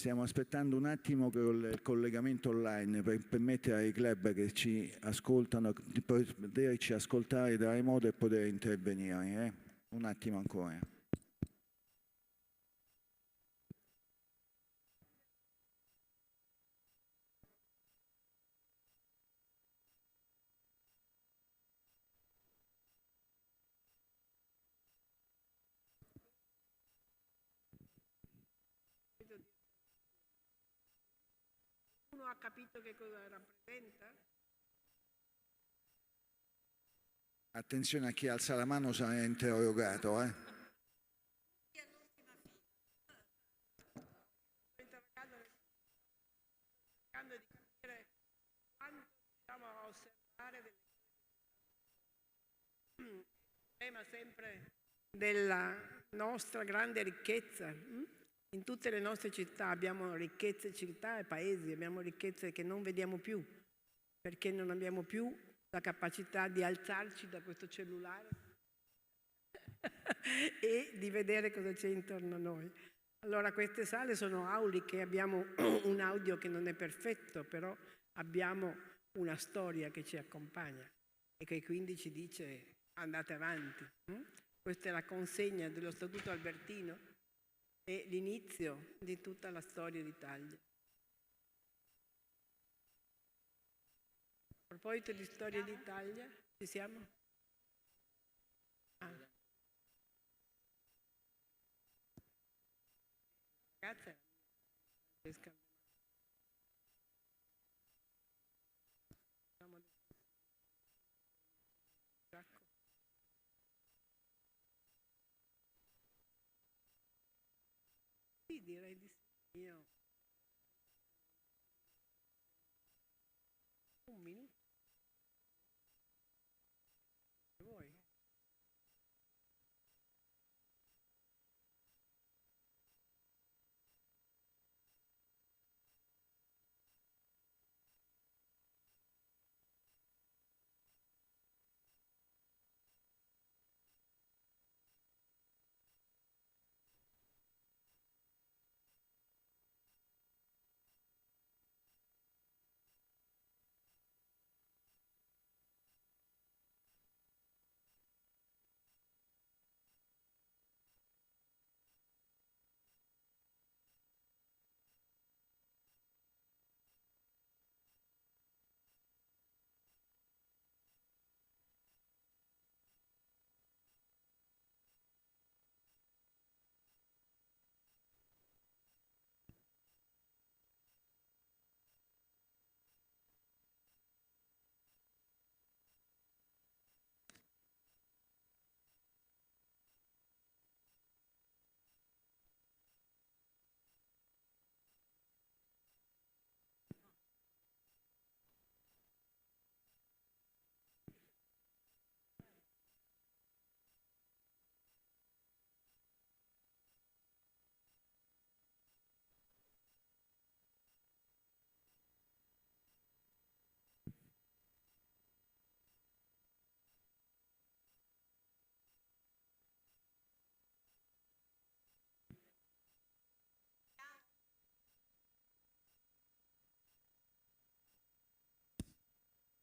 Stiamo aspettando un attimo il collegamento online per permettere ai club che ci ascoltano di poterci ascoltare da remoto e poter intervenire. Un attimo ancora. Uno ha capito che cosa rappresenta? Attenzione a chi alza la mano, sarà interrogato. Cercando di capire quanto riusciamo a osservare delle cose. Il tema sempre della nostra grande ricchezza. In tutte le nostre città abbiamo ricchezze, città e paesi, abbiamo ricchezze che non vediamo più, perché non abbiamo più la capacità di alzarci da questo cellulare e di vedere cosa c'è intorno a noi. Allora queste sale sono auliche, abbiamo un audio che non è perfetto, però abbiamo una storia che ci accompagna e che quindi ci dice andate avanti. Questa è la consegna dello Statuto Albertino e l'inizio di tutta la storia d'Italia. A proposito di storia d'Italia, ci siamo? Ragazza, sì, direi di sì. Io un minuto. Voi?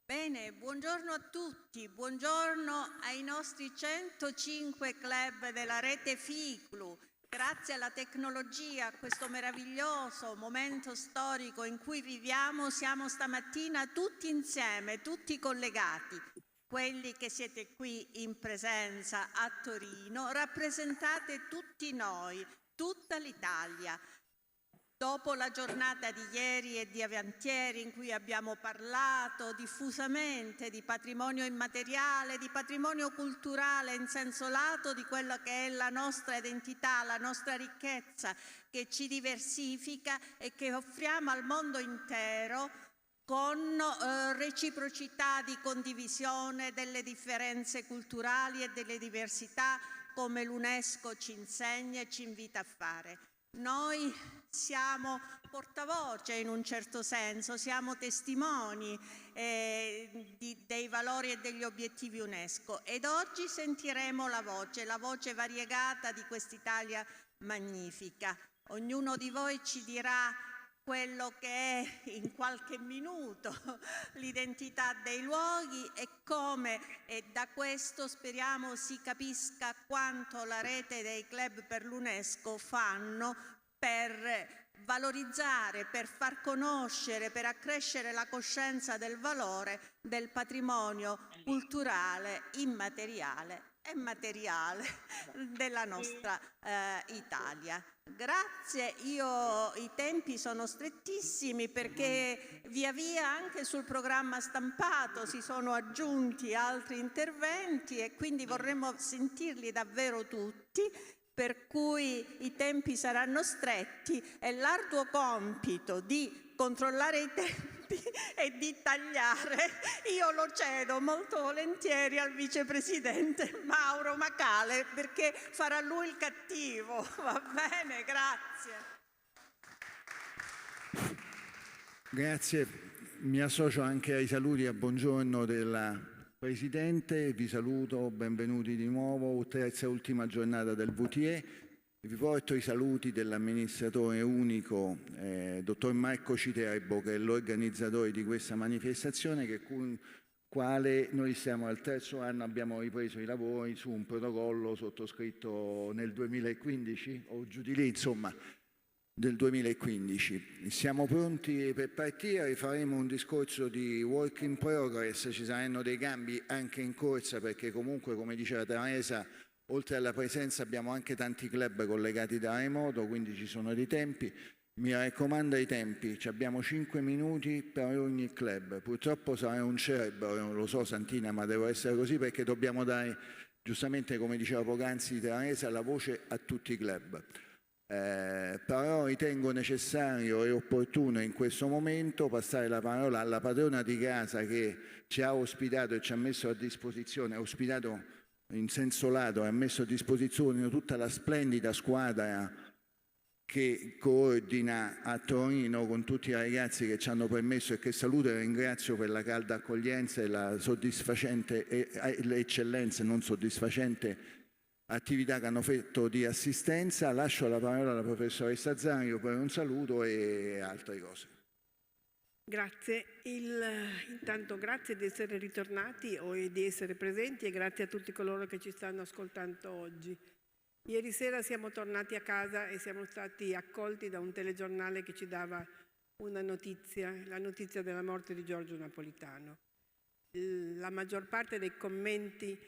Bene, buongiorno a tutti, buongiorno ai nostri 105 club della rete FICLU. Grazie alla tecnologia, a questo meraviglioso momento storico in cui viviamo, siamo stamattina tutti insieme, tutti collegati. Quelli che siete qui in presenza a Torino, rappresentate tutti noi, tutta l'Italia. Dopo la giornata di ieri e di avantieri in cui abbiamo parlato diffusamente di patrimonio immateriale, di patrimonio culturale in senso lato, di quella che è la nostra identità, la nostra ricchezza che ci diversifica e che offriamo al mondo intero con reciprocità di condivisione delle differenze culturali e delle diversità, come l'UNESCO ci insegna e ci invita a fare. Noi siamo portavoce in un certo senso, siamo testimoni dei valori e degli obiettivi UNESCO ed oggi sentiremo la voce variegata di quest'Italia magnifica. Ognuno di voi ci dirà quello che è in qualche minuto l'identità dei luoghi e come, e da questo speriamo si capisca quanto la rete dei club per l'UNESCO fanno per valorizzare, per far conoscere, per accrescere la coscienza del valore del patrimonio culturale immateriale e materiale della nostra Italia. Grazie, i tempi sono strettissimi perché via via anche sul programma stampato si sono aggiunti altri interventi e quindi vorremmo sentirli davvero tutti, per cui i tempi saranno stretti e l'arduo compito di controllare i tempi e di tagliare io lo cedo molto volentieri al vicepresidente Mauro Macale, perché farà lui il cattivo. Va bene, grazie. Grazie, mi associo anche ai saluti a buongiorno della Presidente, vi saluto, benvenuti di nuovo, terza e ultima giornata del VTE. Vi porto i saluti dell'amministratore unico, dottor Marco Citerbo, che è l'organizzatore di questa manifestazione, che con quale noi siamo al terzo anno, abbiamo ripreso i lavori su un protocollo sottoscritto nel 2015 o giù di lì, insomma, del 2015. Siamo pronti per partire, faremo un discorso di work in progress, ci saranno dei cambi anche in corsa perché comunque, come diceva Teresa, oltre alla presenza abbiamo anche tanti club collegati da remoto, quindi ci sono dei tempi. Mi raccomando i tempi, abbiamo 5 minuti per ogni club. Purtroppo sarà un cerbero, non lo so Santina, ma deve essere così perché dobbiamo dare, giustamente come diceva poc'anzi Teresa, la voce a tutti i club. Però ritengo necessario e opportuno in questo momento passare la parola alla padrona di casa che ci ha ospitato e ci ha messo a disposizione, ha ospitato in senso lato, ha messo a disposizione tutta la splendida squadra che coordina a Torino con tutti i ragazzi che ci hanno permesso e che saluto e ringrazio per la calda accoglienza e la soddisfacente e l'eccellenza non soddisfacente attività che hanno fatto di assistenza. Lascio la parola alla professoressa Zario per un saluto e altre cose. Grazie, intanto grazie di essere ritornati e di essere presenti e grazie a tutti coloro che ci stanno ascoltando oggi. Ieri sera siamo tornati a casa e siamo stati accolti da un telegiornale che ci dava una notizia, la notizia della morte di Giorgio Napolitano. La maggior parte dei commenti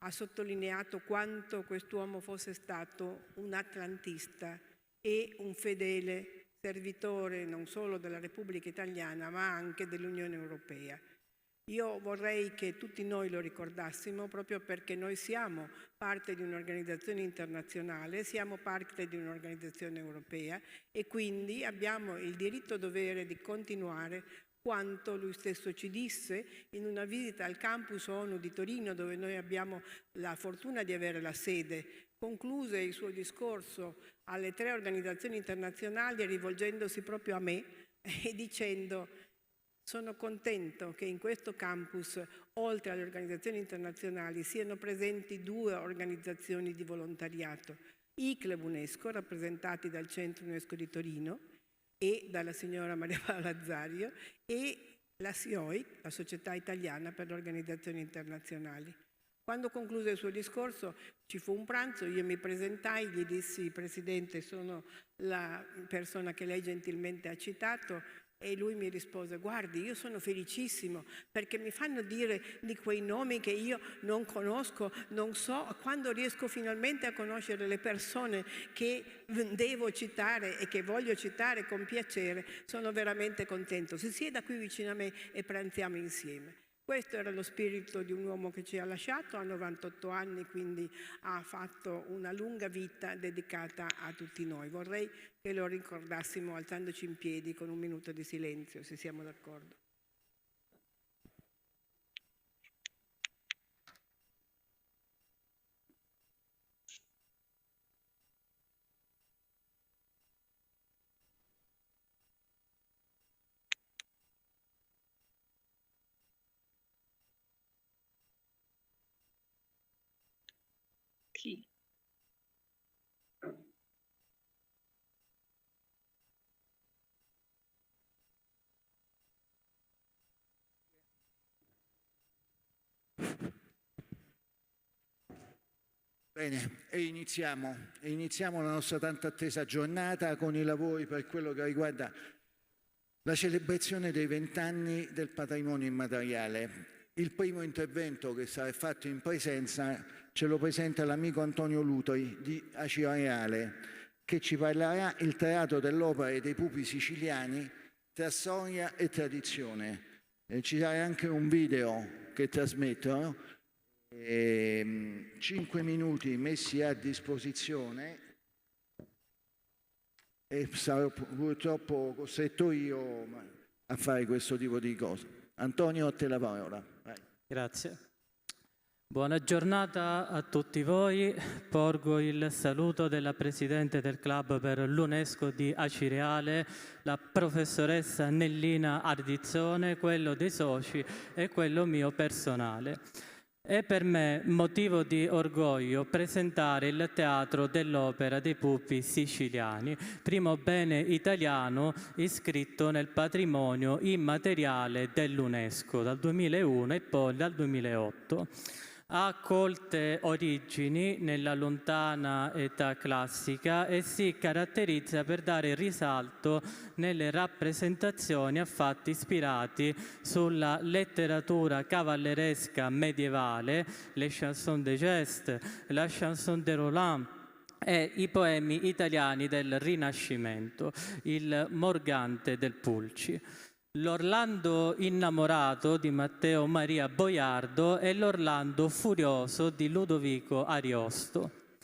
ha sottolineato quanto quest'uomo fosse stato un atlantista e un fedele servitore non solo della Repubblica Italiana ma anche dell'Unione Europea. Io vorrei che tutti noi lo ricordassimo proprio perché noi siamo parte di un'organizzazione internazionale, siamo parte di un'organizzazione europea e quindi abbiamo il diritto-dovere di continuare quanto lui stesso ci disse in una visita al campus ONU di Torino, dove noi abbiamo la fortuna di avere la sede. Concluse il suo discorso alle 3 organizzazioni internazionali rivolgendosi proprio a me e dicendo: sono contento che in questo campus, oltre alle organizzazioni internazionali, siano presenti 2 organizzazioni di volontariato, i Club UNESCO, rappresentati dal Centro UNESCO di Torino e dalla signora Maria Paola Lazzario, e la SIOI, la Società Italiana per le Organizzazioni Internazionali. Quando concluse il suo discorso ci fu un pranzo, io mi presentai, gli dissi: Presidente, sono la persona che lei gentilmente ha citato, e lui mi rispose: guardi, io sono felicissimo perché mi fanno dire di quei nomi che io non conosco, non so, quando riesco finalmente a conoscere le persone che devo citare e che voglio citare con piacere, sono veramente contento. Si sieda qui vicino a me e pranziamo insieme. Questo era lo spirito di un uomo che ci ha lasciato a 98 anni, quindi ha fatto una lunga vita dedicata a tutti noi. Vorrei che lo ricordassimo alzandoci in piedi con un minuto di silenzio, se siamo d'accordo. Chi? Bene, e iniziamo la nostra tanto attesa giornata con i lavori per quello che riguarda la celebrazione dei 20 anni del patrimonio immateriale. Il primo intervento che sarà fatto in presenza ce lo presenta l'amico Antonio Lutoi di Acireale, che ci parlerà il teatro dell'opera e dei pupi siciliani tra storia e tradizione. Ci sarà anche un video che trasmettono, 5 minuti messi a disposizione e sarò purtroppo costretto io a fare questo tipo di cose. Antonio, a te la parola. Vai. Grazie. Buona giornata a tutti voi. Porgo il saluto della Presidente del Club per l'UNESCO di Acireale, la professoressa Nellina Ardizzone, quello dei soci e quello mio personale. È per me motivo di orgoglio presentare il Teatro dell'Opera dei Pupi Siciliani, primo bene italiano iscritto nel patrimonio immateriale dell'UNESCO dal 2001 e poi dal 2008. Ha colte origini nella lontana età classica e si caratterizza per dare risalto nelle rappresentazioni a fatti ispirati sulla letteratura cavalleresca medievale, le chansons de geste, la chanson de Roland e i poemi italiani del Rinascimento, il Morgante del Pulci. L'Orlando innamorato di Matteo Maria Boiardo e l'Orlando furioso di Ludovico Ariosto.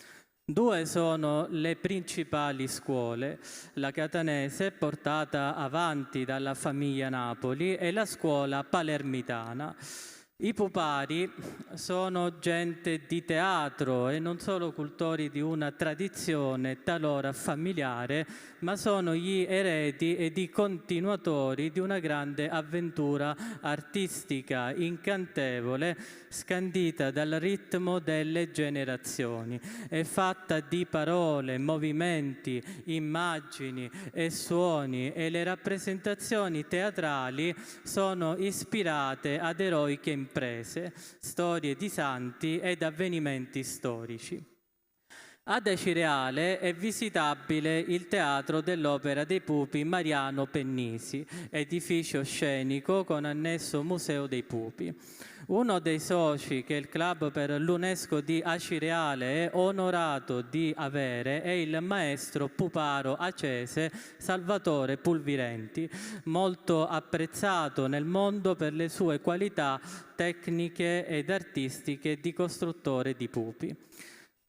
Due sono le principali scuole, la catanese portata avanti dalla famiglia Napoli e la scuola palermitana. I pupari sono gente di teatro e non solo cultori di una tradizione talora familiare, ma sono gli eredi ed i continuatori di una grande avventura artistica incantevole, scandita dal ritmo delle generazioni. È fatta di parole, movimenti, immagini e suoni, e le rappresentazioni teatrali sono ispirate ad eroiche imprese, storie di santi ed avvenimenti storici. Ad Acireale è visitabile il Teatro dell'Opera dei Pupi Mariano Pennisi, edificio scenico con annesso Museo dei Pupi. Uno dei soci che il Club per l'UNESCO di Acireale è onorato di avere è il maestro puparo acese Salvatore Pulvirenti, molto apprezzato nel mondo per le sue qualità tecniche ed artistiche di costruttore di pupi.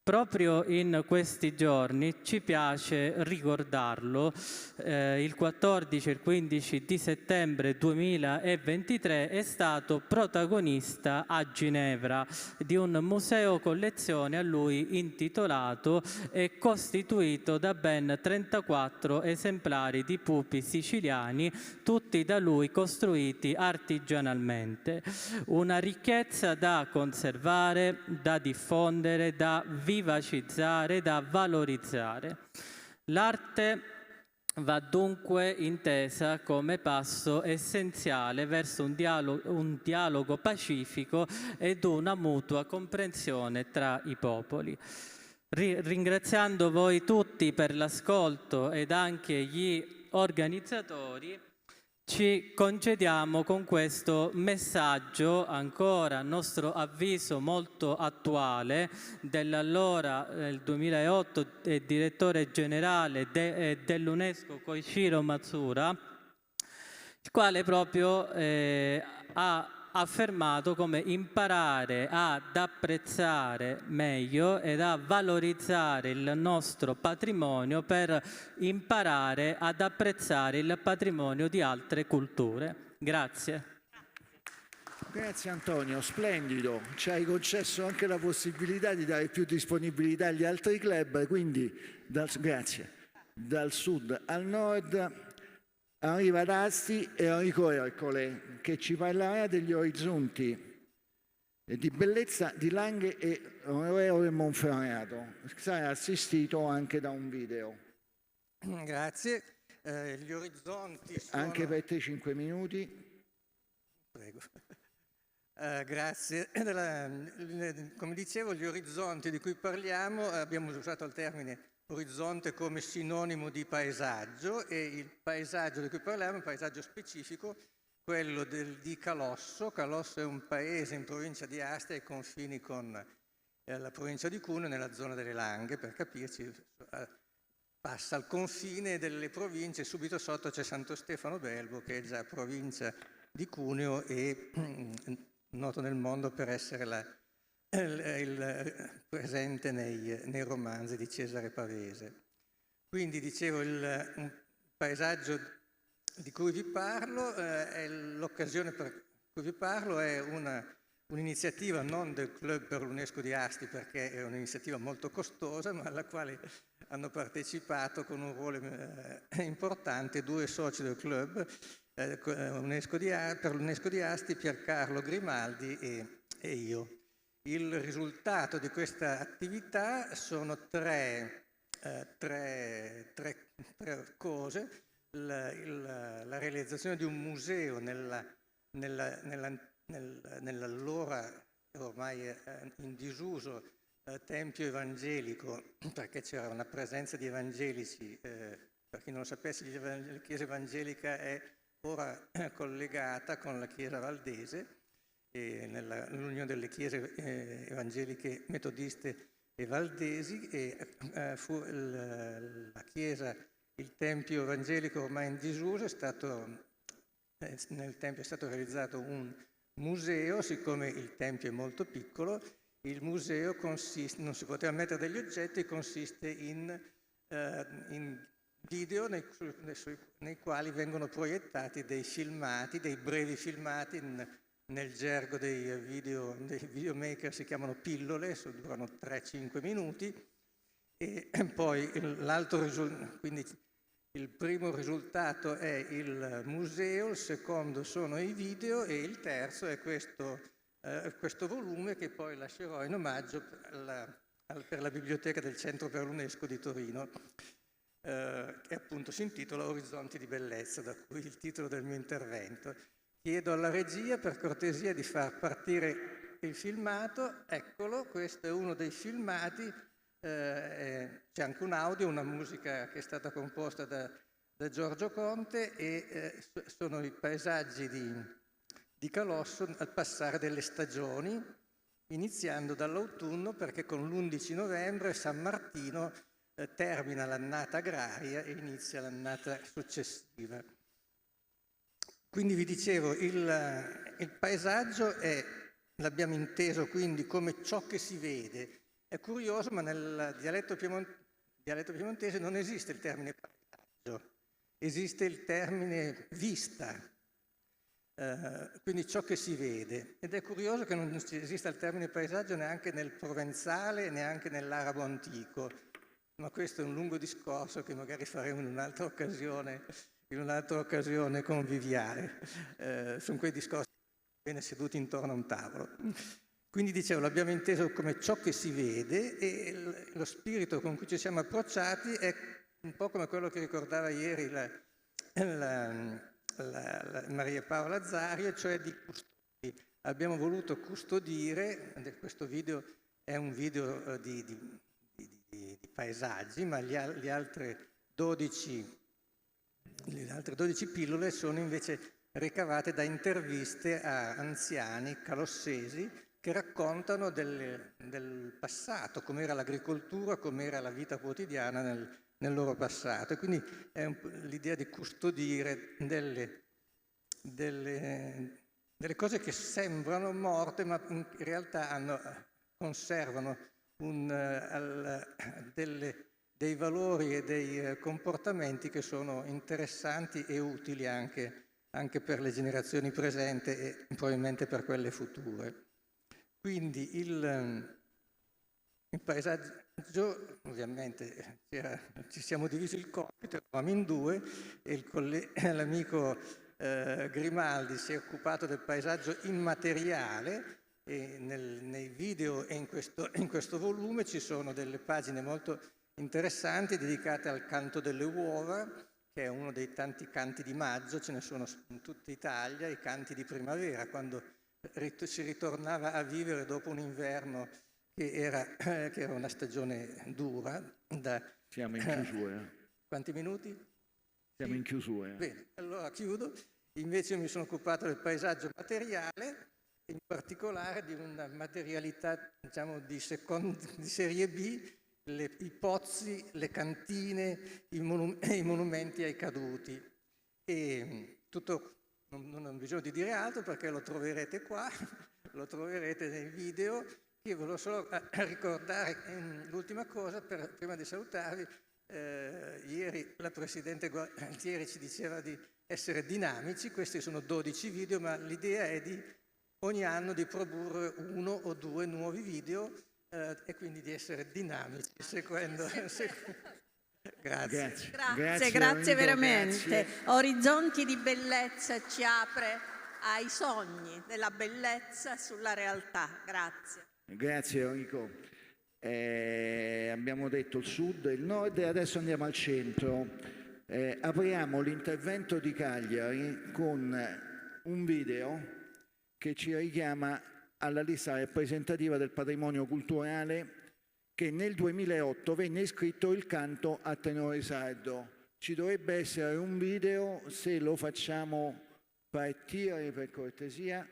Proprio in questi giorni ci piace ricordarlo, il 14 e il 15 di settembre 2023 è stato protagonista a Ginevra di un museo collezione a lui intitolato e costituito da ben 34 esemplari di pupi siciliani, tutti da lui costruiti artigianalmente. Una ricchezza da conservare, da diffondere, da vivacizzare, da valorizzare. L'arte va dunque intesa come passo essenziale verso un dialogo pacifico ed una mutua comprensione tra i popoli. Ringraziando voi tutti per l'ascolto ed anche gli organizzatori, ci concediamo con questo messaggio, ancora a nostro avviso molto attuale, dell'allora, nel 2008, direttore generale dell'UNESCO Koichiro Matsuura, il quale proprio ha affermato come imparare ad apprezzare meglio ed a valorizzare il nostro patrimonio per imparare ad apprezzare il patrimonio di altre culture. Grazie. Grazie Antonio, splendido. Ci hai concesso anche la possibilità di dare più disponibilità agli altri club, quindi grazie. Dal sud al nord arriva D'Asti e Enrico Ercole, che ci parlerà degli orizzonti di bellezza di Langhe e Onorevole Monferrato. Sarà assistito anche da un video. Grazie. Gli orizzonti sono... Anche per te 5 minuti. Prego. Grazie. Come dicevo, gli orizzonti di cui parliamo, abbiamo usato il termine orizzonte come sinonimo di paesaggio, e il paesaggio di cui parliamo è un paesaggio specifico, quello di Calosso. Calosso è un paese in provincia di Asti ai confini con la provincia di Cuneo, nella zona delle Langhe, per capirci, passa al confine delle province, subito sotto c'è Santo Stefano Belbo, che è già provincia di Cuneo e noto nel mondo per essere presente nei romanzi di Cesare Pavese. Quindi dicevo, un paesaggio di cui vi parlo, l'occasione per cui vi parlo è un'iniziativa non del Club per l'UNESCO di Asti, perché è un'iniziativa molto costosa, ma alla quale hanno partecipato con un ruolo importante 2 soci del club per l'UNESCO di Asti, Piercarlo Grimaldi e io. Il risultato di questa attività sono tre cose: la realizzazione di un museo nell'allora ormai in disuso tempio evangelico, perché c'era una presenza di evangelici. Per chi non lo sapesse, la Chiesa evangelica è ora collegata con la Chiesa valdese, nell'unione delle chiese evangeliche metodiste e valdesi, e fu la chiesa, il tempio evangelico ormai in disuso, nel tempio è stato realizzato un museo. Siccome il tempio è molto piccolo, il museo non si poteva mettere degli oggetti, consiste in video nei quali vengono proiettati dei filmati, dei brevi filmati, nel gergo dei videomaker si chiamano pillole, durano 3-5 minuti, e poi quindi il primo risultato è il museo, il secondo sono i video e il terzo è questo volume che poi lascerò in omaggio per la biblioteca del Centro per l'UNESCO di Torino, che appunto si intitola Orizzonti di bellezza, da cui il titolo del mio intervento. Chiedo alla regia per cortesia di far partire il filmato. Eccolo, questo è uno dei filmati, c'è anche un audio, una musica che è stata composta da Giorgio Conte, e sono i paesaggi di Calosso al passare delle stagioni, iniziando dall'autunno, perché con l'11 novembre San Martino termina l'annata agraria e inizia l'annata successiva. Quindi vi dicevo, il paesaggio l'abbiamo inteso quindi come ciò che si vede. È curioso, ma nel dialetto piemontese non esiste il termine paesaggio, esiste il termine vista, quindi ciò che si vede. Ed è curioso che non esista il termine paesaggio neanche nel provenzale, neanche nell'arabo antico, ma questo è un lungo discorso che magari faremo in un'altra occasione conviviale. Sono quei discorsi bene seduti intorno a un tavolo. Quindi dicevo, l'abbiamo inteso come ciò che si vede, e lo spirito con cui ci siamo approcciati è un po' come quello che ricordava ieri Maria Paola Lazzario, cioè di custodire. Abbiamo voluto custodire. Questo video è un video di paesaggi, ma le altre 12 pillole sono invece ricavate da interviste a anziani calossesi che raccontano del passato, com'era l'agricoltura, com'era la vita quotidiana nel loro passato. E quindi è l'idea di custodire delle cose che sembrano morte, ma in realtà conservano dei valori e dei comportamenti che sono interessanti e utili anche per le generazioni presenti e probabilmente per quelle future. Quindi il paesaggio, ovviamente ci siamo divisi il compito, eravamo in 2, e l'amico Grimaldi si è occupato del paesaggio immateriale, e nei video e in questo volume ci sono delle pagine molto interessanti dedicate al canto delle uova, che è uno dei tanti canti di maggio, ce ne sono in tutta Italia, i canti di primavera, quando si ritornava a vivere dopo un inverno che era una stagione dura. Siamo in chiusura. Quanti minuti? Siamo in chiusura. Bene, allora chiudo. Invece mi sono occupato del paesaggio materiale, in particolare di una materialità, diciamo, di serie B, i pozzi, le cantine, i monumenti ai caduti. E tutto, non ho bisogno di dire altro perché lo troverete qua, lo troverete nei video. Io volevo solo ricordare l'ultima cosa, prima di salutarvi. Ieri la Presidente Gualtieri ci diceva di essere dinamici, questi sono 12 video, ma l'idea è di ogni anno di produrre 1 o 2 nuovi video e quindi di essere dinamici seguendo. Grazie. Grazie veramente. Grazie. Orizzonti di bellezza ci apre ai sogni della bellezza sulla realtà. Grazie. Grazie Enrico. Abbiamo detto il sud e il nord e adesso andiamo al centro. Apriamo l'intervento di Cagliari con un video che ci richiama alla lista rappresentativa del patrimonio culturale che nel 2008 venne iscritto il canto a tenore sardo. Ci dovrebbe essere un video, se lo facciamo partire per cortesia.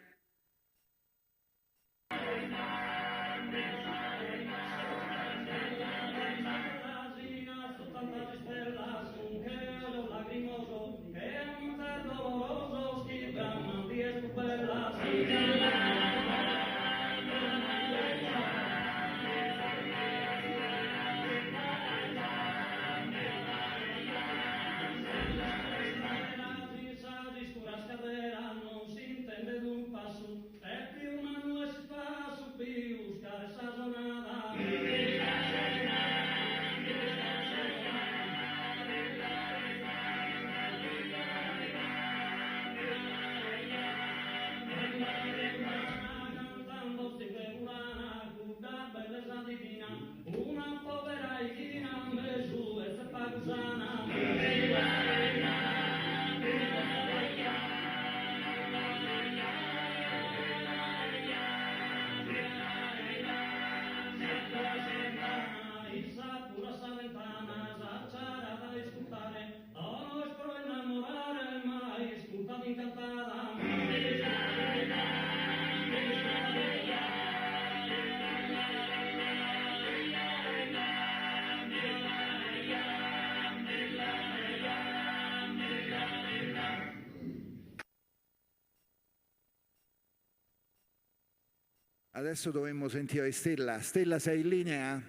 Adesso dovremmo sentire Stella. Stella, sei in linea?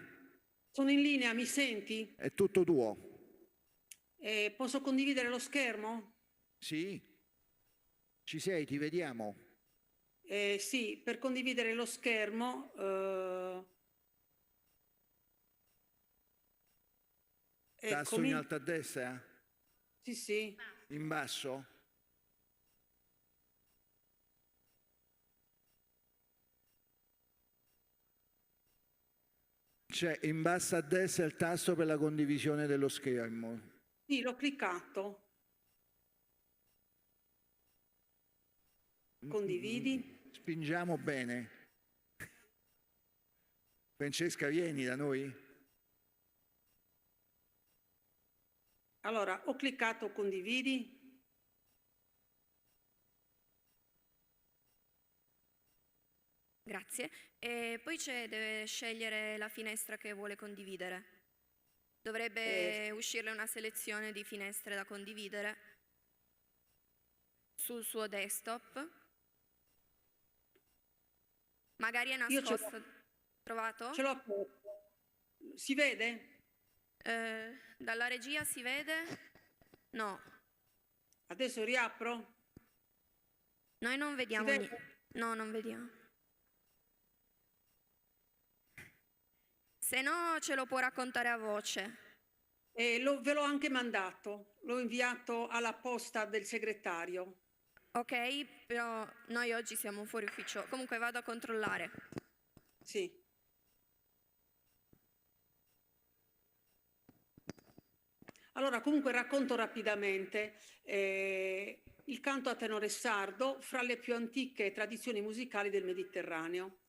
Sono in linea, mi senti? È tutto tuo. Posso condividere lo schermo? Sì? Ci sei? Ti vediamo? Sì, per condividere lo schermo Tasto in alto a destra? Sì, sì. In basso? C'è in basso a destra il tasto per la condivisione dello schermo. Sì, l'ho cliccato. Condividi. Spingiamo bene. Francesca, vieni da noi? Allora, ho cliccato condividi. Grazie. E poi deve scegliere la finestra che vuole condividere. Dovrebbe uscirle una selezione di finestre da condividere sul suo desktop. Magari è nascosta. Trovato? Ce l'ho aperto. Si vede? Dalla regia si vede? No. Adesso riapro? Noi non vediamo Si niente. vede? No, non vediamo. Se no ce lo può raccontare a voce. Ve l'ho anche mandato, l'ho inviato alla posta del segretario. Ok, però noi oggi siamo fuori ufficio. Comunque vado a controllare. Sì. Allora, comunque racconto rapidamente. il canto a tenore sardo fra le più antiche tradizioni musicali del Mediterraneo.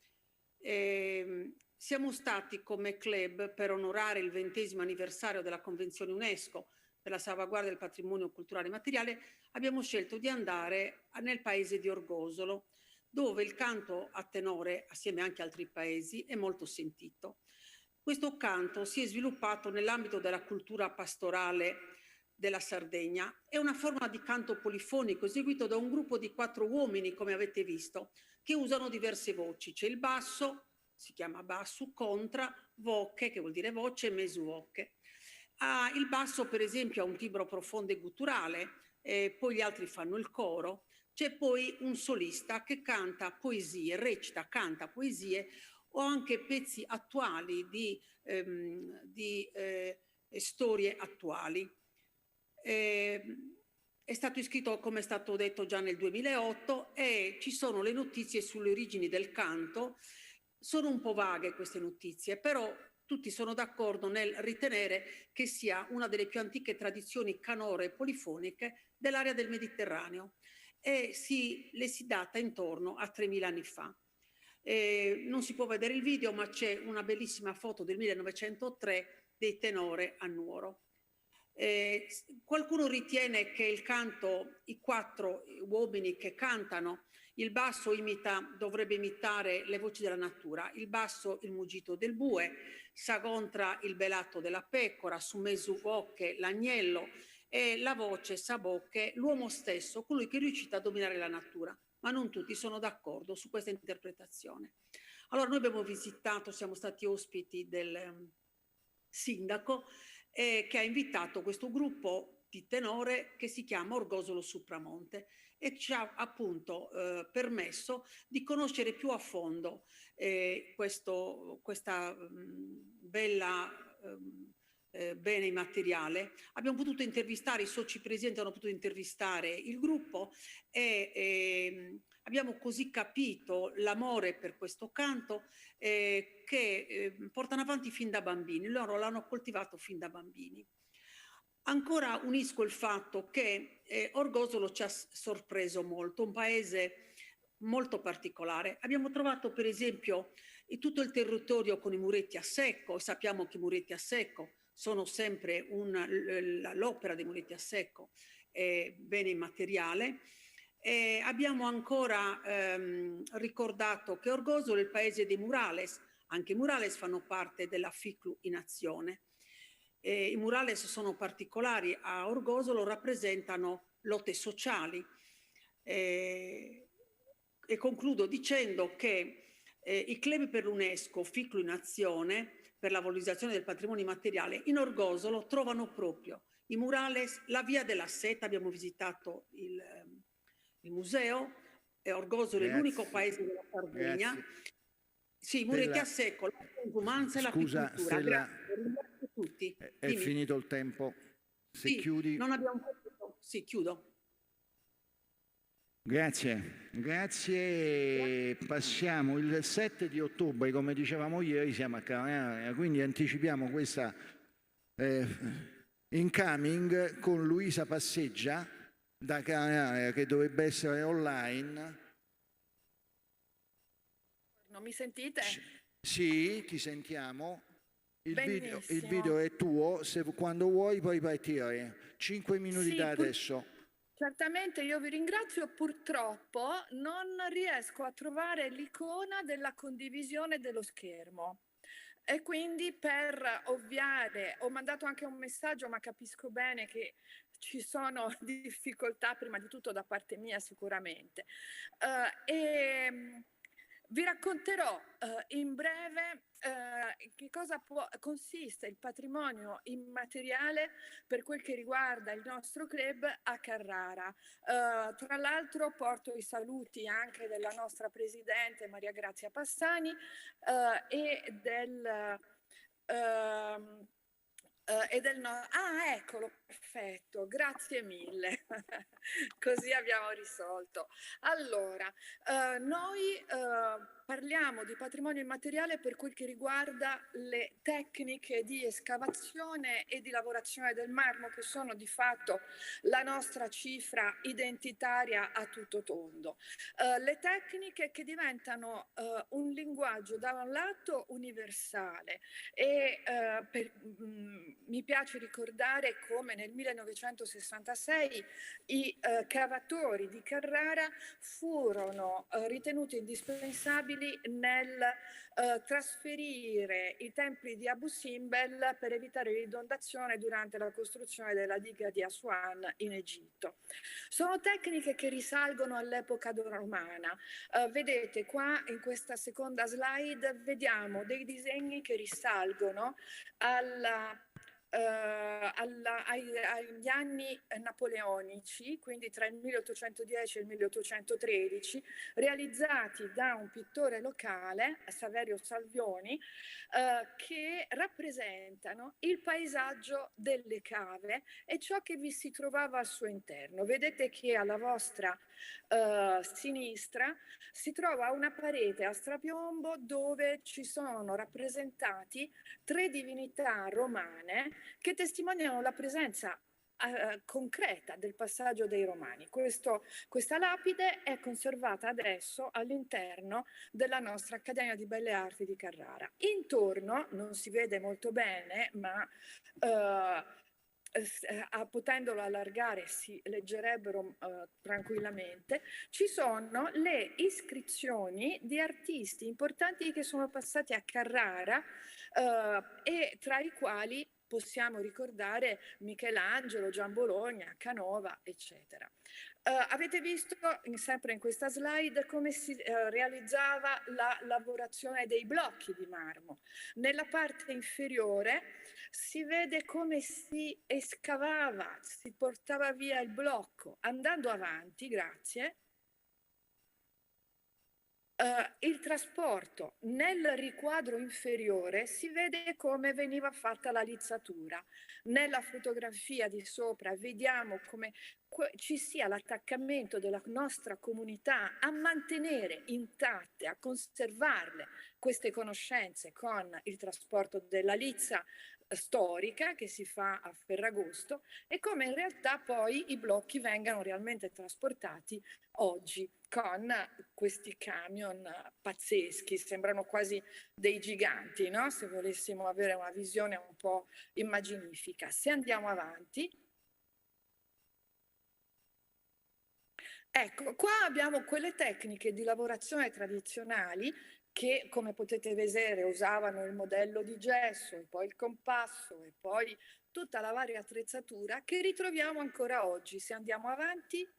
Siamo stati come club, per onorare il 20° anniversario della Convenzione UNESCO per la salvaguardia del patrimonio culturale materiale, abbiamo scelto di andare nel paese di Orgosolo, dove il canto a tenore, assieme anche a altri paesi, è molto sentito. Questo canto si è sviluppato nell'ambito della cultura pastorale della Sardegna. È una forma di canto polifonico eseguito da un gruppo di 4 uomini, come avete visto, che usano diverse voci. C'è il basso, si chiama basso, contra, voce, che vuol dire voce, e mesuvoche. Il basso, per esempio, ha un timbro profondo e gutturale, poi gli altri fanno il coro. C'è poi un solista che canta poesie, recita, canta poesie o anche pezzi attuali di storie attuali. È stato iscritto, come è stato detto, già nel 2008 e ci sono le notizie sulle origini del canto. Sono un po' vaghe queste notizie, però tutti sono d'accordo nel ritenere che sia una delle più antiche tradizioni canore e polifoniche dell'area del Mediterraneo e le si data intorno a 3.000 anni fa. Non si può vedere il video, ma c'è una bellissima foto del 1903 dei tenore a Nuoro. Qualcuno ritiene che il canto, i 4 uomini che cantano, il basso dovrebbe imitare le voci della natura, il basso il mugito del bue, sagontra il belatto della pecora, su mesuvoche l'agnello e la voce sabocche l'uomo stesso, colui che è riuscito a dominare la natura. Ma non tutti sono d'accordo su questa interpretazione. Allora noi abbiamo visitato, siamo stati ospiti del sindaco che ha invitato questo gruppo di tenore che si chiama Orgosolo Supramonte e ci ha appunto permesso di conoscere più a fondo questa bella bene immateriale. Abbiamo potuto intervistare, i soci presenti hanno potuto intervistare il gruppo e abbiamo così capito l'amore per questo canto che portano avanti fin da bambini, loro l'hanno coltivato fin da bambini. Ancora unisco il fatto che Orgosolo ci ha sorpreso molto, un paese molto particolare. Abbiamo trovato per esempio tutto il territorio con i muretti a secco, sappiamo che i muretti a secco sono sempre l'opera dei muretti a secco, bene immateriale. Abbiamo ancora ricordato che Orgosolo è il paese dei murales, anche i murales fanno parte della FICLU in azione. I murales sono particolari, a Orgosolo rappresentano lotte sociali. E concludo dicendo che i club per l'UNESCO, FICLU in azione, per la valorizzazione del patrimonio immateriale, in Orgosolo trovano proprio i murales, la Via della Seta, abbiamo visitato il museo, e Orgosolo è l'unico paese della Sardegna. Grazie. Sì, muretti a secco, la consumanza e l'apicoltura. Stella, ringrazio tutti. È finito il tempo. Se sì, chiudi. Non abbiamo capito. Sì, chiudo. Grazie. Passiamo il 7 di ottobre, come dicevamo ieri, siamo a Canarea, quindi anticipiamo questa incoming con Luisa Passeggia da Canarea, che dovrebbe essere online. Non mi sentite? Sì, ti sentiamo. Il video è tuo, quando vuoi puoi partire. 5 minuti da adesso. Certamente, io vi ringrazio. Purtroppo non riesco a trovare l'icona della condivisione dello schermo. E quindi per ovviare, ho mandato anche un messaggio, ma capisco bene che ci sono difficoltà, prima di tutto da parte mia sicuramente. Vi racconterò in breve che cosa consiste il patrimonio immateriale per quel che riguarda il nostro club a Carrara. Tra l'altro porto i saluti anche della nostra presidente Maria Grazia Passani eccolo, Perfetto, grazie mille. Così abbiamo risolto. Allora, noi parliamo di patrimonio immateriale per quel che riguarda le tecniche di escavazione e di lavorazione del marmo, che sono di fatto la nostra cifra identitaria a tutto tondo. Le tecniche che diventano un linguaggio da un lato universale e mi piace ricordare come nel 1966 i cavatori di Carrara furono ritenuti indispensabili nel trasferire i templi di Abu Simbel per evitare l'inondazione durante la costruzione della diga di Aswan in Egitto. Sono tecniche che risalgono all'epoca romana. Vedete qua in questa seconda slide vediamo dei disegni che risalgono agli anni napoleonici, quindi tra il 1810 e il 1813, realizzati da un pittore locale, Saverio Salvioni, che rappresentano il paesaggio delle cave e ciò che vi si trovava al suo interno. Vedete che alla vostra sinistra si trova una parete a strapiombo dove ci sono rappresentati 3 divinità romane che testimoniano la presenza concreta del passaggio dei Romani. Questa lapide è conservata adesso all'interno della nostra Accademia di Belle Arti di Carrara. Intorno, non si vede molto bene, ma potendolo allargare si leggerebbero tranquillamente, ci sono le iscrizioni di artisti importanti che sono passati a Carrara e tra i quali possiamo ricordare Michelangelo, Gian Bologna, Canova, eccetera. Avete visto sempre in questa slide come si realizzava la lavorazione dei blocchi di marmo. Nella parte inferiore si vede come si escavava, si portava via il blocco. Andando avanti, grazie, il trasporto. Nel riquadro inferiore si vede come veniva fatta la lizzatura. Nella fotografia di sopra vediamo come ci sia l'attaccamento della nostra comunità a mantenere intatte, a conservarle queste conoscenze con il trasporto della lizza storica che si fa a Ferragosto e come in realtà poi i blocchi vengano realmente trasportati oggi con questi camion pazzeschi, sembrano quasi dei giganti, no? Se volessimo avere una visione un po' immaginifica. Se andiamo avanti, ecco, qua abbiamo quelle tecniche di lavorazione tradizionali che, come potete vedere, usavano il modello di gesso e poi il compasso e poi tutta la varia attrezzatura che ritroviamo ancora oggi. Se andiamo avanti,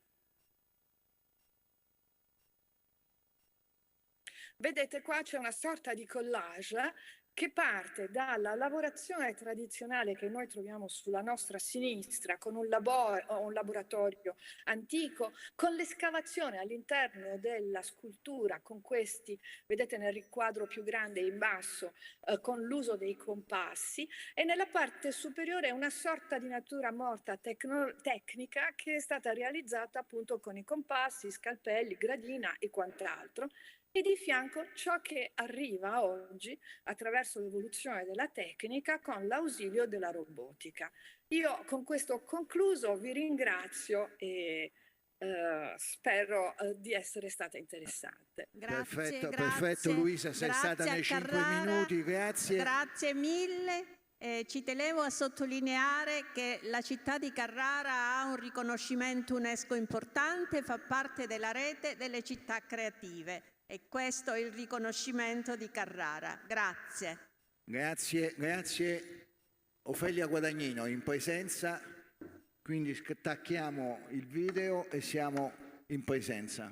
vedete qua c'è una sorta di collage che parte dalla lavorazione tradizionale che noi troviamo sulla nostra sinistra con un laboratorio antico, con l'escavazione all'interno della scultura, con questi, vedete nel riquadro più grande in basso, con l'uso dei compassi, e nella parte superiore una sorta di natura morta tecnica che è stata realizzata appunto con i compassi, scalpelli, gradina e quant'altro. E di fianco ciò che arriva oggi attraverso l'evoluzione della tecnica con l'ausilio della robotica. Io con questo ho concluso, vi ringrazio e spero di essere stata interessante. Grazie, Perfetto Luisa, sei stata nei 5 minuti, grazie. Grazie mille. Ci tenevo a sottolineare che la città di Carrara ha un riconoscimento UNESCO importante, fa parte della rete delle città creative. E questo è il riconoscimento di Carrara. Grazie. Grazie. Ofelia Guadagnino in presenza, quindi stacchiamo il video e siamo in presenza.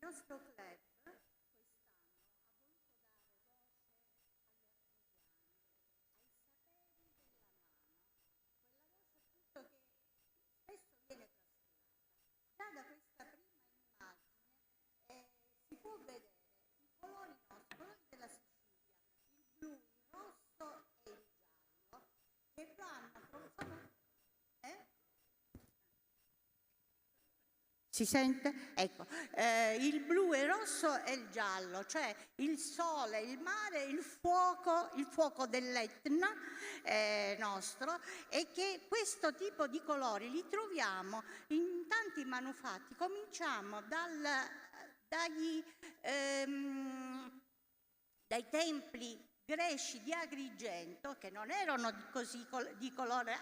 Il nostro club Si sente? Ecco, il blu e il rosso e il giallo, cioè il sole, il mare, il fuoco dell'Etna nostro, e che questo tipo di colori li troviamo in tanti manufatti. Cominciamo dai templi greci di Agrigento, che non erano così di colore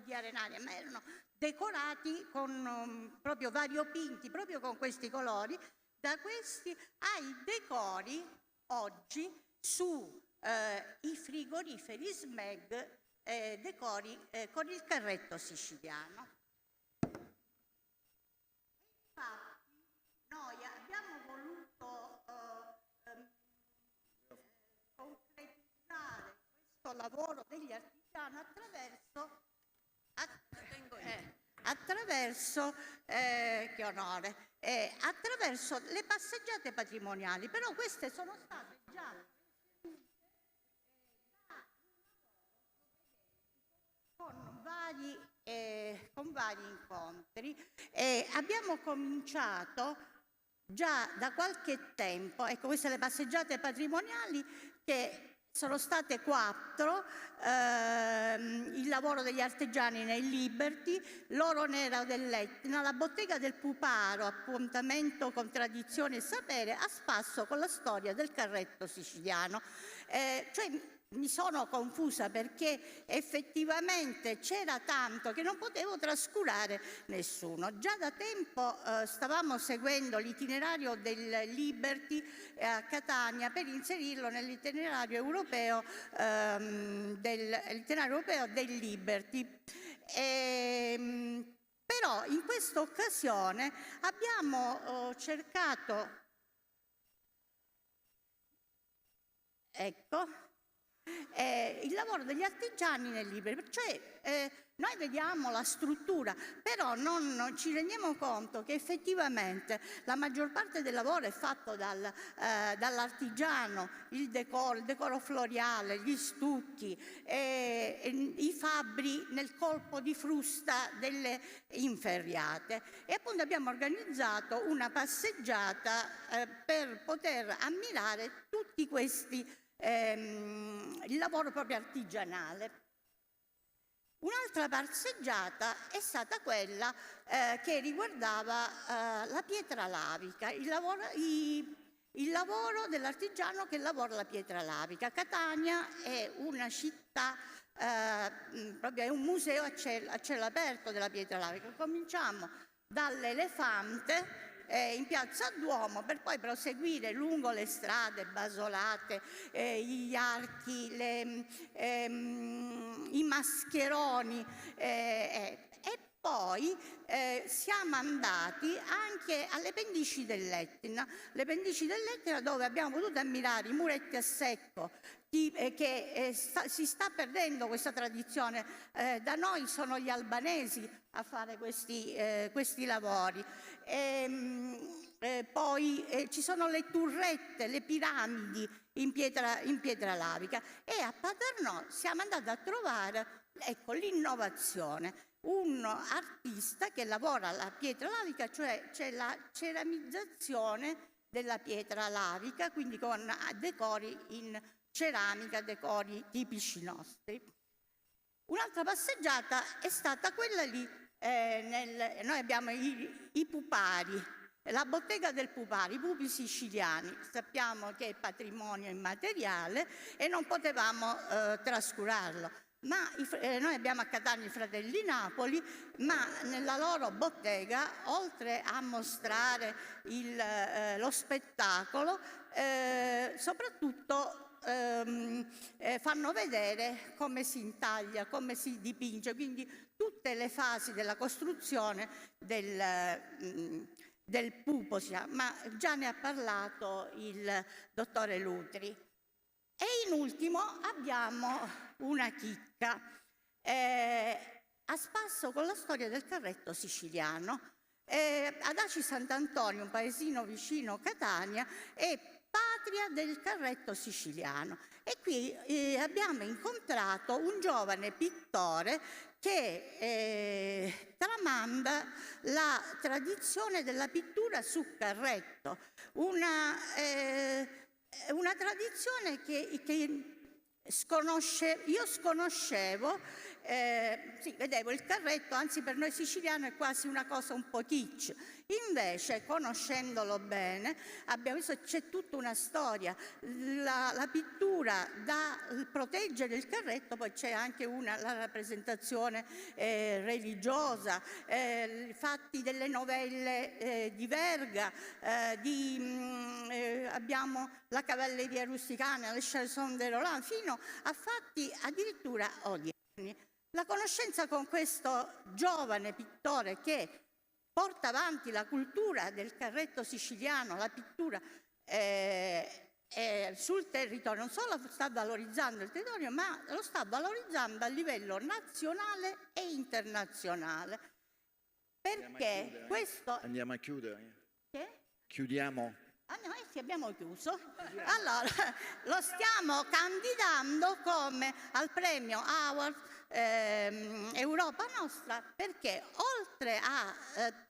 di arenaria, ma erano decorati con proprio variopinti, proprio con questi colori, da questi ai decori oggi su i frigoriferi SMEG, decori con il carretto siciliano. Infatti noi abbiamo voluto concretizzare questo lavoro degli artigiani che onore, attraverso le passeggiate patrimoniali, però queste sono state già con vari incontri. Abbiamo cominciato già da qualche tempo, ecco, queste le passeggiate patrimoniali, che sono state 4, il lavoro degli artigiani nel Liberty, l'oro nero dell'Etna, la bottega del Puparo, appuntamento con tradizione e sapere, a spasso con la storia del carretto siciliano. Mi sono confusa perché effettivamente c'era tanto che non potevo trascurare nessuno. Già da tempo stavamo seguendo l'itinerario del Liberty a Catania per inserirlo nell'itinerario europeo del Liberty. Però in questa occasione abbiamo cercato, ecco, il lavoro degli artigiani nel Liberty, cioè noi vediamo la struttura, però non ci rendiamo conto che effettivamente la maggior parte del lavoro è fatto dall'artigiano, il decoro floreale, gli stucchi, i fabbri nel colpo di frusta delle inferriate. E appunto abbiamo organizzato una passeggiata per poter ammirare tutti questi il lavoro proprio artigianale. Un'altra passeggiata è stata quella che riguardava la pietra lavica, il lavoro dell'artigiano che lavora la pietra lavica. Catania è una città, proprio è un museo a cielo aperto della pietra lavica. Cominciamo dall'Elefante in Piazza Duomo, per poi proseguire lungo le strade basolate, gli archi, i mascheroni, e poi siamo andati anche alle pendici dell'Etna, dove abbiamo potuto ammirare i muretti a secco, che si sta perdendo questa tradizione. Da noi sono gli albanesi a fare questi lavori. Poi ci sono le turrette, le piramidi in pietra lavica, e a Paternò siamo andati a trovare, ecco, l'innovazione. Un artista che lavora la pietra lavica, cioè c'è la ceramizzazione della pietra lavica, quindi con decori in ceramica, decori tipici nostri. Un'altra passeggiata è stata quella lì, noi abbiamo i pupari, la bottega del Puparo, i pupi siciliani, sappiamo che è patrimonio immateriale e non potevamo trascurarlo. Ma noi abbiamo a Catania i Fratelli Napoli, ma nella loro bottega, oltre a mostrare lo spettacolo, soprattutto fanno vedere come si intaglia, come si dipinge, quindi tutte le fasi della costruzione del pupo, ma già ne ha parlato il dottore Lutri. E in ultimo abbiamo una chicca, a spasso con la storia del carretto siciliano. Ad Aci Sant'Antonio, un paesino vicino Catania, è patria del carretto siciliano, e qui abbiamo incontrato un giovane pittore che tramanda la tradizione della pittura su carretto, una tradizione che io sconoscevo. Sì, vedevo il carretto, anzi per noi siciliani è quasi una cosa un po' kitsch. Invece, conoscendolo bene, abbiamo visto che c'è tutta una storia. La pittura da proteggere il carretto, poi c'è anche la rappresentazione religiosa, fatti delle novelle di Verga, abbiamo la cavalleria rusticana, le chanson de Roland, fino a fatti addirittura odierni. La conoscenza con questo giovane pittore che porta avanti la cultura del carretto siciliano, la pittura sul territorio, non solo sta valorizzando il territorio, ma lo sta valorizzando a livello nazionale e internazionale. Perché questo... Andiamo a chiudere? Che? Chiudiamo? Sì, abbiamo chiuso. Allora, lo stiamo candidando come al premio Award Europa Nostra, perché oltre a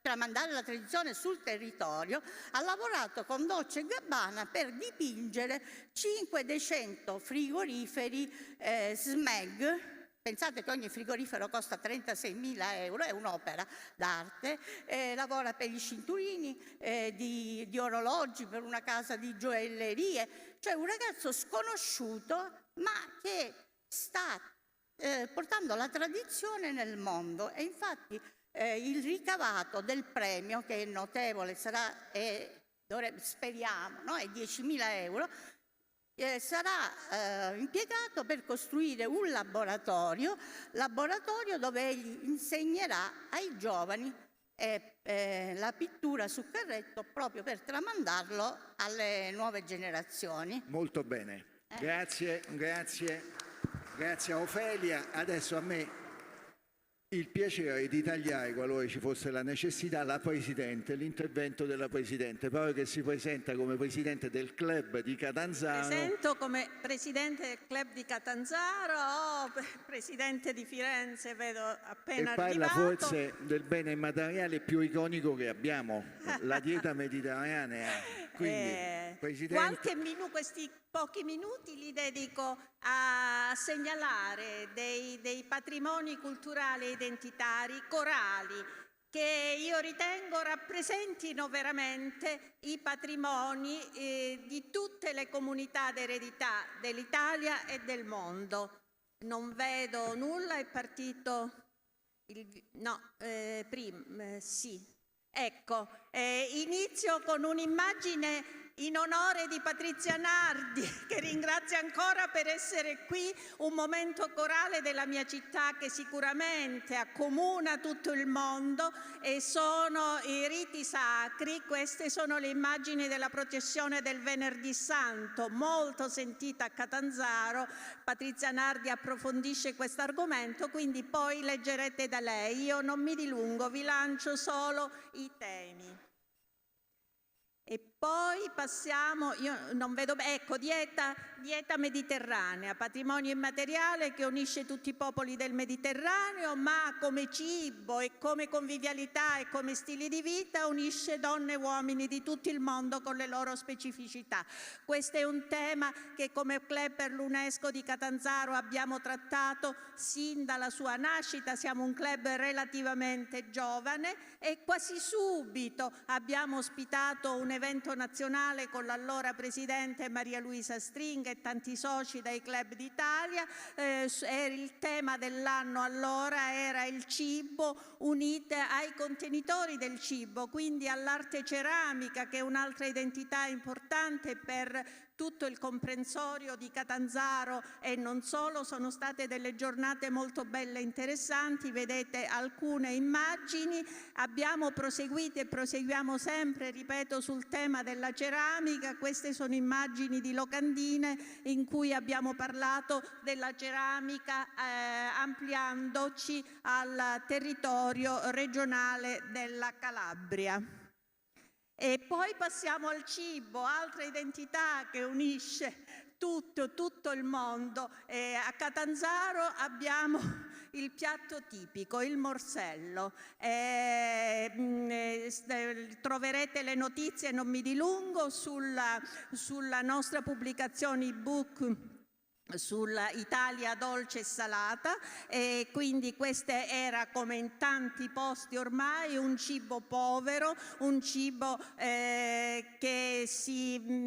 tramandare la tradizione sul territorio ha lavorato con Dolce & Gabbana per dipingere 5 dei 100 frigoriferi SMEG. Pensate che ogni frigorifero costa 36.000 euro, è un'opera d'arte, lavora per gli cinturini di orologi, per una casa di gioiellerie, cioè un ragazzo sconosciuto ma che sta portando la tradizione nel mondo. E infatti il ricavato del premio, che è notevole, speriamo, no? È 10.000 euro, sarà impiegato per costruire un laboratorio dove egli insegnerà ai giovani la pittura su carretto, proprio per tramandarlo alle nuove generazioni. Molto bene, grazie a Ofelia. Adesso a me il piacere di tagliare, qualora ci fosse la necessità, l'intervento della Presidente, proprio che si presenta come Presidente del Club di Catanzaro. Presento come Presidente del Club di Catanzaro, Presidente di Firenze, vedo appena arrivato. E parla forse del bene immateriale più iconico che abbiamo, la dieta mediterranea. Quindi, Presidente... questi pochi minuti li dedico a segnalare dei patrimoni culturali e identitari corali che io ritengo rappresentino veramente i patrimoni di tutte le comunità d'eredità dell'Italia e del mondo. Non vedo nulla, è partito sì. Ecco, inizio con un'immagine in onore di Patrizia Nardi, che ringrazio ancora per essere qui, un momento corale della mia città che sicuramente accomuna tutto il mondo, e sono i riti sacri. Queste sono le immagini della processione del Venerdì Santo, molto sentita a Catanzaro. Patrizia Nardi approfondisce questo argomento, quindi poi leggerete da lei. Io non mi dilungo, vi lancio solo i temi. E poi passiamo, io non vedo, ecco, dieta mediterranea, patrimonio immateriale che unisce tutti i popoli del Mediterraneo, ma come cibo e come convivialità e come stili di vita unisce donne e uomini di tutto il mondo con le loro specificità. Questo è un tema che come Club per l'UNESCO di Catanzaro abbiamo trattato sin dalla sua nascita. Siamo un club relativamente giovane e quasi subito abbiamo ospitato un evento nazionale con l'allora presidente Maria Luisa Stringa e tanti soci dai club d'Italia. Il tema dell'anno allora era il cibo, unite ai contenitori del cibo, quindi all'arte ceramica, che è un'altra identità importante per tutto il comprensorio di Catanzaro e non solo. Sono state delle giornate molto belle e interessanti, vedete alcune immagini. Abbiamo proseguito e proseguiamo sempre, ripeto, sul tema della ceramica. Queste sono immagini di locandine in cui abbiamo parlato della ceramica ampliandoci al territorio regionale della Calabria. E poi passiamo al cibo, altra identità che unisce tutto il mondo. A Catanzaro abbiamo il piatto tipico, il morsello. Troverete le notizie, non mi dilungo, sulla nostra pubblicazione ebook sulla Italia dolce e salata, e quindi questo era, come in tanti posti ormai, un cibo povero, un cibo che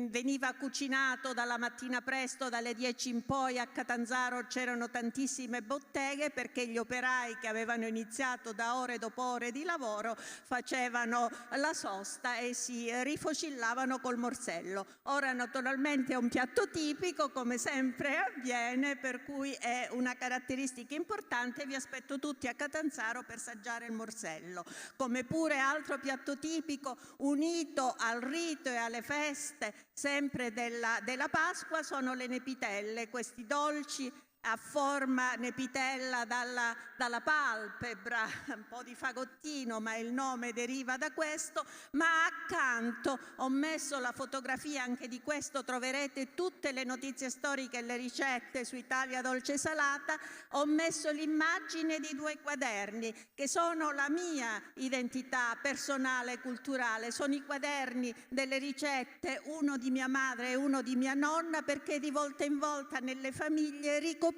veniva cucinato dalla mattina presto, dalle 10 in poi. A Catanzaro c'erano tantissime botteghe perché gli operai che avevano iniziato da ore dopo ore di lavoro facevano la sosta e si rifocillavano col morsello. Ora naturalmente è un piatto tipico, come sempre avviene, per cui è una caratteristica importante. Vi aspetto tutti a Catanzaro per assaggiare il morsello. Come pure altro piatto tipico unito al rito e alle feste sempre della Pasqua sono le nepitelle, questi dolci a forma nepitella dalla palpebra, un po' di fagottino, ma il nome deriva da questo. Ma accanto ho messo la fotografia, anche di questo troverete tutte le notizie storiche e le ricette su Italia Dolce Salata. Ho messo l'immagine di 2 quaderni che sono la mia identità personale e culturale. Sono i quaderni delle ricette, uno di mia madre e uno di mia nonna, perché di volta in volta nelle famiglie ricopiavano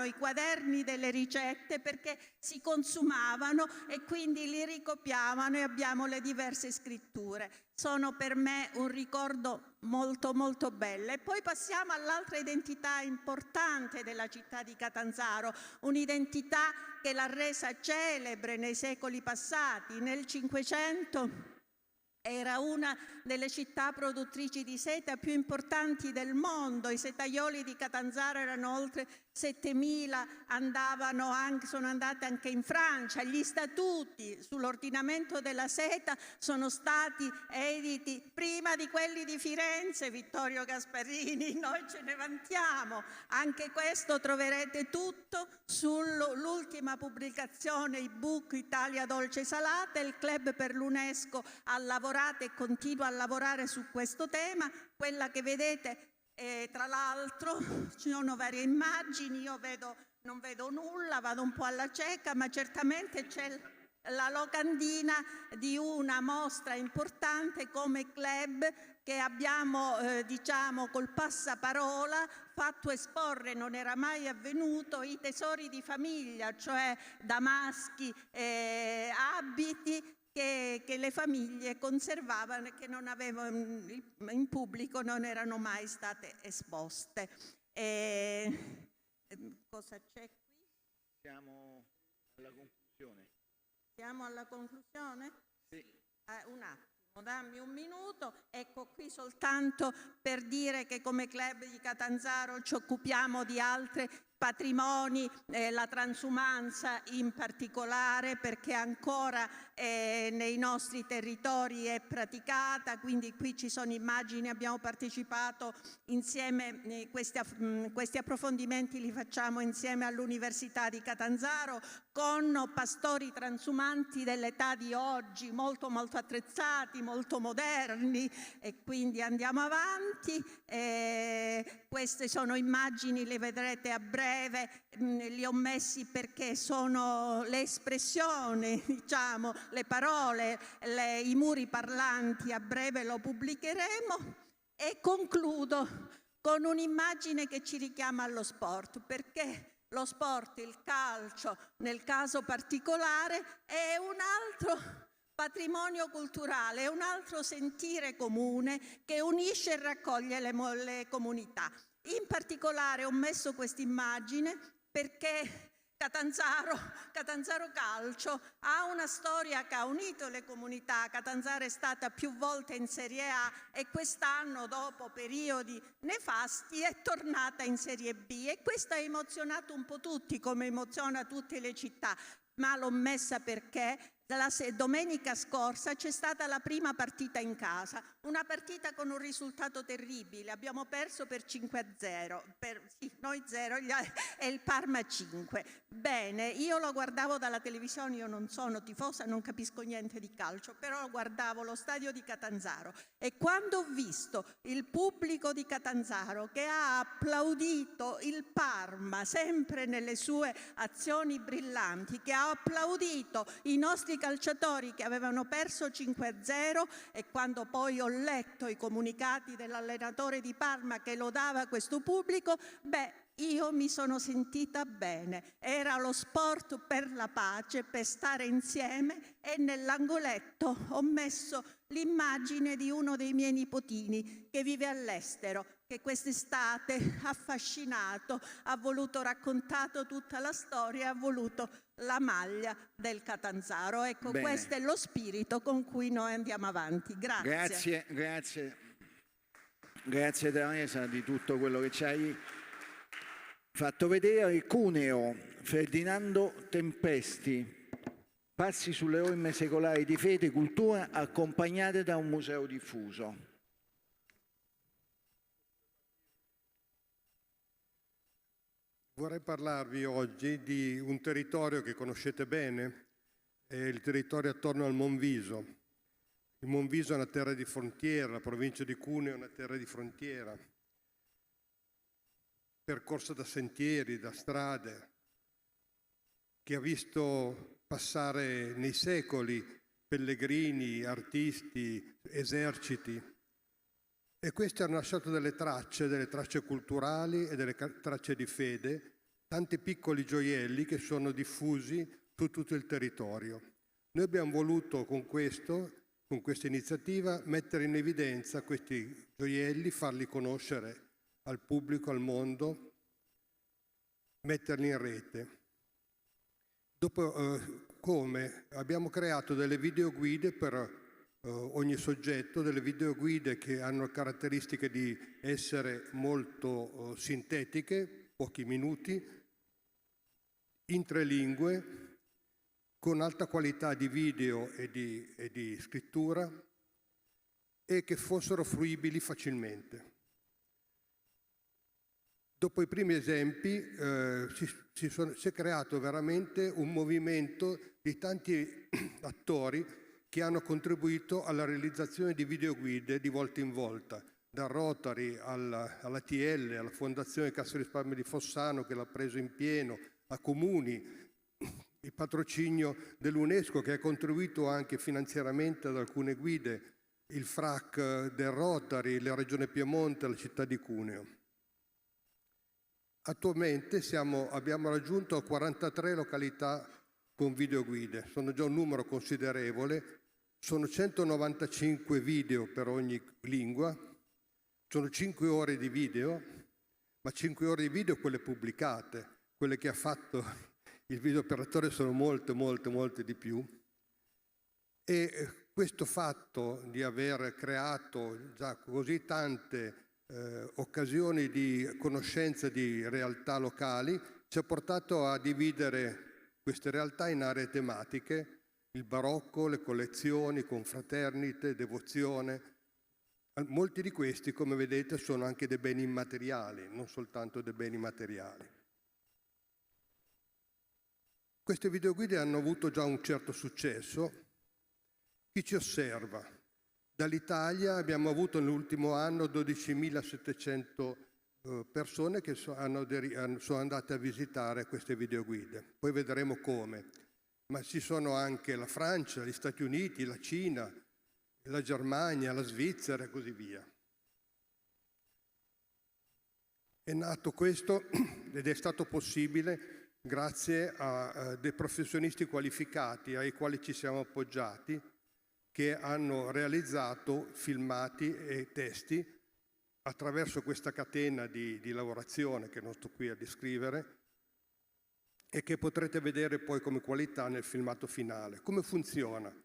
i quaderni delle ricette perché si consumavano e quindi li ricopiavano, e abbiamo le diverse scritture. Sono per me un ricordo molto molto bello. E poi passiamo all'altra identità importante della città di Catanzaro, un'identità che l'ha resa celebre nei secoli passati. Nel Cinquecento era una delle città produttrici di seta più importanti del mondo. I setaioli di Catanzaro erano oltre 7.000, sono andate anche in Francia. Gli statuti sull'ordinamento della seta sono stati editi prima di quelli di Firenze, Vittorio Gasparini, noi ce ne vantiamo. Anche questo troverete tutto sull'ultima pubblicazione ebook Italia Dolce Salata. Il Club per l'UNESCO ha lavorato e continua a lavorare su questo tema. Quella che vedete, tra l'altro, ci sono varie immagini, io non vedo nulla, vado un po' alla cieca, ma certamente c'è la locandina di una mostra importante come club che abbiamo, col passaparola fatto esporre, non era mai avvenuto, i tesori di famiglia, cioè damaschi, abiti che le famiglie conservavano e che non avevano in pubblico, non erano mai state esposte. Cosa c'è qui? Siamo alla conclusione. Siamo alla conclusione? Sì. Un attimo, dammi un minuto. Ecco, qui soltanto per dire che come Club di Catanzaro ci occupiamo di altri patrimoni, la transumanza in particolare, perché ancora nei nostri territori è praticata, quindi qui ci sono immagini, abbiamo partecipato insieme, questi approfondimenti li facciamo insieme all'Università di Catanzaro con pastori transumanti dell'età di oggi, molto molto attrezzati, molto moderni, e quindi andiamo avanti. Queste sono immagini, le vedrete a breve. Li ho messi perché sono le espressioni, le parole, i muri parlanti. A breve lo pubblicheremo. E concludo con un'immagine che ci richiama allo sport, perché lo sport, il calcio nel caso particolare, è un altro patrimonio culturale, è un altro sentire comune che unisce e raccoglie le comunità. In particolare ho messo questa immagine perché Catanzaro Calcio ha una storia che ha unito le comunità. Catanzaro è stata più volte in Serie A e quest'anno, dopo periodi nefasti, è tornata in Serie B, e questo ha emozionato un po' tutti, come emoziona tutte le città. Ma l'ho messa perché Domenica scorsa c'è stata la prima partita in casa, una partita con un risultato terribile, abbiamo perso per 5-0, noi 0 e il Parma 5. Bene, io lo guardavo dalla televisione, io non sono tifosa, non capisco niente di calcio, però guardavo lo stadio di Catanzaro e quando ho visto il pubblico di Catanzaro che ha applaudito il Parma, sempre nelle sue azioni brillanti, che ha applaudito i nostri calciatori che avevano perso 5-0 e quando poi ho letto i comunicati dell'allenatore di Parma che lodava questo pubblico, io mi sono sentita bene. Era lo sport per la pace, per stare insieme e nell'angoletto ho messo l'immagine di uno dei miei nipotini che vive all'estero, che quest'estate ha affascinato, ha voluto raccontato tutta la storia, ha voluto la maglia del Catanzaro. Ecco, Bene. questo è lo spirito con cui noi andiamo avanti. Grazie. Grazie Teresa di tutto quello che ci hai fatto vedere. Cuneo, Ferdinando Tempesti, passi sulle orme secolari di fede e cultura accompagnate da un museo diffuso. Vorrei parlarvi oggi di un territorio che conoscete bene, è il territorio attorno al Monviso. Il Monviso è una terra di frontiera, la provincia di Cuneo è una terra di frontiera, percorsa da sentieri, da strade, che ha visto passare nei secoli pellegrini, artisti, eserciti. E questi hanno lasciato delle tracce culturali e delle tracce di fede, tanti piccoli gioielli che sono diffusi su tutto il territorio. Noi abbiamo voluto con questa iniziativa mettere in evidenza questi gioielli, farli conoscere al pubblico, al mondo, metterli in rete. Dopo come abbiamo creato delle videoguide per ogni soggetto, delle videoguide che hanno caratteristiche di essere molto sintetiche, pochi minuti, in 3 lingue, con alta qualità di video e di scrittura e che fossero fruibili facilmente. Dopo i primi esempi si è creato veramente un movimento di tanti attori che hanno contribuito alla realizzazione di videoguide di volta in volta, dal Rotary all'ATL, alla Fondazione Cassa di Risparmio di Fossano che l'ha preso in pieno, a comuni, il patrocinio dell'UNESCO che ha contribuito anche finanziariamente ad alcune guide, il FRAC del Rotary, la Regione Piemonte, la città di Cuneo. Attualmente abbiamo raggiunto 43 località con videoguide, sono già un numero considerevole, sono 195 video per ogni lingua, sono 5 ore di video, ma 5 ore di video quelle pubblicate, quelle che ha fatto il videooperatore sono molte di più. E questo fatto di aver creato già così tante occasioni di conoscenza di realtà locali ci ha portato a dividere queste realtà in aree tematiche, il barocco, le collezioni, confraternite, devozione. Molti di questi, come vedete, sono anche dei beni immateriali, non soltanto dei beni materiali. Queste videoguide hanno avuto già un certo successo. Chi ci osserva? Dall'Italia abbiamo avuto nell'ultimo anno 12.700 persone che sono andate a visitare queste videoguide. Poi vedremo come. Ma ci sono anche la Francia, gli Stati Uniti, la Cina, la Germania, la Svizzera e così via. È nato questo ed è stato possibile grazie a dei professionisti qualificati ai quali ci siamo appoggiati, che hanno realizzato filmati e testi attraverso questa catena di lavorazione che non sto qui a descrivere e che potrete vedere poi come qualità nel filmato finale. Come funziona?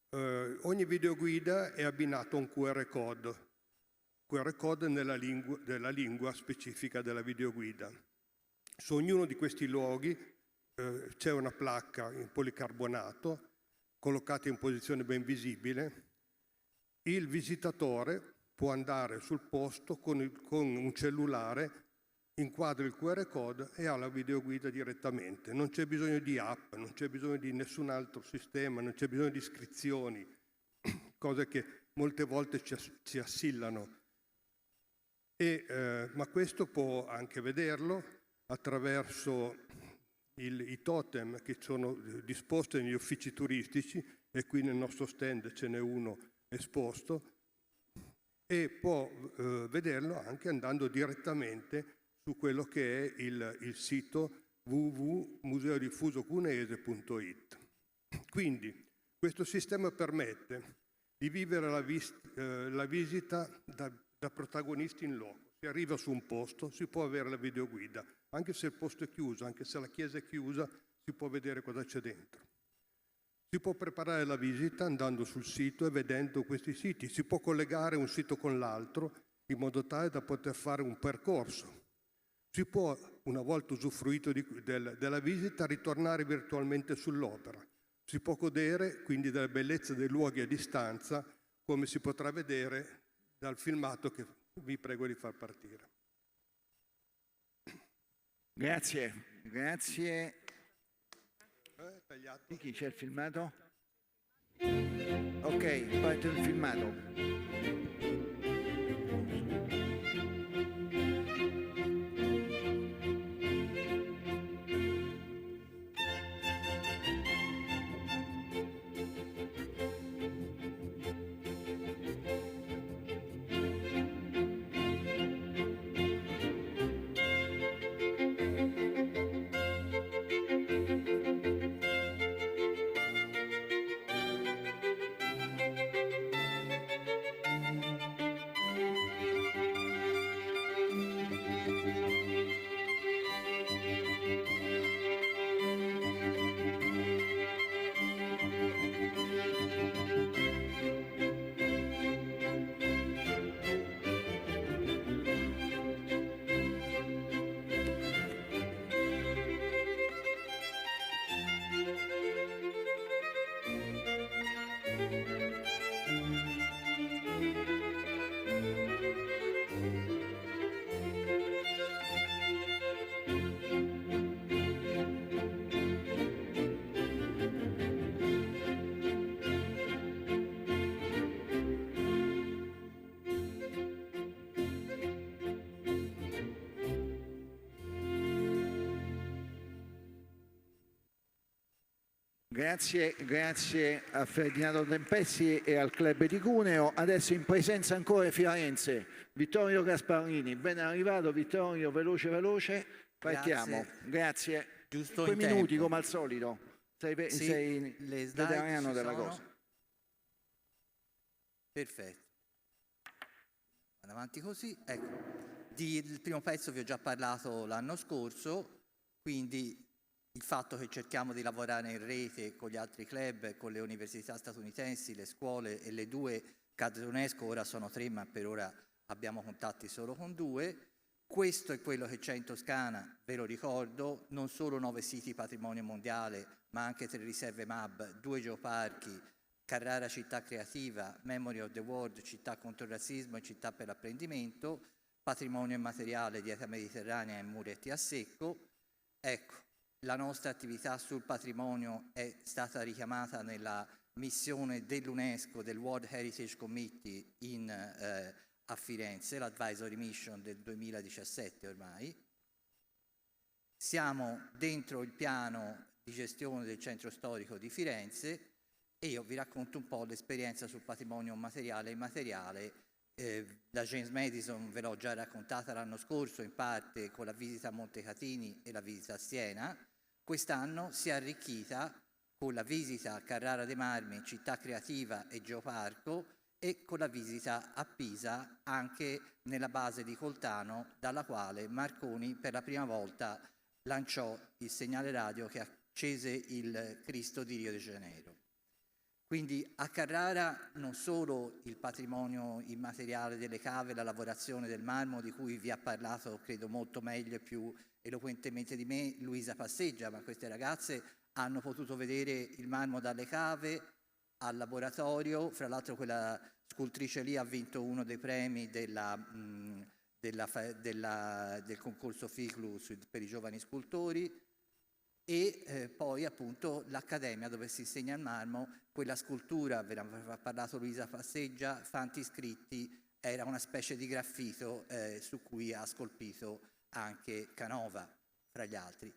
Ogni videoguida è abbinato a un QR code della lingua specifica della videoguida. Su ognuno di questi luoghi c'è una placca in policarbonato collocati in posizione ben visibile, il visitatore può andare sul posto con un cellulare, inquadra il QR code e ha la videoguida direttamente. Non c'è bisogno di app, non c'è bisogno di nessun altro sistema, non c'è bisogno di iscrizioni, cose che molte volte ci assillano. Ma questo può anche vederlo attraverso i totem che sono disposti negli uffici turistici, e qui nel nostro stand ce n'è uno esposto, e può vederlo anche andando direttamente su quello che è il sito www.museodifusocunese.it. Quindi questo sistema permette di vivere la visita da protagonisti in loco. Si arriva su un posto, si può avere la videoguida, anche se il posto è chiuso, anche se la chiesa è chiusa, si può vedere cosa c'è dentro. Si può preparare la visita andando sul sito e vedendo questi siti. Si può collegare un sito con l'altro in modo tale da poter fare un percorso. Si può, una volta usufruito della visita, ritornare virtualmente sull'opera. Si può godere quindi della bellezza dei luoghi a distanza, come si potrà vedere dal filmato che vi prego di far partire. Grazie, grazie. Di chi c'è il filmato? Ok, parte il filmato. Grazie a Ferdinando Tempessi e al Club di Cuneo. Adesso in presenza ancora di Firenze, Vittorio Gasparini. Ben arrivato Vittorio, veloce. Partiamo. Grazie. Giusto 5 minuti come al solito. Sei le veterano della sono. cosa. Perfetto. Vado avanti così. Ecco. Il primo pezzo vi ho già parlato l'anno scorso, quindi il fatto che cerchiamo di lavorare in rete con gli altri club, con le università statunitensi, le scuole e le 2 case UNESCO, ora sono 3 ma per ora abbiamo contatti solo con 2. Questo è quello che c'è in Toscana, ve lo ricordo, non solo 9 siti patrimonio mondiale, ma anche 3 riserve MAB, 2 geoparchi, Carrara città creativa, Memory of the World, città contro il razzismo e città per l'apprendimento, patrimonio immateriale, dieta mediterranea e Muretti a Secco. Ecco, la nostra attività sul patrimonio è stata richiamata nella missione dell'UNESCO, del World Heritage Committee a Firenze, l'Advisory Mission del 2017 ormai. Siamo dentro il piano di gestione del centro storico di Firenze e io vi racconto un po' l'esperienza sul patrimonio materiale e immateriale. La James Madison ve l'ho già raccontata l'anno scorso, in parte con la visita a Montecatini e la visita a Siena. Quest'anno si è arricchita con la visita a Carrara dei Marmi, città creativa e geoparco, e con la visita a Pisa anche nella base di Coltano, dalla quale Marconi per la prima volta lanciò il segnale radio che accese il Cristo di Rio de Janeiro. Quindi a Carrara non solo il patrimonio immateriale delle cave, la lavorazione del marmo di cui vi ha parlato credo molto meglio e più eloquentemente di me Luisa Passeggia, ma queste ragazze hanno potuto vedere il marmo dalle cave al laboratorio. Fra l'altro quella scultrice lì ha vinto uno dei premi del concorso FICLU per i giovani scultori, e poi appunto l'Accademia, dove si insegna il marmo. Quella scultura, ve ne ha parlato Luisa Passeggia, Fanti Scritti, era una specie di graffito su cui ha scolpito anche Canova, fra gli altri.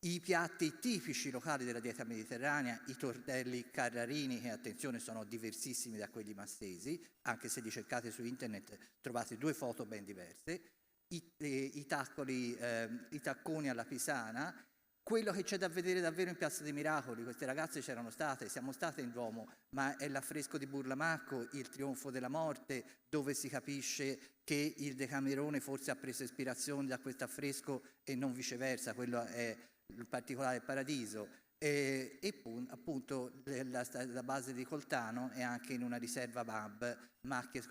I piatti tipici locali della dieta mediterranea, i tortelli carrarini, che attenzione sono diversissimi da quelli mastesi, anche se li cercate su internet trovate 2 foto ben diverse, i tacconi alla pisana. Quello che c'è da vedere davvero in Piazza dei Miracoli, queste ragazze c'erano state, siamo state in Duomo, ma è l'affresco di Burlamacco, il Trionfo della Morte, dove si capisce che il Decamerone forse ha preso ispirazione da questo affresco e non viceversa, quello è il particolare Paradiso. E appunto la base di Coltano è anche in una riserva MAB, macchie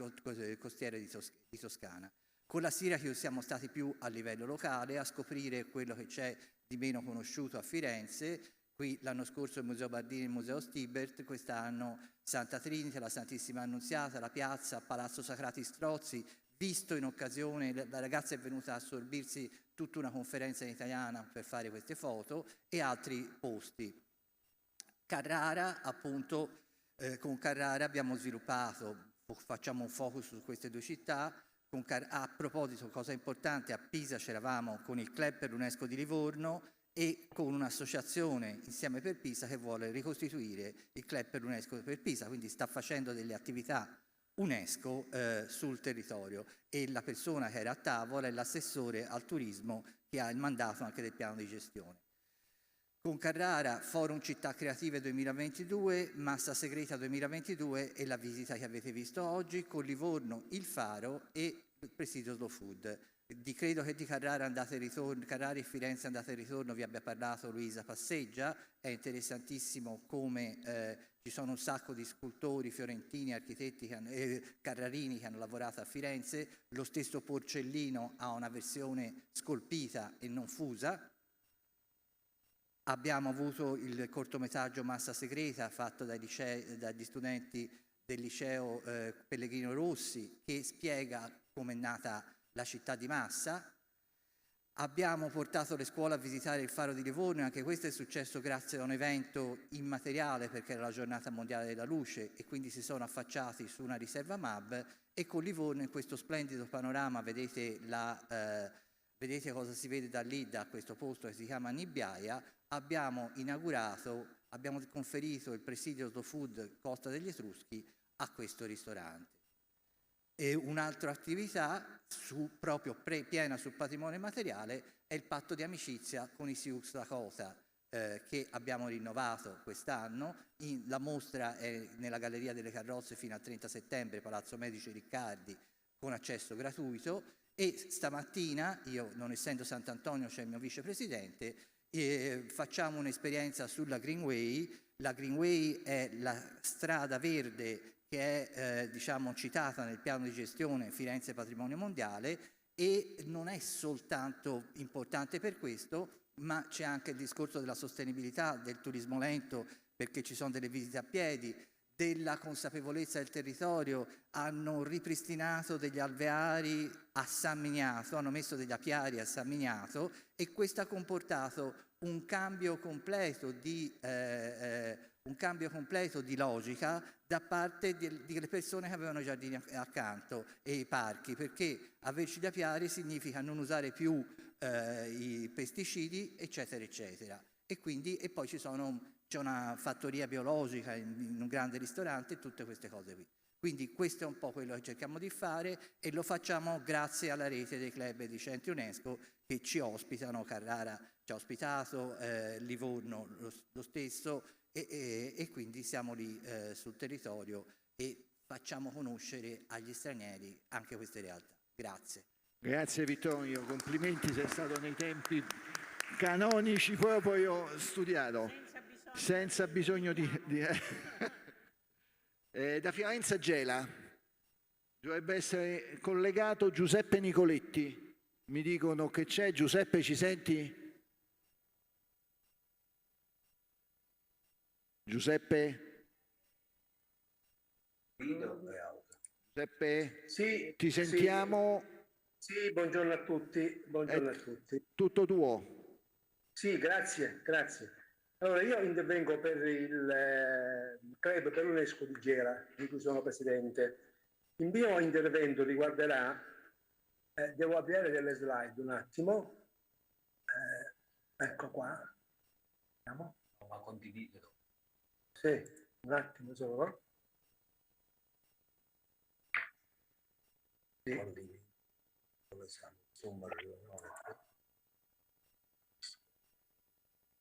costiere di Toscana. Con la Syracuse siamo stati più a livello locale a scoprire quello che c'è di meno conosciuto a Firenze. Qui l'anno scorso il Museo Bardini e il Museo Stibert, quest'anno Santa Trinita, la Santissima Annunziata, la piazza, Palazzo Sacrati Strozzi. Visto in occasione, la ragazza è venuta a assorbirsi tutta una conferenza in italiana per fare queste foto, e altri posti. Carrara, appunto, con Carrara abbiamo sviluppato, facciamo un focus su queste 2 città. A proposito, cosa importante, a Pisa c'eravamo con il Club per l'UNESCO di Livorno e con un'associazione, Insieme per Pisa, che vuole ricostituire il Club per l'UNESCO per Pisa, quindi sta facendo delle attività UNESCO sul territorio, e la persona che era a tavola è l'assessore al turismo, che ha il mandato anche del piano di gestione. Con Carrara, Forum Città Creative 2022, Massa Segreta 2022 e la visita che avete visto oggi. Con Livorno, il Faro e il Presidio Slow Food. Credo che di Carrara e Firenze andata e ritorno vi abbia parlato Luisa Passeggia. È interessantissimo come ci sono un sacco di scultori fiorentini, architetti carrarini che hanno lavorato a Firenze. Lo stesso Porcellino ha una versione scolpita e non fusa. Abbiamo avuto il cortometraggio Massa Segreta fatto dagli studenti del liceo Pellegrino Rossi, che spiega come è nata la città di Massa. Abbiamo portato le scuole a visitare il Faro di Livorno, e anche questo è successo grazie a un evento immateriale, perché era la giornata mondiale della luce, e quindi si sono affacciati su una riserva MAB. E con Livorno, in questo splendido panorama, vedete cosa si vede da lì, da questo posto che si chiama Nibbiaia. Abbiamo conferito il presidio Slow Food Costa degli Etruschi a questo ristorante. E un'altra attività proprio piena sul patrimonio materiale è il patto di amicizia con i Sioux Lakota, che abbiamo rinnovato quest'anno. La mostra è nella Galleria delle Carrozze fino al 30 settembre, Palazzo Medici Riccardi, con accesso gratuito. E stamattina, io non essendo Sant'Antonio c'è il mio vicepresidente, facciamo un'esperienza sulla Greenway. La Greenway è la strada verde che è citata nel piano di gestione Firenze Patrimonio Mondiale, e non è soltanto importante per questo, ma c'è anche il discorso della sostenibilità, del turismo lento, perché ci sono delle visite a piedi, della consapevolezza del territorio. Hanno ripristinato degli alveari a San Miniato, hanno messo degli apiari a San Miniato, e questo ha comportato un cambio completo di logica da parte delle persone che avevano i giardini accanto e i parchi, perché averci gli apiari significa non usare più i pesticidi, eccetera, eccetera. E poi c'è una fattoria biologica in un grande ristorante, e tutte queste cose qui. Quindi questo è un po' quello che cerchiamo di fare, e lo facciamo grazie alla rete dei club e di centri UNESCO che ci ospitano. Carrara ci ha ospitato, Livorno lo stesso, e quindi siamo lì sul territorio e facciamo conoscere agli stranieri anche queste realtà. Grazie. Grazie Vittorio, complimenti, sei stato nei tempi canonici proprio, io ho studiato senza bisogno di... Da Firenze Gela dovrebbe essere collegato Giuseppe Nicoletti, mi dicono che c'è. Giuseppe, ci senti? Giuseppe? Peppe, Sì, ti sentiamo. Sì, buongiorno a tutti. Buongiorno a tutti. Tutto tuo. Sì, grazie. Allora, io intervengo per il Club per l'UNESCO di Gela, di cui sono presidente. Il mio intervento riguarderà, devo avviare delle slide un attimo. Ecco qua. Vediamo. Ma condividilo. Sì, un attimo solo. Sì.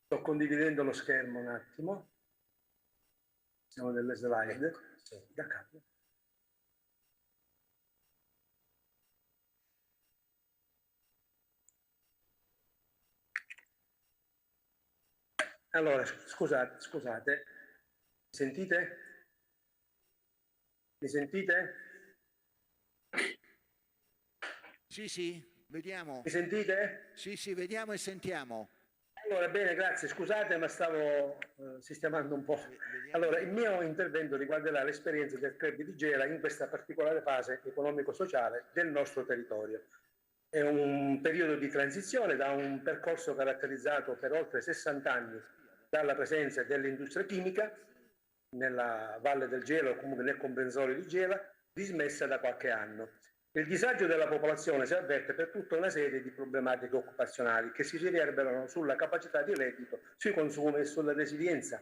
Sto condividendo lo schermo un attimo. Siamo delle slide. Da capo. Allora, scusate. Sentite? Mi sentite? Sì, vediamo. Mi sentite? Sì, vediamo e sentiamo. Allora, bene, grazie. Scusate, ma stavo sistemando un po'. Allora, il mio intervento riguarderà l'esperienza del Club di Gela in questa particolare fase economico-sociale del nostro territorio. È un periodo di transizione da un percorso caratterizzato per oltre 60 anni dalla presenza dell'industria chimica nella Valle del Gela o comunque nel comprensorio di Gela, dismessa da qualche anno. Il disagio della popolazione si avverte per tutta una serie di problematiche occupazionali che si riverberano sulla capacità di reddito, sui consumi e sulla resilienza,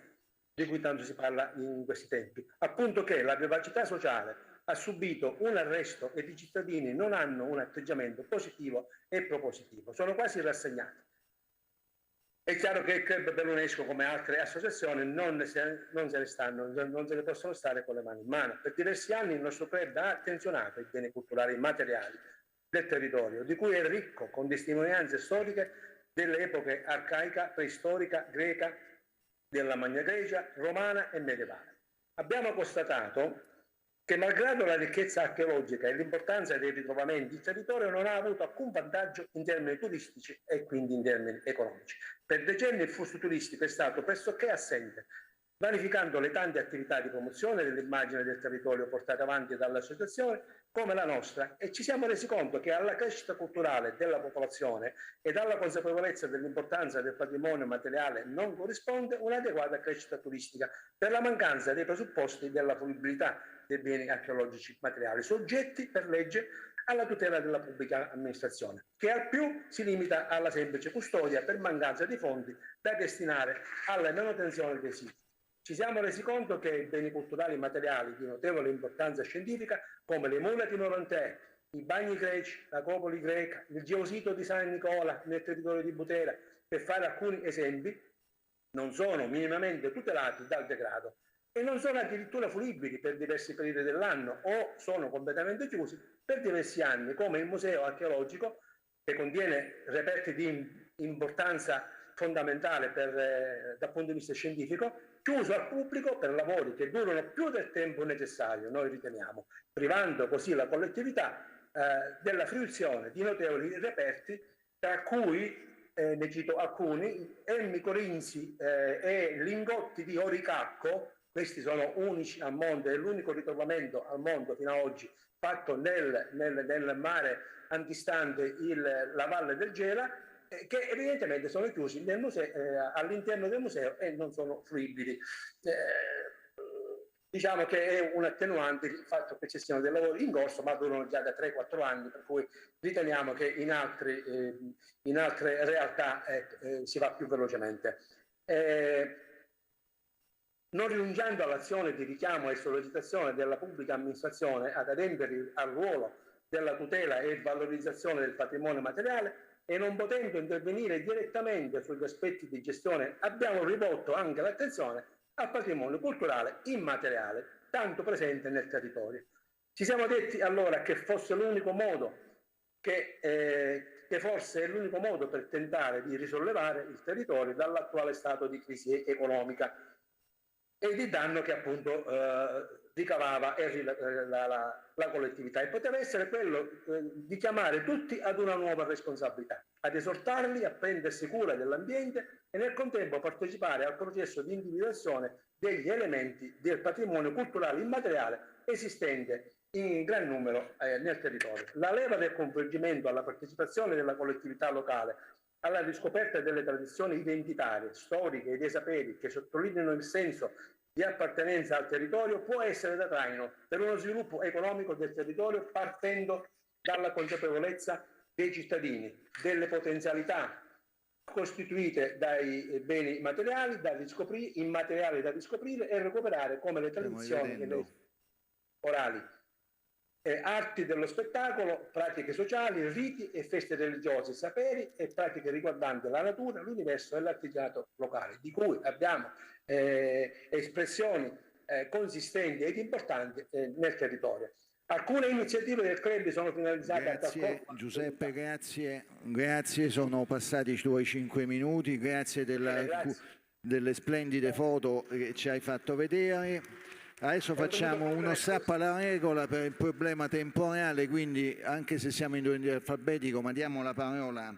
di cui tanto si parla in questi tempi. Appunto che la vivacità sociale ha subito un arresto e i cittadini non hanno un atteggiamento positivo e propositivo, sono quasi rassegnati. È chiaro che il Club per l'UNESCO, come altre associazioni, non se ne possono stare con le mani in mano. Per diversi anni il nostro club ha attenzionato i beni culturali immateriali del territorio, di cui è ricco con testimonianze storiche delle epoche arcaica, preistorica, greca, della Magna Grecia, romana e medievale. Abbiamo constatato che malgrado la ricchezza archeologica e l'importanza dei ritrovamenti, il territorio non ha avuto alcun vantaggio in termini turistici e quindi in termini economici. Per decenni il flusso turistico è stato pressoché assente, vanificando le tante attività di promozione dell'immagine del territorio portate avanti dall'associazione come la nostra, e ci siamo resi conto che alla crescita culturale della popolazione e alla consapevolezza dell'importanza del patrimonio materiale non corrisponde un'adeguata crescita turistica per la mancanza dei presupposti della fruibilità dei beni archeologici materiali, soggetti per legge alla tutela della pubblica amministrazione, che al più si limita alla semplice custodia per mancanza di fondi da destinare alla manutenzione dei siti. Ci siamo resi conto che i beni culturali materiali di notevole importanza scientifica, come le mura di Morantè, i bagni greci, la Copoli greca, il geosito di San Nicola nel territorio di Butera, per fare alcuni esempi, non sono minimamente tutelati dal degrado e non sono addirittura fruibili per diversi periodi dell'anno o sono completamente chiusi per diversi anni, come il museo archeologico, che contiene reperti di importanza fondamentale dal punto di vista scientifico, chiuso al pubblico per lavori che durano più del tempo necessario, noi riteniamo, privando così la collettività della fruizione di notevoli reperti, tra cui, ne cito alcuni, emmi corinzi e lingotti di oricacco. Questi sono unici al mondo, è l'unico ritrovamento al mondo fino ad oggi fatto nel mare antistante la Valle del Gela, che evidentemente sono chiusi nel museo, all'interno del museo e non sono fruibili. Diciamo che è un attenuante il fatto che ci siano dei lavori in corso, ma durano già da 3-4 anni, per cui riteniamo che in altre realtà si va più velocemente. Non rinunciando all'azione di richiamo e sollecitazione della pubblica amministrazione ad adempiere al ruolo della tutela e valorizzazione del patrimonio materiale e non potendo intervenire direttamente sugli aspetti di gestione, abbiamo rivolto anche l'attenzione al patrimonio culturale immateriale, tanto presente nel territorio. Ci siamo detti allora che fosse l'unico modo, che forse è l'unico modo per tentare di risollevare il territorio dall'attuale stato di crisi economica e di danno che appunto ricavava la collettività, e poteva essere quello di chiamare tutti ad una nuova responsabilità, ad esortarli a prendersi cura dell'ambiente e nel contempo partecipare al processo di individuazione degli elementi del patrimonio culturale immateriale esistente in gran numero nel territorio. La leva del coinvolgimento alla partecipazione della collettività locale, alla riscoperta delle tradizioni identitarie, storiche e dei saperi che sottolineano il senso di appartenenza al territorio può essere da traino per uno sviluppo economico del territorio partendo dalla consapevolezza dei cittadini, delle potenzialità costituite dai beni materiali immateriali da riscoprire e recuperare come le tradizioni e le orali, arti dello spettacolo, pratiche sociali, riti e feste religiose, saperi e pratiche riguardanti la natura, l'universo e l'artigianato locale, di cui abbiamo espressioni consistenti ed importanti nel territorio. Alcune iniziative del club sono finalizzate a Giuseppe, grazie, sono passati i tuoi 5 minuti, grazie delle splendide foto che ci hai fatto vedere. Adesso facciamo uno strappo alla regola per il problema temporale, quindi anche se siamo in ordine alfabetico, ma diamo la parola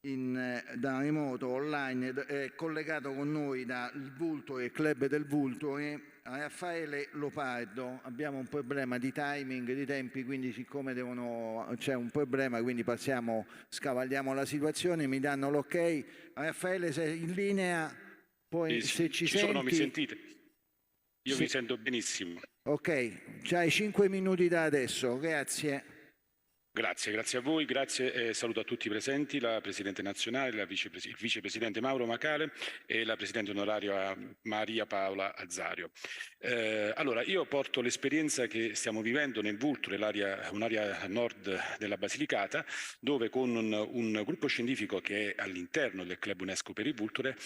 da remoto online, è collegato con noi dal Vulture, il club del Vulture, Raffaele Lopardo. Abbiamo un problema di timing, di tempi, quindi siccome c'è un problema, quindi scavalliamo la situazione, mi danno l'ok. Raffaele, sei in linea? Poi se ci senti... mi sentite? Io sì. Vi sento benissimo. Ok, c'hai 5 minuti da adesso, grazie. Grazie a voi, saluto a tutti i presenti, la Presidente nazionale, il Vicepresidente Mauro Macale e la Presidente onoraria Maria Paola Azzario. Allora, io porto l'esperienza che stiamo vivendo nel Vulture, un'area nord della Basilicata, dove con un gruppo scientifico che è all'interno del Club UNESCO per il Vulture,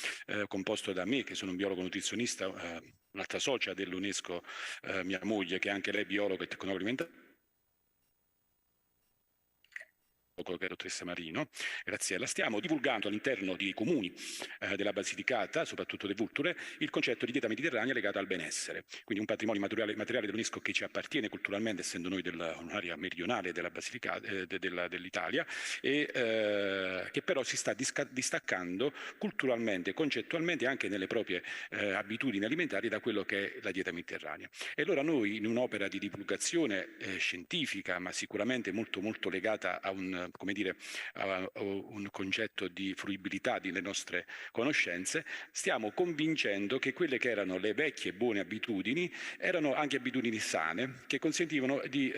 composto da me, che sono un biologo nutrizionista, un'altra socia dell'UNESCO, mia moglie, che è anche lei biologo e tecnologo alimentare, che è dottoressa Marino, Graziella, stiamo divulgando all'interno di comuni della Basilicata, soprattutto del Vulture, il concetto di dieta mediterranea legata al benessere, quindi un patrimonio materiale dell'UNESCO che ci appartiene culturalmente, essendo noi un'area meridionale della Basilicata, dell'Italia, e che però si sta distaccando culturalmente, concettualmente, anche nelle proprie abitudini alimentari da quello che è la dieta mediterranea. E allora noi, in un'opera di divulgazione scientifica, ma sicuramente molto molto legata a un concetto di fruibilità delle nostre conoscenze, stiamo convincendo che quelle che erano le vecchie buone abitudini erano anche abitudini sane che consentivano di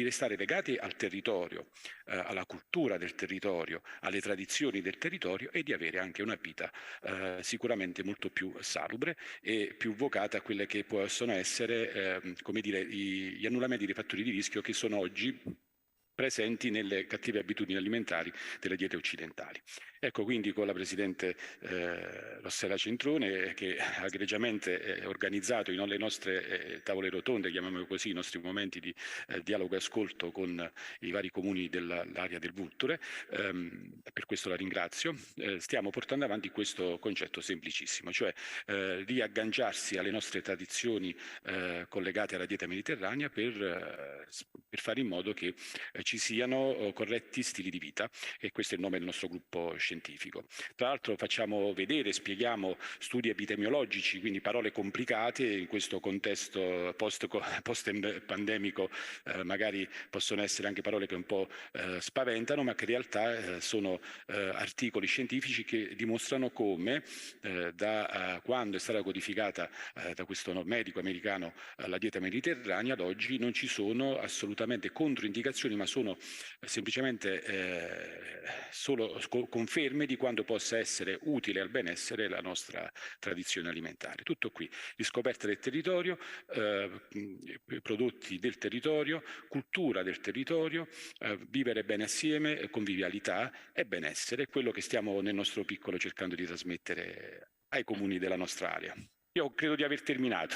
restare legati al territorio, alla cultura del territorio, alle tradizioni del territorio e di avere anche una vita sicuramente molto più salubre e più vocata a quelle che possono essere gli annullamenti dei fattori di rischio che sono oggi presenti nelle cattive abitudini alimentari delle diete occidentali. Ecco, quindi con la Presidente Rossella Centrone, che ha egregiamente organizzato le nostre tavole rotonde, chiamiamolo così, i nostri momenti di dialogo e ascolto con i vari comuni dell'area del Vulture, per questo la ringrazio, stiamo portando avanti questo concetto semplicissimo, cioè riagganciarsi alle nostre tradizioni collegate alla dieta mediterranea per fare in modo che ci siano corretti stili di vita, e questo è il nome del nostro gruppo scientifico. Tra l'altro facciamo vedere, spieghiamo studi epidemiologici, quindi parole complicate in questo contesto post-pandemico, magari possono essere anche parole che un po' spaventano, ma che in realtà sono articoli scientifici che dimostrano come da quando è stata codificata da questo medico americano la dieta mediterranea ad oggi non ci sono assolutamente controindicazioni, ma sono semplicemente solo conferme di quanto possa essere utile al benessere la nostra tradizione alimentare. Tutto qui, riscoperta del territorio, prodotti del territorio, cultura del territorio, vivere bene assieme, convivialità e benessere, quello che stiamo nel nostro piccolo cercando di trasmettere ai comuni della nostra area. Io credo di aver terminato.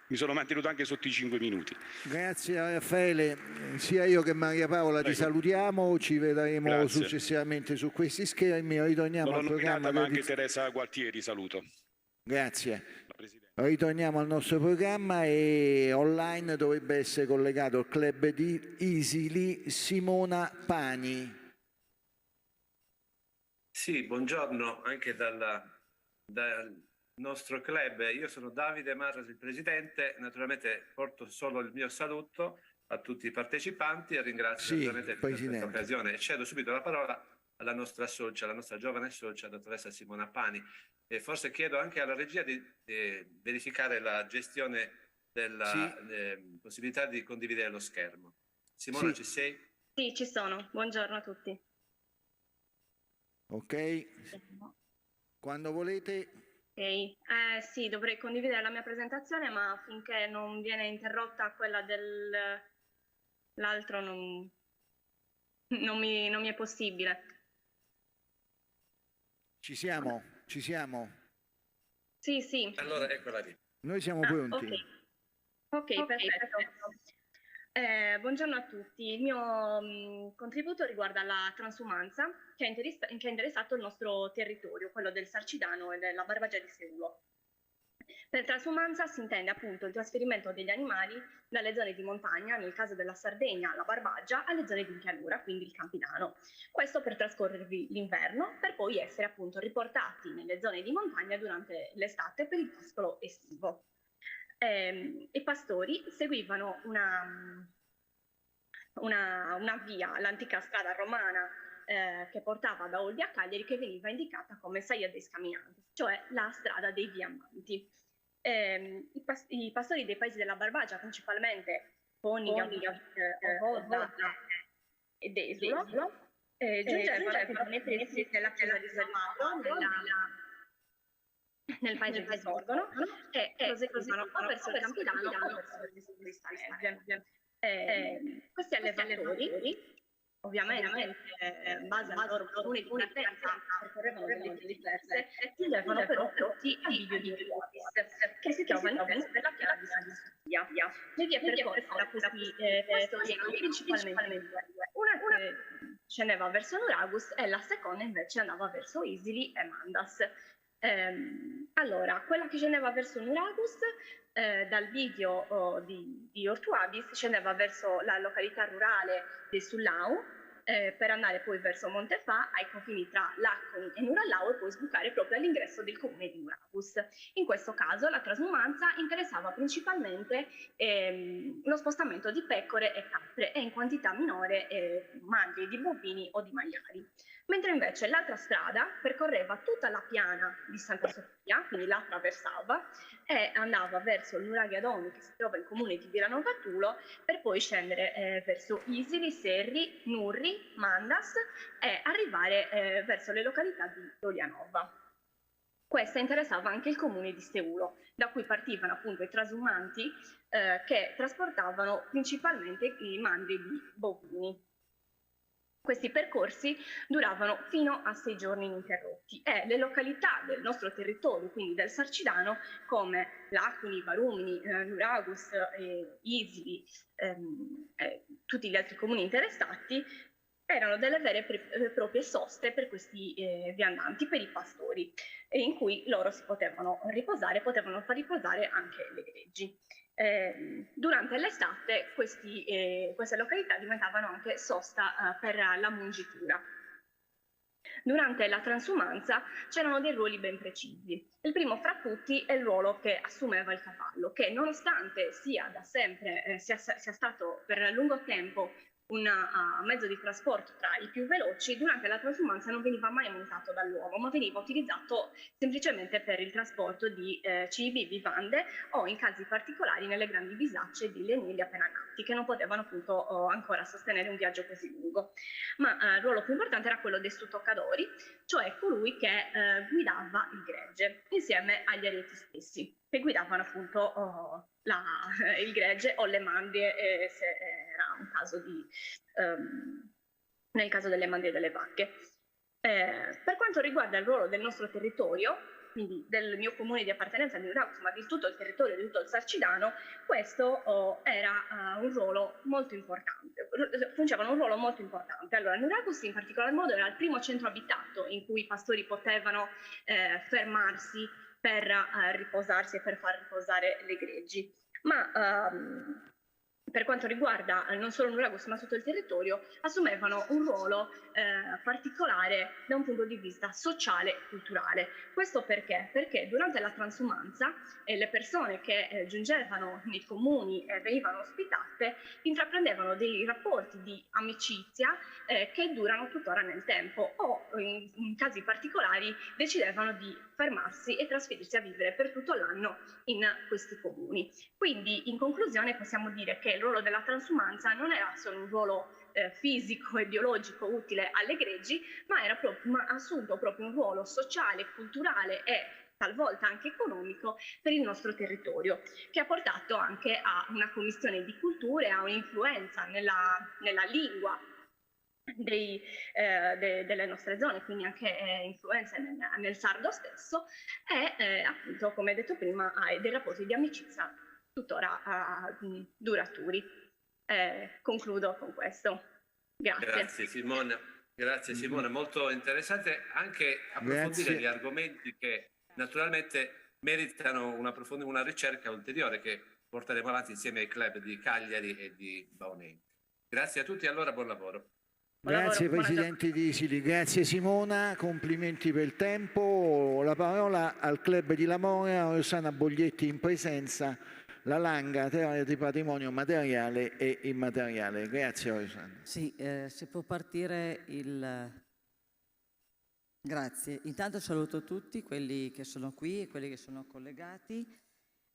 Mi sono mantenuto anche sotto i 5 minuti. Grazie Raffaele, sia io che Maria Paola ti salutiamo, ci vedremo successivamente su questi schermi. Ritorniamo al programma. Ma anche Teresa Gualtieri saluto. Grazie. Ritorniamo al nostro programma e online dovrebbe essere collegato il club di Isili, Simona Pani. Sì, buongiorno anche nostro club. Io sono Davide Marras, il presidente, naturalmente porto solo il mio saluto a tutti i partecipanti e ringrazio naturalmente per questa occasione. Cedo subito la parola alla nostra socia, alla nostra giovane socia, dottoressa Simona Pani, e forse chiedo anche alla regia di verificare la gestione della possibilità di condividere lo schermo. Simona, ci sei? Sì, ci sono. Buongiorno a tutti. Ok. Quando volete. Ok, sì, dovrei condividere la mia presentazione, ma finché non viene interrotta quella dell'altro non mi è possibile. Ci siamo? Sì, sì. Allora, eccola lì. Noi siamo pronti. Ok, perfetto. Buongiorno a tutti. Il mio contributo riguarda la transumanza che ha interessato il nostro territorio, quello del Sarcidano e della Barbagia di Seulo. Per transumanza si intende appunto il trasferimento degli animali dalle zone di montagna, nel caso della Sardegna, la Barbagia, alle zone di pianura, quindi il Campidano. Questo per trascorrervi l'inverno, per poi essere appunto riportati nelle zone di montagna durante l'estate per il pascolo estivo. I pastori seguivano una via, l'antica strada romana che portava da Olbia a Cagliari, che veniva indicata come Saia dei Scaminanti, cioè la strada dei viandanti. I pastori dei paesi della Barbagia, principalmente Poniga, Ovoda ed Esulo, giungevano nei pressi della chiesa di San Paolo, nel paese di Sorgono, e proseguivano o verso il Campidano o verso il Stanese. Questi allevatori, ovviamente in base alla loro comune di partenza, percorrevano delle vie diverse, giungevano però tutti a Bivio di Ortuabis, che si trova all'interno della chiesa di San Sofia. Le vie percorse da questi pastori erano principalmente due. Una che scendeva verso Nuragus e la seconda invece andava verso Isili e Mandas. Allora, quella che scendeva verso Nuragus, dal video di Ortuabis, scendeva verso la località rurale di Sullau, per andare poi verso Montefà, ai confini tra Laconi e Nurallau, e poi sbucare proprio all'ingresso del comune di Nuragus. In questo caso la transumanza interessava principalmente lo spostamento di pecore e capre, e in quantità minore mandri di bovini o di maiali. Mentre invece l'altra strada percorreva tutta la piana di Santa Sofia, quindi la attraversava e andava verso il Nuraghe Adomi, che si trova in comune di Vilanova Tulo, per poi scendere verso Isili, Serri, Nurri, Mandas e arrivare verso le località di Dolianova. Questa interessava anche il comune di Seulo, da cui partivano appunto i trasumanti che trasportavano principalmente i mandri di bovini. Questi percorsi duravano fino a 6 giorni ininterrotti e le località del nostro territorio, quindi del Sarcidano, come Lacuni, Varumini, Nuragus, Isili, tutti gli altri comuni interessati, erano delle vere e proprie soste per questi viandanti, per i pastori, in cui loro si potevano riposare, potevano far riposare anche le greggi. Durante l'estate queste località diventavano anche sosta per la mungitura. Durante la transumanza c'erano dei ruoli ben precisi. Il primo fra tutti è il ruolo che assumeva il cavallo, che nonostante sia da sempre sia stato per lungo tempo un mezzo di trasporto tra i più veloci, durante la transumanza non veniva mai montato dall'uomo, ma veniva utilizzato semplicemente per il trasporto di cibi, vivande o in casi particolari nelle grandi bisacce di lenili appena nati, che non potevano appunto ancora sostenere un viaggio così lungo. Ma il ruolo più importante era quello dei stutoccadori, cioè colui che guidava il gregge insieme agli arieti stessi, che guidavano appunto il gregge o le mandrie, se era un caso nel caso delle mandrie delle vacche. Per quanto riguarda il ruolo del nostro territorio, quindi del mio comune di appartenenza di Nuragus, ma di tutto il territorio di tutto il Sarcidano, questo era un ruolo molto importante, fungevano un ruolo molto importante. Allora, Nuragus in particolar modo era il primo centro abitato in cui i pastori potevano fermarsi per riposarsi e per far riposare le greggi. Ma per quanto riguarda non solo Nuragos ma tutto il territorio, assumevano un ruolo particolare da un punto di vista sociale e culturale. Questo perché? Perché durante la transumanza le persone che giungevano nei comuni e venivano ospitate intraprendevano dei rapporti di amicizia che durano tuttora nel tempo o in casi particolari decidevano di fermarsi e trasferirsi a vivere per tutto l'anno in questi comuni. Quindi in conclusione possiamo dire che il ruolo della transumanza non era solo un ruolo fisico e biologico utile alle greggi, ma ha assunto proprio un ruolo sociale, culturale e talvolta anche economico per il nostro territorio, che ha portato anche a una commistione di culture, a un'influenza nella lingua delle nostre zone, quindi anche influenze nel sardo stesso e appunto, come detto prima, ha dei rapporti di amicizia tuttora duraturi. Concludo con questo. Grazie Simona. Grazie Simona, molto interessante anche approfondire gli argomenti che naturalmente meritano una ricerca ulteriore che porteremo avanti insieme ai club di Cagliari e di Baunei. Grazie a tutti, allora buon lavoro. Grazie Presidente di Isili, grazie Simona, complimenti per il tempo. La parola al Club di Lamora, Rossana Boglietti in presenza, la Langa, terra di patrimonio materiale e immateriale. Grazie Rossana. Sì, se può partire il... Grazie. Intanto saluto tutti quelli che sono qui e quelli che sono collegati.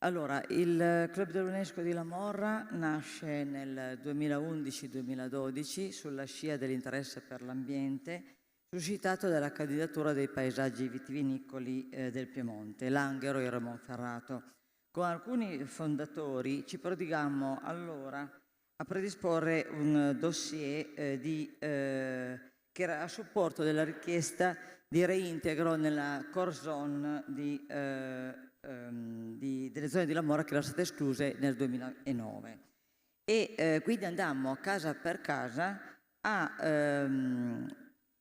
Allora, il Club dell'UNESCO di La Morra nasce nel 2011-2012 sulla scia dell'interesse per l'ambiente suscitato dalla candidatura dei paesaggi vitivinicoli del Piemonte, Langhero e Monferrato. Con alcuni fondatori ci prodigammo allora a predisporre un dossier che era a supporto della richiesta di reintegro nella core zone delle zone di Lamora che erano state escluse nel 2009 e quindi andammo casa per casa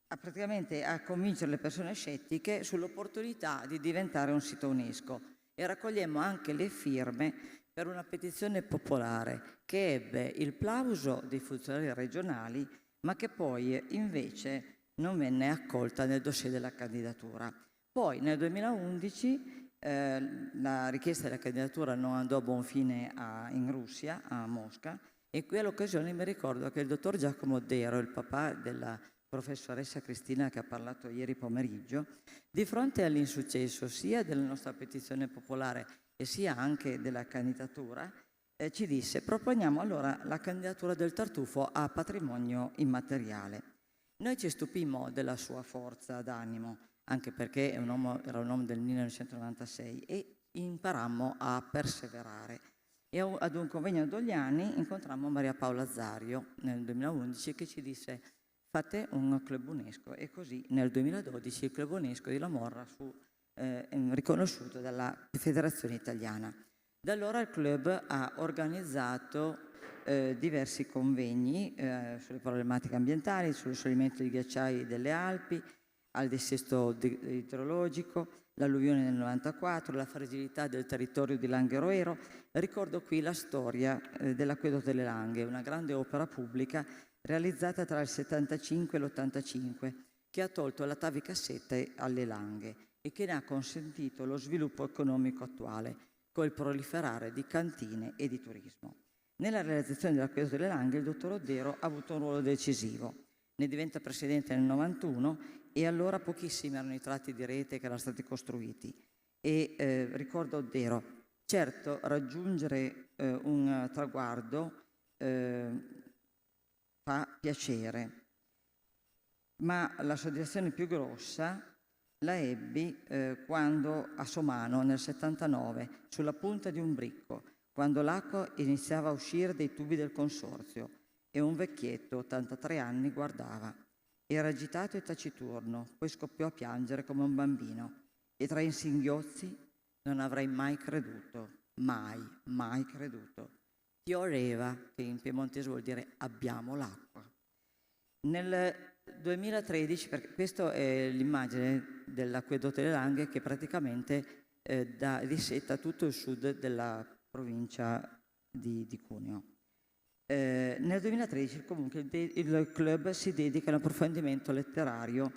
praticamente a convincere le persone scettiche sull'opportunità di diventare un sito UNESCO e raccogliemmo anche le firme per una petizione popolare che ebbe il plauso dei funzionari regionali ma che poi invece non venne accolta nel dossier della candidatura. Poi nel 2011 la richiesta della candidatura non andò a buon fine in Russia, a Mosca, e qui all'occasione mi ricordo che il dottor Giacomo Dero, il papà della professoressa Cristina che ha parlato ieri pomeriggio, di fronte all'insuccesso sia della nostra petizione popolare e sia anche della candidatura, ci disse: proponiamo allora la candidatura del tartufo a patrimonio immateriale. Noi ci stupimmo della sua forza d'animo, anche perché era un uomo del 1996, e imparammo a perseverare. E ad un convegno a Dogliani incontrammo Maria Paola Zario nel 2011 che ci disse: fate un club UNESCO, e così nel 2012 il club UNESCO di La Morra fu riconosciuto dalla Federazione Italiana. Da allora il club ha organizzato diversi convegni sulle problematiche ambientali, sullo scioglimento dei ghiacciai delle Alpi, al dissesto idrologico, l'alluvione del 94, la fragilità del territorio di Langhe-Roero. Ricordo qui la storia dell'Acquedotto delle Langhe, una grande opera pubblica realizzata tra il 75 e l'85, che ha tolto l'atavicassette alle Langhe e che ne ha consentito lo sviluppo economico attuale, col proliferare di cantine e di turismo. Nella realizzazione dell'Acquedotto delle Langhe il dottor Oddero ha avuto un ruolo decisivo. Ne diventa presidente nel 91 e allora pochissimi erano i tratti di rete che erano stati costruiti. E ricordo Oddero: certo, raggiungere un traguardo fa piacere, ma la soddisfazione più grossa la ebbi quando a Somano nel 79, sulla punta di un bricco, quando l'acqua iniziava a uscire dai tubi del consorzio e un vecchietto, 83 anni, guardava. Era agitato e taciturno, poi scoppiò a piangere come un bambino e tra i singhiozzi: non avrei mai creduto, mai creduto. Pioveva, che in piemontese vuol dire abbiamo l'acqua. Nel 2013, perché questa è l'immagine dell'Acquedotto delle Langhe che praticamente dissetta tutto il sud della provincia di Cuneo. Nel 2013 comunque il club si dedica all'approfondimento letterario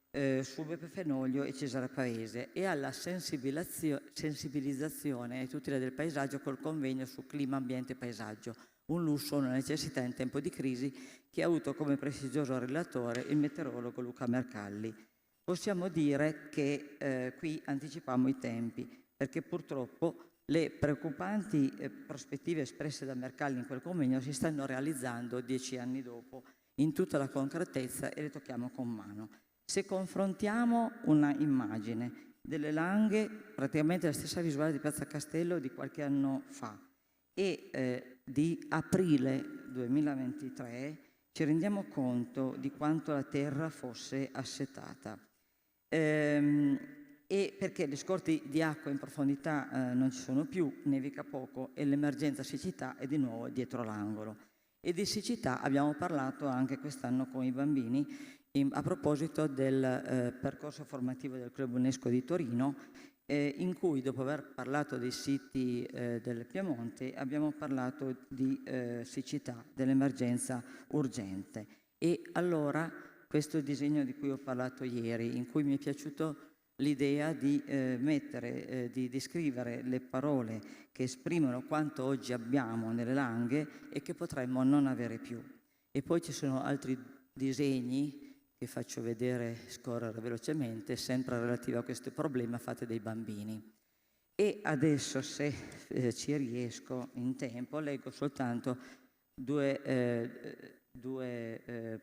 su Beppe Fenoglio e Cesare Pavese e alla sensibilizzazione ai tutele del paesaggio col convegno su clima, ambiente e paesaggio, un lusso, una necessità in tempo di crisi, che ha avuto come prestigioso relatore il meteorologo Luca Mercalli. Possiamo dire che qui anticipammo i tempi, perché purtroppo le preoccupanti prospettive espresse da Mercalli in quel convegno si stanno realizzando 10 anni dopo in tutta la concretezza e le tocchiamo con mano. Se confrontiamo una immagine delle Langhe, praticamente la stessa visuale di Piazza Castello di qualche anno fa, e di aprile 2023, ci rendiamo conto di quanto la terra fosse assetata. E perché le scorte di acqua in profondità non ci sono più, nevica poco e l'emergenza siccità è di nuovo dietro l'angolo. E di siccità abbiamo parlato anche quest'anno con i bambini a proposito del percorso formativo del Club UNESCO di Torino, in cui dopo aver parlato dei siti del Piemonte abbiamo parlato di siccità, dell'emergenza urgente. E allora questo disegno di cui ho parlato ieri, in cui mi è piaciuto l'idea di di scrivere le parole che esprimono quanto oggi abbiamo nelle Langhe e che potremmo non avere più. E poi ci sono altri disegni che faccio vedere, scorrere velocemente, sempre relativi a questo problema, fate dei bambini. E adesso, se ci riesco in tempo, leggo soltanto due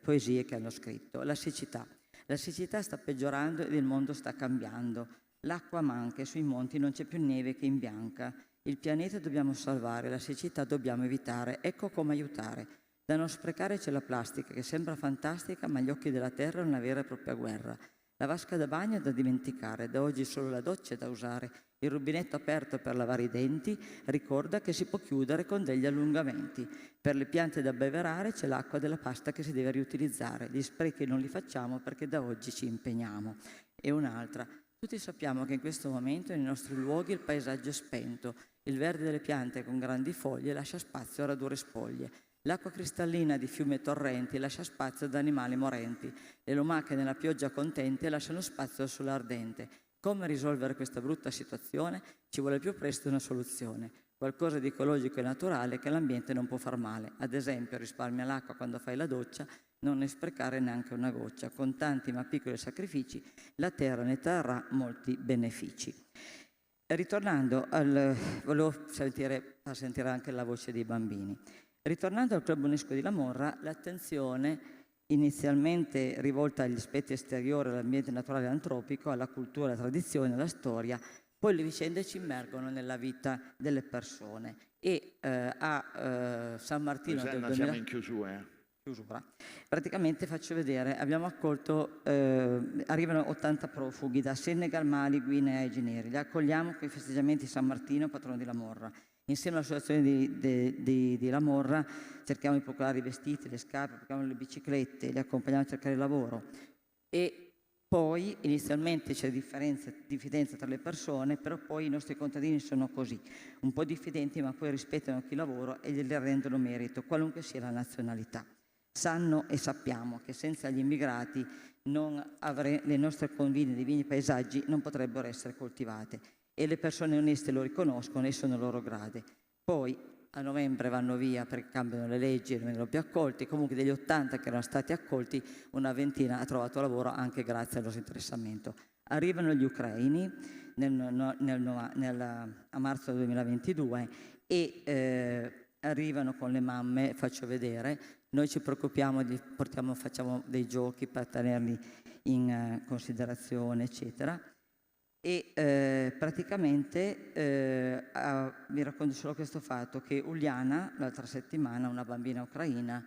poesie che hanno scritto. La siccità. La siccità sta peggiorando ed il mondo sta cambiando. L'acqua manca e sui monti non c'è più neve che imbianca. Il pianeta dobbiamo salvare, la siccità dobbiamo evitare. Ecco come aiutare. Da non sprecare c'è la plastica che sembra fantastica, ma agli occhi della terra è una vera e propria guerra. La vasca da bagno è da dimenticare, da oggi solo la doccia è da usare. Il rubinetto aperto per lavare i denti ricorda che si può chiudere con degli allungamenti. Per le piante da abbeverare c'è l'acqua della pasta che si deve riutilizzare. Gli sprechi non li facciamo perché da oggi ci impegniamo. E un'altra. Tutti sappiamo che in questo momento nei nostri luoghi il paesaggio è spento. Il verde delle piante con grandi foglie lascia spazio a radure spoglie. L'acqua cristallina di fiumi e torrenti lascia spazio ad animali morenti. Le lumache nella pioggia contente lasciano spazio al sole ardente. Come risolvere questa brutta situazione? Ci vuole più presto una soluzione. Qualcosa di ecologico e naturale che l'ambiente non può far male. Ad esempio, risparmia l'acqua quando fai la doccia, non ne sprecare neanche una goccia. Con tanti ma piccoli sacrifici, la terra ne trarrà molti benefici. Ritornando volevo far sentire anche la voce dei bambini. Ritornando al Club UNESCO di La Morra, l'attenzione inizialmente rivolta agli aspetti esteriori, all'ambiente naturale e antropico, alla cultura, alla tradizione, alla storia, poi le vicende ci immergono nella vita delle persone. E a San Martino del 2000... Siamo in chiusura. Praticamente faccio vedere, abbiamo accolto, arrivano 80 profughi da Senegal, Mali, Guinea e Guinea. Li accogliamo con i festeggiamenti San Martino, patrono di La Morra. Insieme all'associazione di La Morra cerchiamo di procurare i vestiti, le scarpe, procuriamo le biciclette, li accompagniamo a cercare lavoro. E poi inizialmente c'è diffidenza tra le persone, però poi i nostri contadini sono così, un po' diffidenti ma poi rispettano chi lavora e gliene rendono merito, qualunque sia la nazionalità. Sanno e sappiamo che senza gli immigrati le nostre convine di vini e paesaggi non potrebbero essere coltivate. E le persone oneste lo riconoscono e sono loro grade. Poi a novembre vanno via perché cambiano le leggi e non vengono più accolti. Comunque degli 80 che erano stati accolti, una ventina ha trovato lavoro anche grazie al nostro interessamento. Arrivano gli ucraini a marzo 2022 e arrivano con le mamme, faccio vedere, noi ci preoccupiamo, facciamo dei giochi per tenerli in considerazione, eccetera. E praticamente vi racconto solo questo fatto che Uliana, l'altra settimana, una bambina ucraina,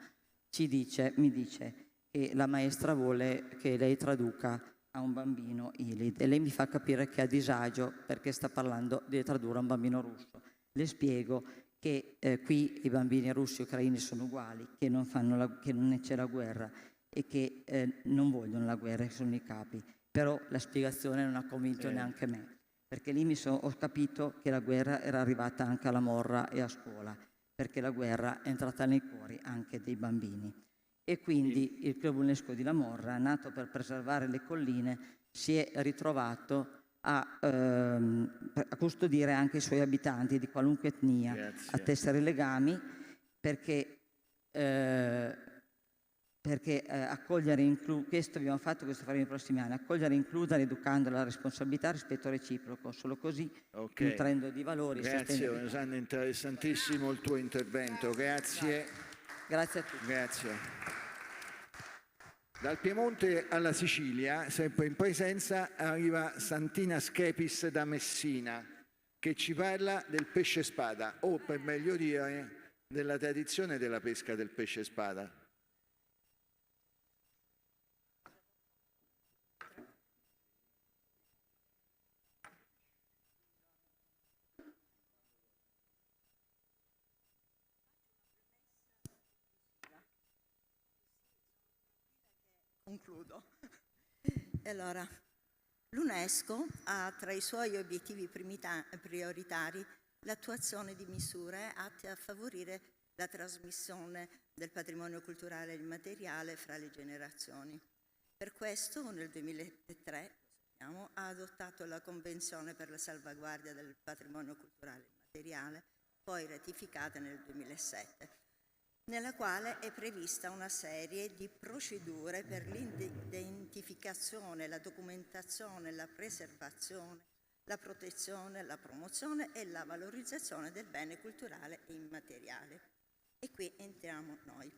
mi dice che la maestra vuole che lei traduca a un bambino Ilid e lei mi fa capire che ha disagio perché sta parlando di tradurre a un bambino russo. Le spiego che qui i bambini russi e ucraini sono uguali, che non c'è la guerra e che non vogliono la guerra, che sono i capi. Però la spiegazione non ha convinto neanche me, perché lì ho capito che la guerra era arrivata anche alla Morra e a scuola. perché la guerra è entrata nei cuori anche dei bambini. E quindi il Club UNESCO di La Morra, nato per preservare le colline, si è ritrovato a custodire anche i suoi abitanti di qualunque etnia, a tessere legami, perché accogliere, questo abbiamo fatto, questo faremo nei prossimi anni, accogliere, includere, educando alla responsabilità, rispetto reciproco, solo così, nutrendo di valori. Grazie Rosanna, interessantissimo il tuo intervento, grazie. Grazie a tutti. Grazie. Dal Piemonte alla Sicilia, sempre in presenza, arriva Santina Schepis da Messina, che ci parla del pesce spada, o per meglio dire della tradizione della pesca del pesce spada. Concludo. Allora, l'UNESCO ha tra i suoi obiettivi prioritari l'attuazione di misure atte a favorire la trasmissione del patrimonio culturale e immateriale fra le generazioni. Per questo, nel 2003, ha adottato la Convenzione per la salvaguardia del patrimonio culturale e immateriale, poi ratificata nel 2007. Nella quale è prevista una serie di procedure per l'identificazione, la documentazione, la preservazione, la protezione, la promozione e la valorizzazione del bene culturale e immateriale. E qui entriamo noi.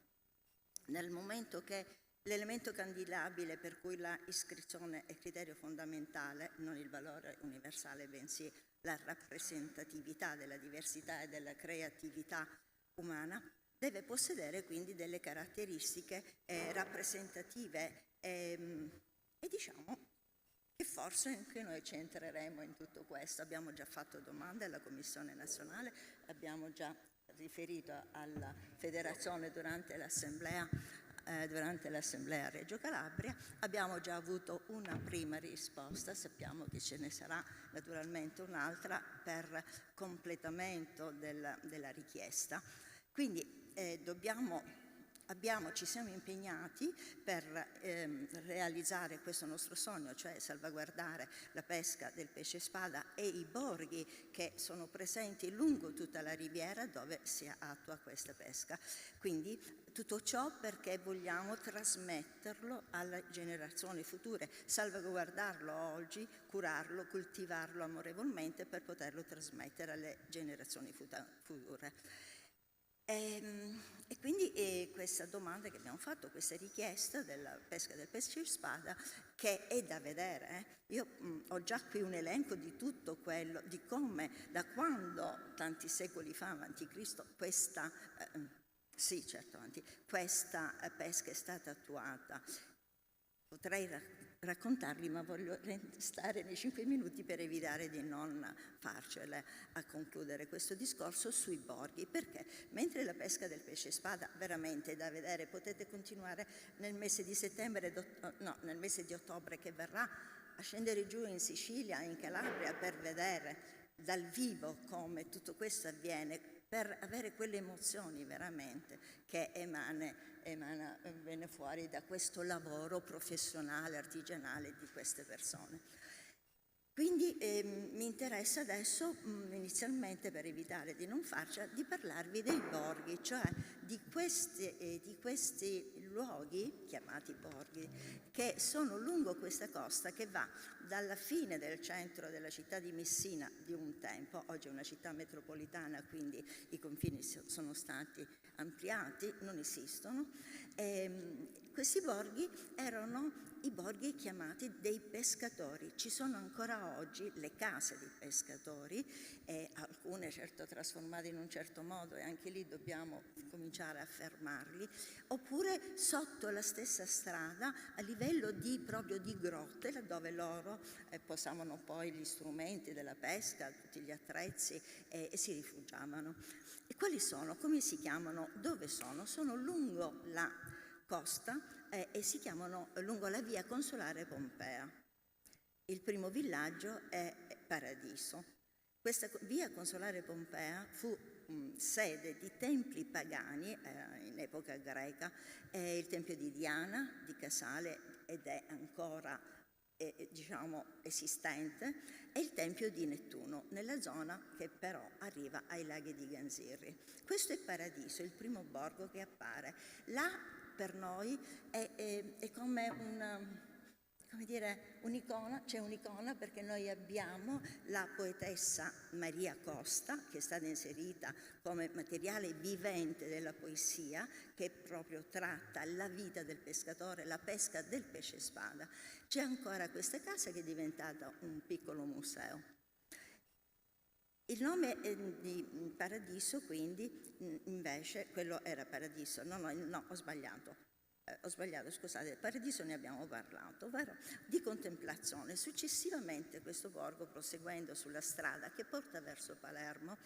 Nel momento che l'elemento candidabile per cui la iscrizione è criterio fondamentale, non il valore universale, bensì la rappresentatività della diversità e della creatività umana, deve possedere quindi delle caratteristiche rappresentative e diciamo che forse anche noi ci entreremo in tutto questo. Abbiamo già fatto domande alla Commissione nazionale, abbiamo già riferito alla Federazione durante l'Assemblea a Reggio Calabria, abbiamo già avuto una prima risposta, sappiamo che ce ne sarà naturalmente un'altra per completamento della richiesta. Quindi ci siamo impegnati per realizzare questo nostro sogno, cioè salvaguardare la pesca del pesce spada e i borghi che sono presenti lungo tutta la riviera dove si attua questa pesca. Quindi tutto ciò perché vogliamo trasmetterlo alle generazioni future, salvaguardarlo oggi, curarlo, coltivarlo amorevolmente per poterlo trasmettere alle generazioni future. E quindi questa domanda che abbiamo fatto, questa richiesta della pesca del pesce spada, che è da vedere. Io ho già qui un elenco di tutto quello, di come, da quando, tanti secoli fa, avanti Cristo, questa pesca è stata attuata. Potrei raccontarli, ma voglio stare nei 5 minuti per evitare di non farcela a concludere questo discorso sui borghi, perché mentre la pesca del pesce spada veramente è da vedere, potete continuare nel mese di nel mese di ottobre che verrà, a scendere giù in Sicilia, in Calabria, per vedere dal vivo come tutto questo avviene, per avere quelle emozioni veramente che viene fuori da questo lavoro professionale, artigianale di queste persone. Quindi mi interessa adesso, inizialmente per evitare di non farcela, di parlarvi dei borghi, cioè di questi luoghi, chiamati borghi, che sono lungo questa costa che va dalla fine del centro della città di Messina di un tempo, oggi è una città metropolitana, quindi i confini sono stati ampliati, non esistono. Questi borghi erano i borghi chiamati dei pescatori. Ci sono ancora oggi le case dei pescatori, alcune certo trasformate in un certo modo e anche lì dobbiamo cominciare a fermarli, oppure sotto la stessa strada a livello proprio di grotte, dove loro posavano poi gli strumenti della pesca, tutti gli attrezzi e si rifugiavano. E quali sono? Come si chiamano? Dove sono? Sono lungo la costa e si chiamano lungo la via consolare Pompea. Il primo villaggio è Paradiso. Questa via consolare Pompea fu sede di templi pagani in epoca greca, è il tempio di Diana di Casale, ed è ancora diciamo esistente, è il tempio di Nettuno, nella zona che però arriva ai laghi di Ganzirri. Questo è Paradiso, il primo borgo che appare. Là per noi è come un'icona, c'è un'icona perché noi abbiamo la poetessa Maria Costa, che è stata inserita come materiale vivente della poesia, che proprio tratta la vita del pescatore, la pesca del pesce spada. C'è ancora questa casa che è diventata un piccolo museo. Il nome di Paradiso, quindi, invece, quello era Paradiso, no, ho sbagliato, scusate, Paradiso ne abbiamo parlato, ovvero di contemplazione. Successivamente questo borgo, proseguendo sulla strada che porta verso Palermo,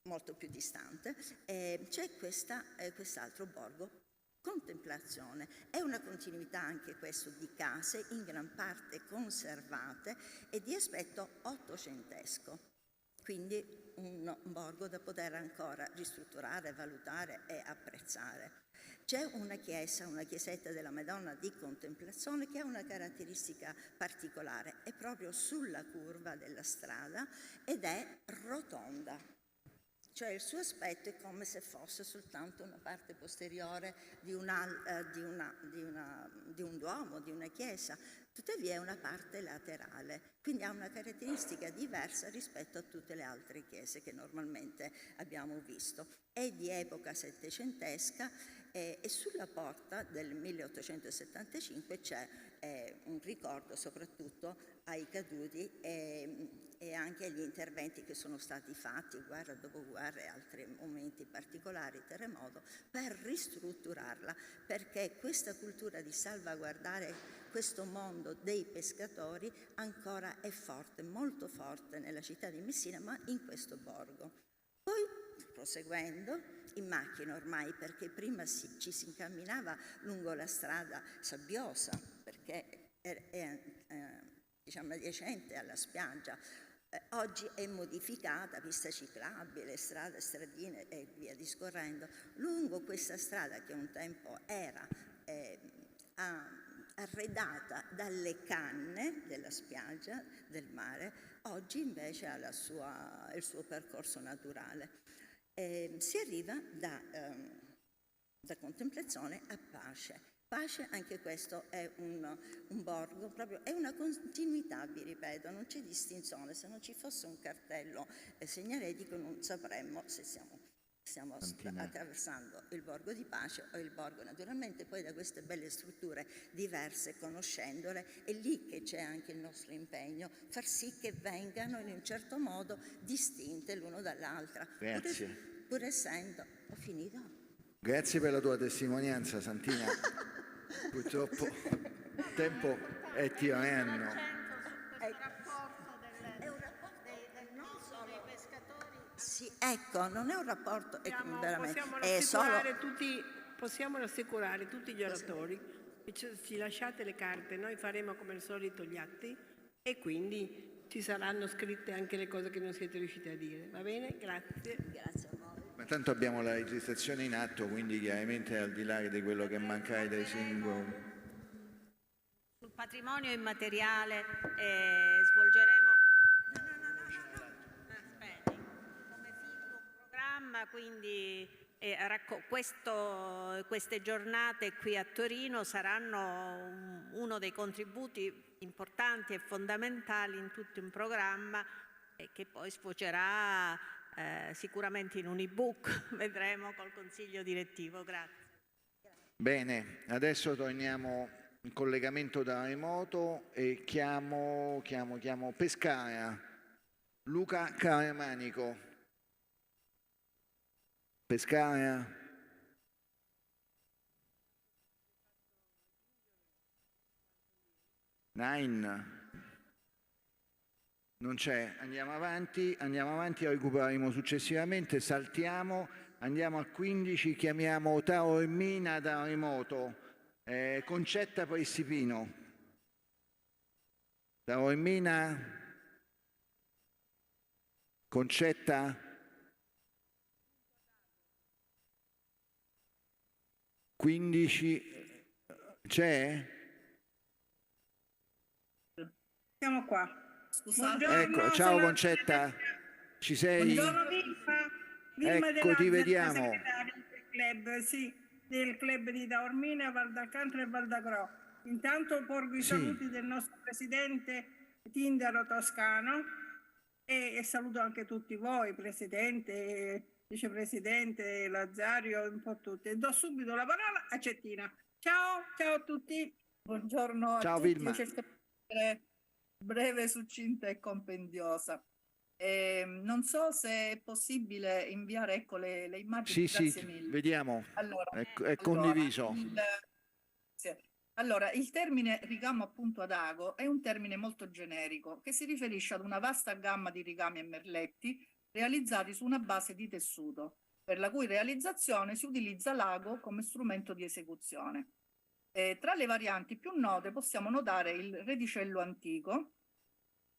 molto più distante, c'è quest'altro borgo, Contemplazione. È una continuità anche questo di case in gran parte conservate e di aspetto ottocentesco, quindi un borgo da poter ancora ristrutturare, valutare e apprezzare. C'è una chiesa, una chiesetta della Madonna di Contemplazione, che ha una caratteristica particolare, è proprio sulla curva della strada ed è rotonda. Cioè il suo aspetto è come se fosse soltanto una parte posteriore di un duomo, di una chiesa, tuttavia è una parte laterale, quindi ha una caratteristica diversa rispetto a tutte le altre chiese che normalmente abbiamo visto. È di epoca settecentesca e sulla porta del 1875 c'è un ricordo soprattutto ai caduti e anche agli interventi che sono stati fatti, guerra dopo guerra e altri momenti particolari, terremoto, per ristrutturarla, perché questa cultura di salvaguardare questo mondo dei pescatori ancora è forte, molto forte nella città di Messina, ma in questo borgo. Poi, proseguendo, in macchina ormai, perché prima ci si incamminava lungo la strada sabbiosa, perché è diciamo adiacente alla spiaggia. Oggi è modificata, pista ciclabile, strade, stradine e via discorrendo. Lungo questa strada, che un tempo era arredata dalle canne della spiaggia, del mare, oggi invece ha il suo percorso naturale. Si arriva da Contemplazione a Pace. Pace, anche questo è un borgo, proprio, è una continuità, vi ripeto, non c'è distinzione. Se non ci fosse un cartello segnaletico non sapremmo se stiamo attraversando il borgo di Pace o il borgo, naturalmente poi da queste belle strutture diverse, conoscendole, è lì che c'è anche il nostro impegno, far sì che vengano in un certo modo distinte l'uno dall'altra. Grazie. Pur essendo, ho finito? Grazie per la tua testimonianza, Santina. Purtroppo il tempo è tiranno. Sì, ecco, non è un rapporto, possiamo rassicurare tutti gli oratori che ci lasciate le carte, noi faremo come al solito gli atti e quindi ci saranno scritte anche le cose che non siete riusciti a dire, va bene? Grazie. Grazie a voi. Ma tanto abbiamo la registrazione in atto, quindi chiaramente al di là di quello che manca dai singoli. Sul patrimonio immateriale svolgeremo quindi queste giornate qui a Torino saranno uno dei contributi importanti e fondamentali in tutto un programma che poi sfocerà sicuramente in un ebook, vedremo col consiglio direttivo. Grazie. Bene, adesso torniamo in collegamento da remoto e chiamo Pescara, Luca Caramanico. Pescara. Non c'è. Andiamo avanti, recupereremo successivamente, saltiamo, andiamo a 15, chiamiamo Taormina da remoto, Concetta Pressipino. Taormina, Concetta. 15. C'è? Siamo qua. Scusate. Ecco, ciao Concetta, ci sei? Buongiorno Vilma Ecco, ti vediamo. Del club, sì, del club di Taormina, Val d'Alcantara e Val d'Acro. Intanto porgo i saluti del nostro presidente Tindaro Toscano e saluto anche tutti voi, presidente, vicepresidente Lazzario, un po' tutti. E do subito la parola a Cettina. Ciao a tutti. Buongiorno a ciao, tutti. Vilma. Cerco di essere breve, succinta e compendiosa. Non so se è possibile inviare, ecco, le immagini. Sì, mille. Vediamo. Allora, è condiviso. Allora, il termine ricamo appunto ad ago è un termine molto generico che si riferisce ad una vasta gamma di ricami e merletti realizzati su una base di tessuto, per la cui realizzazione si utilizza l'ago come strumento di esecuzione. Tra le varianti più note possiamo notare il redicello antico.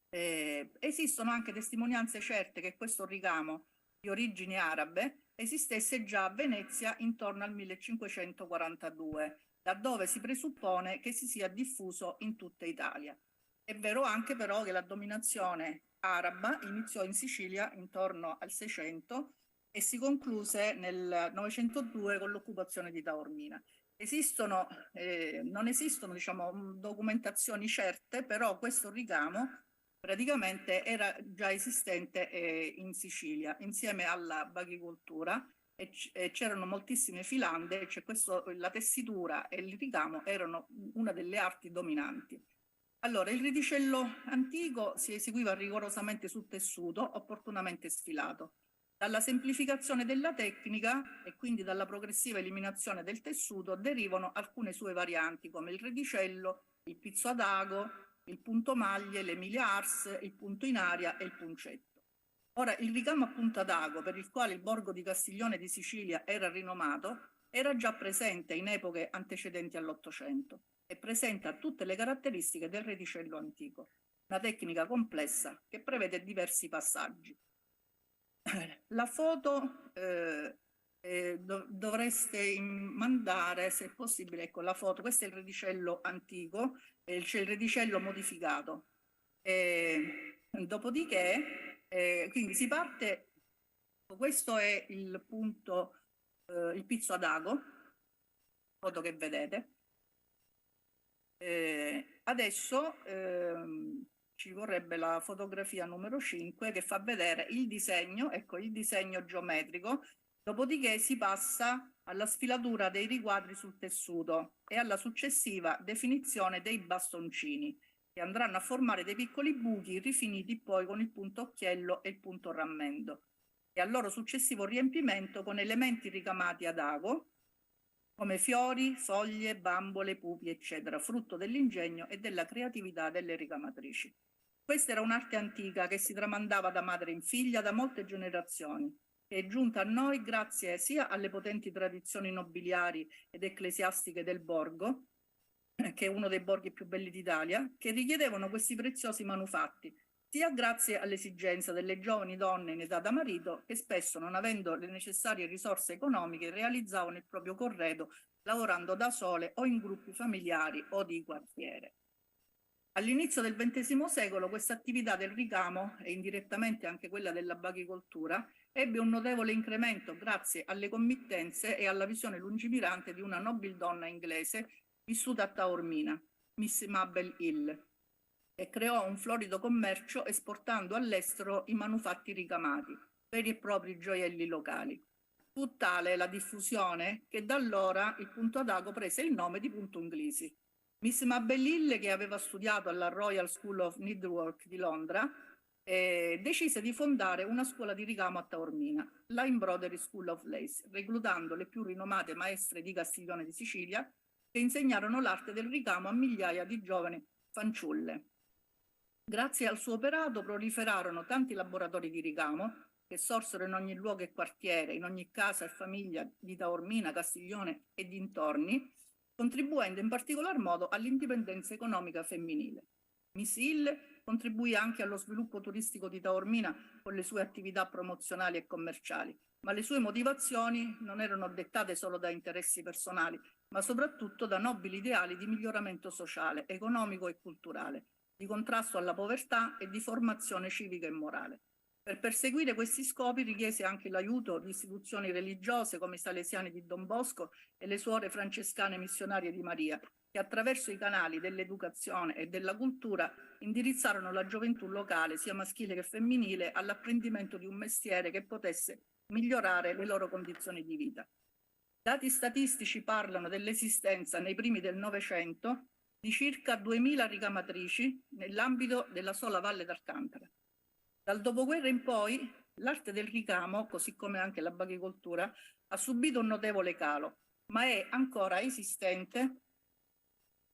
Esistono anche testimonianze certe che questo ricamo di origini arabe esistesse già a Venezia intorno al 1542, da dove si presuppone che si sia diffuso in tutta Italia. È vero anche però che la dominazione araba iniziò in Sicilia intorno al 600 e si concluse nel 902 con l'occupazione di Taormina. Non esistono, diciamo, documentazioni certe, però questo ricamo praticamente era già esistente in Sicilia insieme alla baghicoltura e c'erano moltissime filande, la tessitura e il ricamo erano una delle arti dominanti. Allora, il redicello antico si eseguiva rigorosamente sul tessuto, opportunamente sfilato. Dalla semplificazione della tecnica e quindi dalla progressiva eliminazione del tessuto derivano alcune sue varianti come il redicello, il pizzo ad ago, il punto maglie, l'emilia ars, il punto in aria e il puncetto. Ora, il ricamo appunto ad ago, per il quale il borgo di Castiglione di Sicilia era rinomato, era già presente in epoche antecedenti all'Ottocento e presenta tutte le caratteristiche del redicello antico, una tecnica complessa che prevede diversi passaggi. La foto dovreste mandare, se è possibile, ecco la foto. Questo è il redicello antico, c'è il redicello modificato. Dopodiché, quindi si parte, questo è il punto, il pizzo ad ago, foto che vedete. Adesso ci vorrebbe la fotografia numero 5 che fa vedere il disegno, ecco il disegno geometrico, dopodiché si passa alla sfilatura dei riquadri sul tessuto e alla successiva definizione dei bastoncini, che andranno a formare dei piccoli buchi rifiniti poi con il punto occhiello e il punto rammendo, e al loro successivo riempimento con elementi ricamati ad ago, come fiori, foglie, bambole, pupi, eccetera, frutto dell'ingegno e della creatività delle ricamatrici. Questa era un'arte antica che si tramandava da madre in figlia da molte generazioni, che è giunta a noi grazie sia alle potenti tradizioni nobiliari ed ecclesiastiche del borgo, che è uno dei borghi più belli d'Italia, che richiedevano questi preziosi manufatti, sia grazie all'esigenza delle giovani donne in età da marito che spesso, non avendo le necessarie risorse economiche, realizzavano il proprio corredo lavorando da sole o in gruppi familiari o di quartiere. All'inizio del XX secolo questa attività del ricamo e indirettamente anche quella della baghicoltura ebbe un notevole incremento grazie alle committenze e alla visione lungimirante di una nobildonna inglese vissuta a Taormina, Miss Mabel Hill, e creò un florido commercio esportando all'estero i manufatti ricamati, veri e propri gioielli locali. Fu tale la diffusione che da allora il punto ad ago prese il nome di punto inglesi. Miss Mabel Hill, che aveva studiato alla Royal School of Needlework di Londra, decise di fondare una scuola di ricamo a Taormina, la Embroidery School of Lace, reclutando le più rinomate maestre di Castiglione di Sicilia che insegnarono l'arte del ricamo a migliaia di giovani fanciulle. Grazie al suo operato proliferarono tanti laboratori di ricamo che sorsero in ogni luogo e quartiere, in ogni casa e famiglia di Taormina, Castiglione e dintorni, contribuendo in particolar modo all'indipendenza economica femminile. Miss Hill contribuì anche allo sviluppo turistico di Taormina con le sue attività promozionali e commerciali, ma le sue motivazioni non erano dettate solo da interessi personali, ma soprattutto da nobili ideali di miglioramento sociale, economico e culturale, di contrasto alla povertà e di formazione civica e morale. Per perseguire questi scopi richiese anche l'aiuto di istituzioni religiose come i Salesiani di Don Bosco e le suore francescane missionarie di Maria, che attraverso i canali dell'educazione e della cultura indirizzarono la gioventù locale, sia maschile che femminile, all'apprendimento di un mestiere che potesse migliorare le loro condizioni di vita. Dati statistici parlano dell'esistenza nei primi del Novecento di circa 2000 ricamatrici nell'ambito della sola Valle d'Alcantara. Dal dopoguerra in poi l'arte del ricamo, così come anche la baghicoltura, ha subito un notevole calo, ma è ancora esistente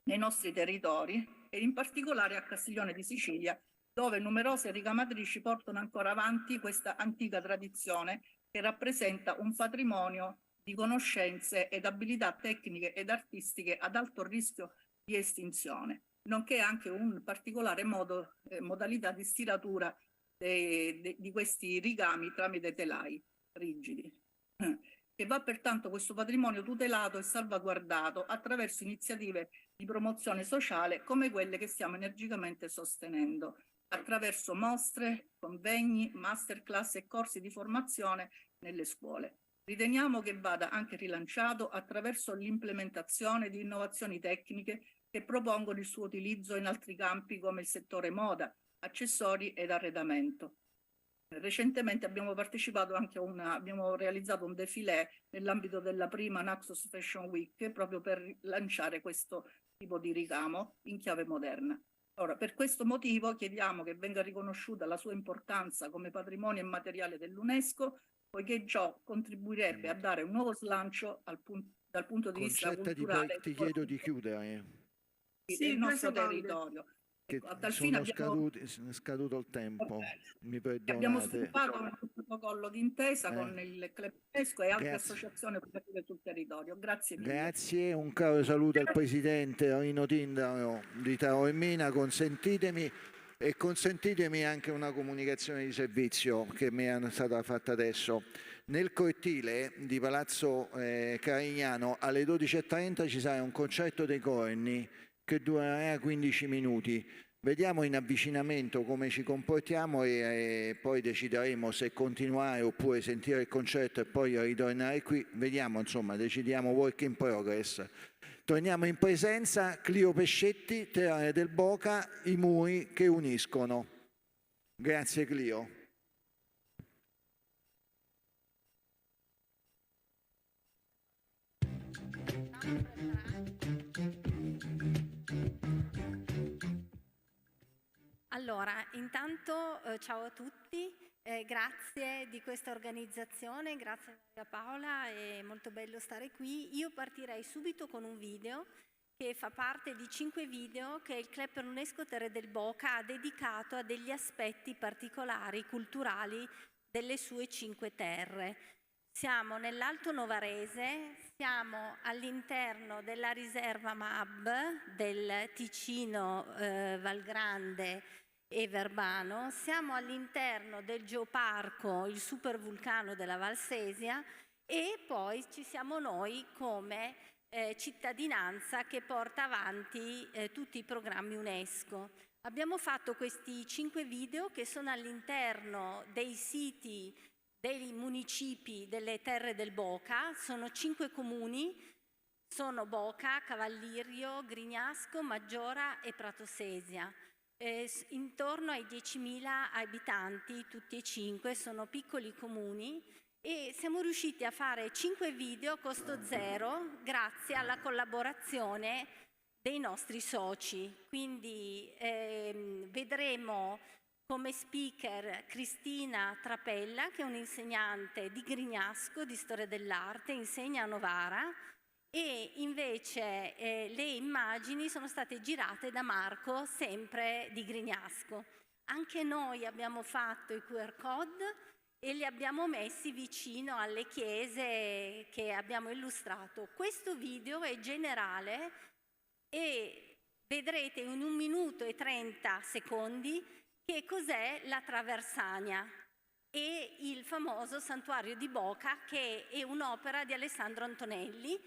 nei nostri territori e in particolare a Castiglione di Sicilia, dove numerose ricamatrici portano ancora avanti questa antica tradizione che rappresenta un patrimonio di conoscenze ed abilità tecniche ed artistiche ad alto rischio di estinzione, nonché anche un particolare modalità di stiratura di questi ricami tramite telai rigidi, che va pertanto questo patrimonio tutelato e salvaguardato attraverso iniziative di promozione sociale come quelle che stiamo energicamente sostenendo, attraverso mostre, convegni, masterclass e corsi di formazione nelle scuole. Riteniamo che vada anche rilanciato attraverso l'implementazione di innovazioni tecniche che propongono il suo utilizzo in altri campi come il settore moda, accessori ed arredamento. Recentemente abbiamo partecipato anche abbiamo realizzato un défilé nell'ambito della prima Naxos Fashion Week proprio per lanciare questo tipo di ricamo in chiave moderna. Ora, per questo motivo chiediamo che venga riconosciuta la sua importanza come patrimonio immateriale dell'UNESCO, poiché ciò contribuirebbe a dare un nuovo slancio dal punto di vista culturale. Ti chiedo di chiudere. Del nostro territorio. Che A tal fine scaduto il tempo, mi perdonate. Abbiamo sviluppato un protocollo d'intesa con il Club UNESCO e altre associazioni operative sul territorio. Grazie mille. Grazie, un caro saluto al Presidente Rino Tindaro di Taormina. Consentitemi anche una comunicazione di servizio che mi è stata fatta adesso. Nel cortile di Palazzo Carignano alle 12:30 ci sarà un concerto dei corni che durerà 15 minuti. Vediamo in avvicinamento come ci comportiamo e poi decideremo se continuare oppure sentire il concerto e poi ritornare qui. Vediamo, insomma, decidiamo work in progress. Torniamo in presenza, Clio Pescetti, Teatro del Boca, I muri che uniscono. Grazie Clio. Allora, intanto ciao a tutti, grazie di questa organizzazione, grazie a Maria Paola, è molto bello stare qui. Io partirei subito con un video che fa parte di 5 video che il Club per l'UNESCO Terre del Boca ha dedicato a degli aspetti particolari, culturali delle sue 5 terre. Siamo nell'Alto Novarese, siamo all'interno della riserva MAB del Ticino, Valgrande e Verbano, siamo all'interno del geoparco, il supervulcano della Valsesia, e poi ci siamo noi come cittadinanza che porta avanti tutti i programmi UNESCO. Abbiamo fatto questi 5 video che sono all'interno dei siti dei municipi delle Terre del Boca, sono 5 comuni, sono Boca, Cavallirio, Grignasco, Maggiora e Pratosesia. Intorno ai 10.000 abitanti, tutti e 5, sono piccoli comuni e siamo riusciti a fare 5 video a costo zero grazie alla collaborazione dei nostri soci. Quindi vedremo come speaker Cristina Trapella, che è un'insegnante di Grignasco, di storia dell'arte, insegna a Novara, e invece le immagini sono state girate da Marco, sempre di Grignasco. Anche noi abbiamo fatto i QR code e li abbiamo messi vicino alle chiese che abbiamo illustrato. Questo video è generale e vedrete in 1 minuto e 30 secondi che cos'è la Traversania e il famoso santuario di Boca, che è un'opera di Alessandro Antonelli.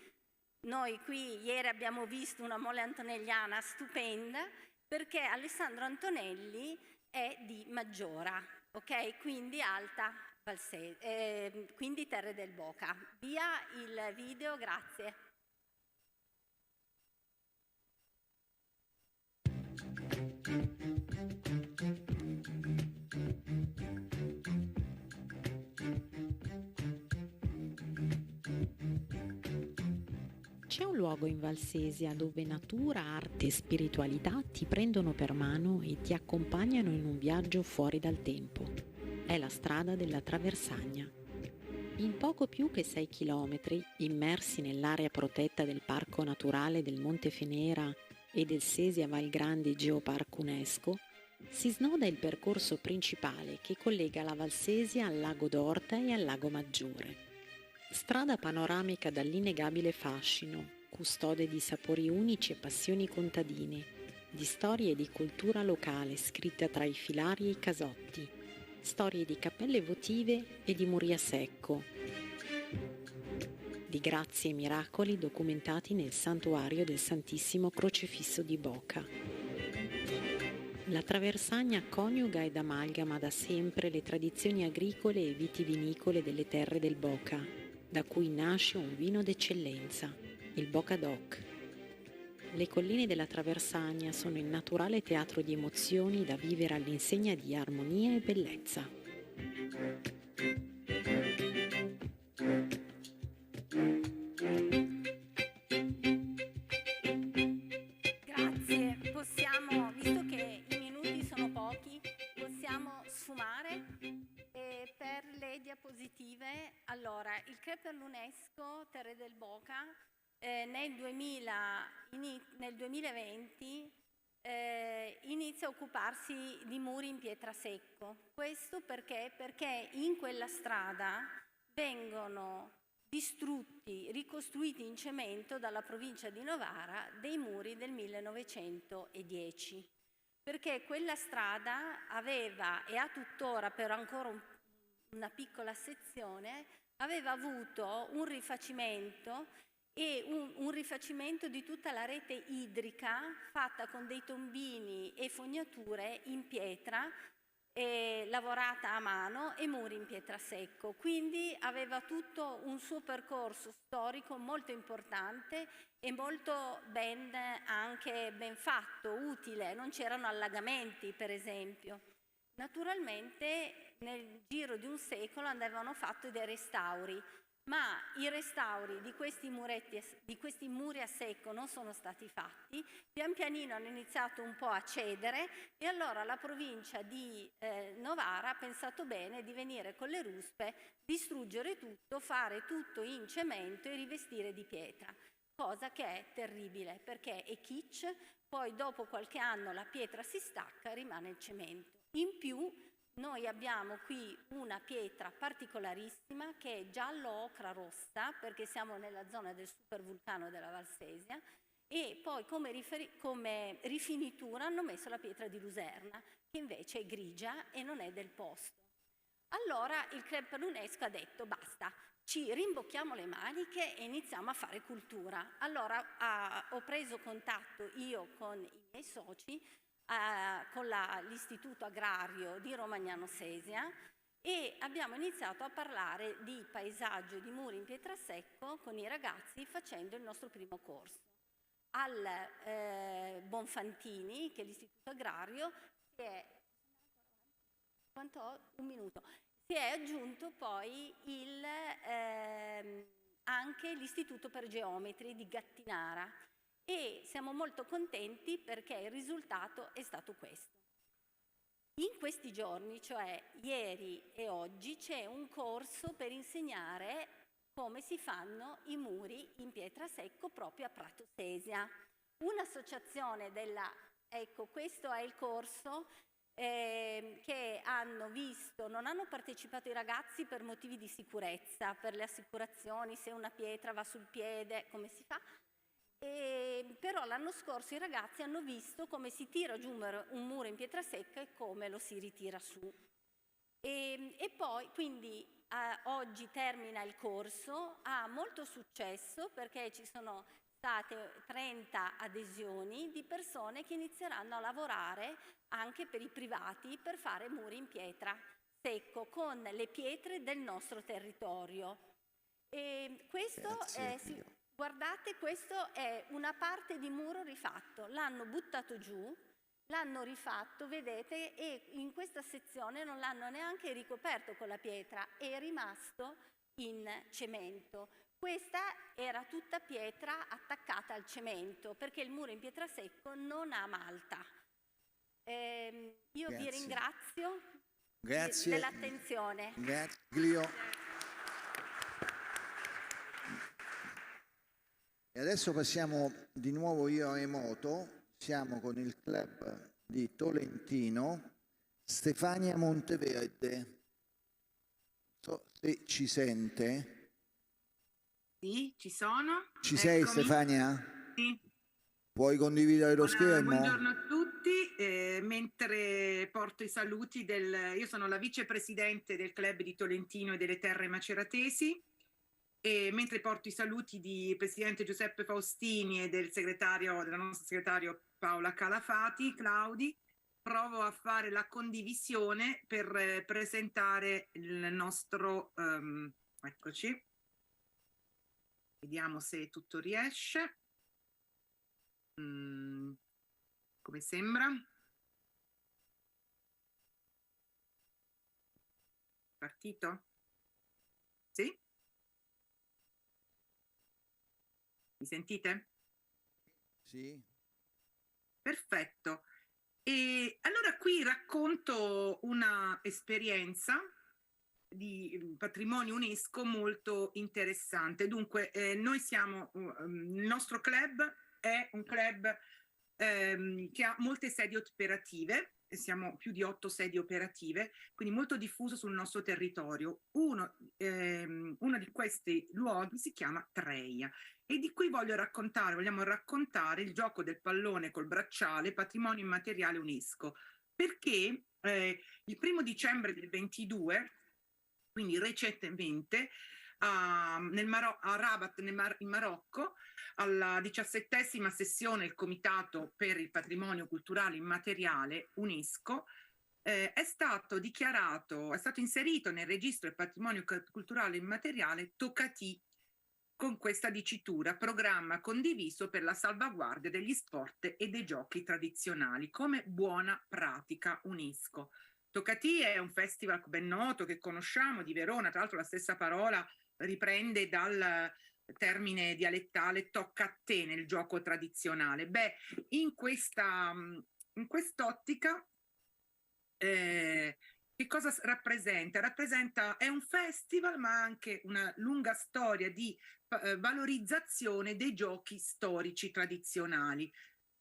Noi qui ieri abbiamo visto una mole antonelliana stupenda, perché Alessandro Antonelli è di Maggiora, ok? Quindi Alta Valsese, quindi Terre del Boca. Via il video, grazie. C'è un luogo in Valsesia dove natura, arte e spiritualità ti prendono per mano e ti accompagnano in un viaggio fuori dal tempo. È la strada della Traversagna. In poco più che 6 chilometri, immersi nell'area protetta del Parco Naturale del Monte Fenera e del Sesia Val Grandi Geopark UNESCO, si snoda il percorso principale che collega la Valsesia al lago d'Orta e al lago Maggiore. Strada panoramica dall'innegabile fascino, custode di sapori unici e passioni contadine, di storie e di cultura locale scritte tra i filari e i casotti, storie di cappelle votive e di muri a secco, di grazie e miracoli documentati nel santuario del Santissimo Crocefisso di Boca. La Traversagna coniuga ed amalgama da sempre le tradizioni agricole e vitivinicole delle terre del Boca, da cui nasce un vino d'eccellenza, il Boca DOC. Le colline della Traversagna sono il naturale teatro di emozioni da vivere all'insegna di armonia e bellezza. Grazie, possiamo, visto che i minuti sono pochi, possiamo sfumare? Per le diapositive, allora, il CRE per l'UNESCO Terre del Boca nel 2020 inizia a occuparsi di muri in pietrasecco. Questo perché? Perché in quella strada vengono distrutti, ricostruiti in cemento dalla provincia di Novara dei muri del 1910. Perché quella strada aveva, e ha tuttora però ancora una piccola sezione, aveva avuto un rifacimento e un rifacimento di tutta la rete idrica fatta con dei tombini e fognature in pietra lavorata a mano e muri in pietrasecco. Quindi aveva tutto un suo percorso storico molto importante e molto ben fatto, utile. Non c'erano allagamenti, per esempio. Naturalmente nel giro di un secolo andavano fatti dei restauri, ma i restauri di questi muri a secco non sono stati fatti. Pian pianino hanno iniziato un po' a cedere e allora la provincia di Novara ha pensato bene di venire con le ruspe, distruggere tutto, fare tutto in cemento e rivestire di pietra. Cosa che è terribile perché è kitsch, poi dopo qualche anno la pietra si stacca e rimane il cemento. In più noi abbiamo qui una pietra particolarissima che è giallo-ocra rossa, perché siamo nella zona del supervulcano della Valsesia, e poi come rifinitura hanno messo la pietra di Luserna, che invece è grigia e non è del posto. Allora il Club per l'UNESCO ha detto basta, ci rimbocchiamo le maniche e iniziamo a fare cultura. Allora ho preso contatto io con i miei soci, con l'Istituto Agrario di Romagnano Sesia, e abbiamo iniziato a parlare di paesaggio e di muri in pietrasecco con i ragazzi facendo il nostro primo corso. Al Bonfantini, che è l'Istituto Agrario, si è aggiunto poi anche l'Istituto per Geometri di Gattinara. E siamo molto contenti perché il risultato è stato questo. In questi giorni, cioè ieri e oggi, c'è un corso per insegnare come si fanno i muri in pietrasecco proprio a Prato Sesia. Un'associazione ecco, questo è il corso che non hanno partecipato i ragazzi per motivi di sicurezza, per le assicurazioni, se una pietra va sul piede, come si fa? Però l'anno scorso i ragazzi hanno visto come si tira giù un muro in pietra secca e come lo si ritira su. E poi, quindi, oggi termina il corso, ha molto successo perché ci sono state 30 adesioni di persone che inizieranno a lavorare anche per i privati per fare muri in pietra secco con le pietre del nostro territorio. E questo guardate, questo è una parte di muro rifatto, l'hanno buttato giù, l'hanno rifatto, vedete, e in questa sezione non l'hanno neanche ricoperto con la pietra, è rimasto in cemento. Questa era tutta pietra attaccata al cemento, perché il muro in pietra secco non ha malta. Io vi ringrazio dell'attenzione. Grazie, Giglio. E adesso passiamo di nuovo io a Emoto, siamo con il club di Tolentino, Stefania Monteverde. Non so se ci sente. Sì, ci sono. Ci sei, Stefania? Sì. Puoi condividere lo schermo? Buongiorno a tutti. Mentre porto i saluti io sono la vicepresidente del club di Tolentino e delle Terre Maceratesi, e mentre porto i saluti di presidente Giuseppe Faustini e della nostra segretario Paola Claudi, provo a fare la condivisione per presentare il nostro eccoci. Vediamo se tutto riesce. Come sembra? Partito? Sì? Mi sentite? Sì. Perfetto. E allora qui racconto una esperienza di patrimonio UNESCO molto interessante. Dunque, noi siamo, il nostro club è un club che ha molte sedi operative, siamo più di 8 sedi operative, quindi molto diffuso sul nostro territorio. Uno di questi luoghi si chiama Treia e di cui vogliamo raccontare il gioco del pallone col bracciale, patrimonio immateriale UNESCO, perché il 1° dicembre del 22, quindi recentemente, a Rabat in Marocco, alla 17ª sessione del Comitato per il Patrimonio Culturale Immateriale UNESCO, è stato inserito nel registro del patrimonio culturale immateriale Tocatì, con questa dicitura: programma condiviso per la salvaguardia degli sport e dei giochi tradizionali come buona pratica UNESCO. Tocatì è un festival ben noto che conosciamo di Verona, tra l'altro la stessa parola riprende dal termine dialettale tocca a te nel gioco tradizionale. Beh, in quest'ottica che cosa rappresenta? È un festival ma anche una lunga storia di valorizzazione dei giochi storici tradizionali.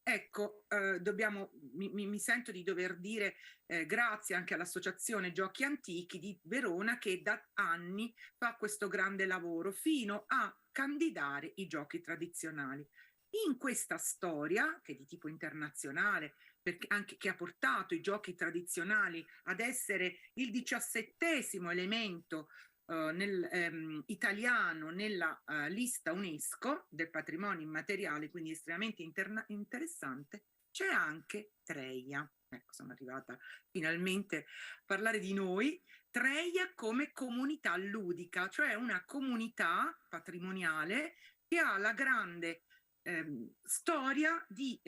Ecco, mi sento di dover dire grazie anche all'Associazione Giochi Antichi di Verona, che da anni fa questo grande lavoro fino a candidare i giochi tradizionali. In questa storia, che è di tipo internazionale, che ha portato i giochi tradizionali ad essere il 17° elemento italiano nella lista UNESCO del patrimonio immateriale, quindi estremamente interessante, c'è anche Treia. Ecco, sono arrivata finalmente a parlare di noi. Treia come comunità ludica, cioè una comunità patrimoniale che ha la grande storia di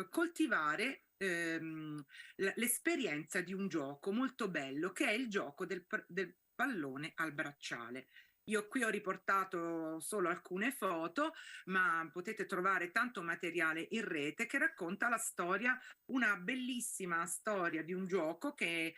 coltivare l'esperienza di un gioco molto bello, che è il gioco del pallone al bracciale. Io qui ho riportato solo alcune foto, ma potete trovare tanto materiale in rete che racconta la storia, una bellissima storia di un gioco che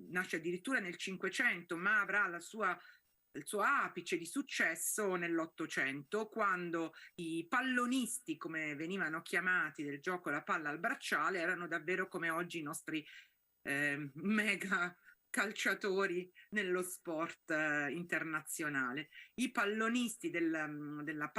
nasce addirittura nel 500, ma avrà il suo apice di successo nell'800, quando i pallonisti, come venivano chiamati, del gioco la palla al bracciale, erano davvero come oggi i nostri mega calciatori nello sport internazionale. I pallonisti del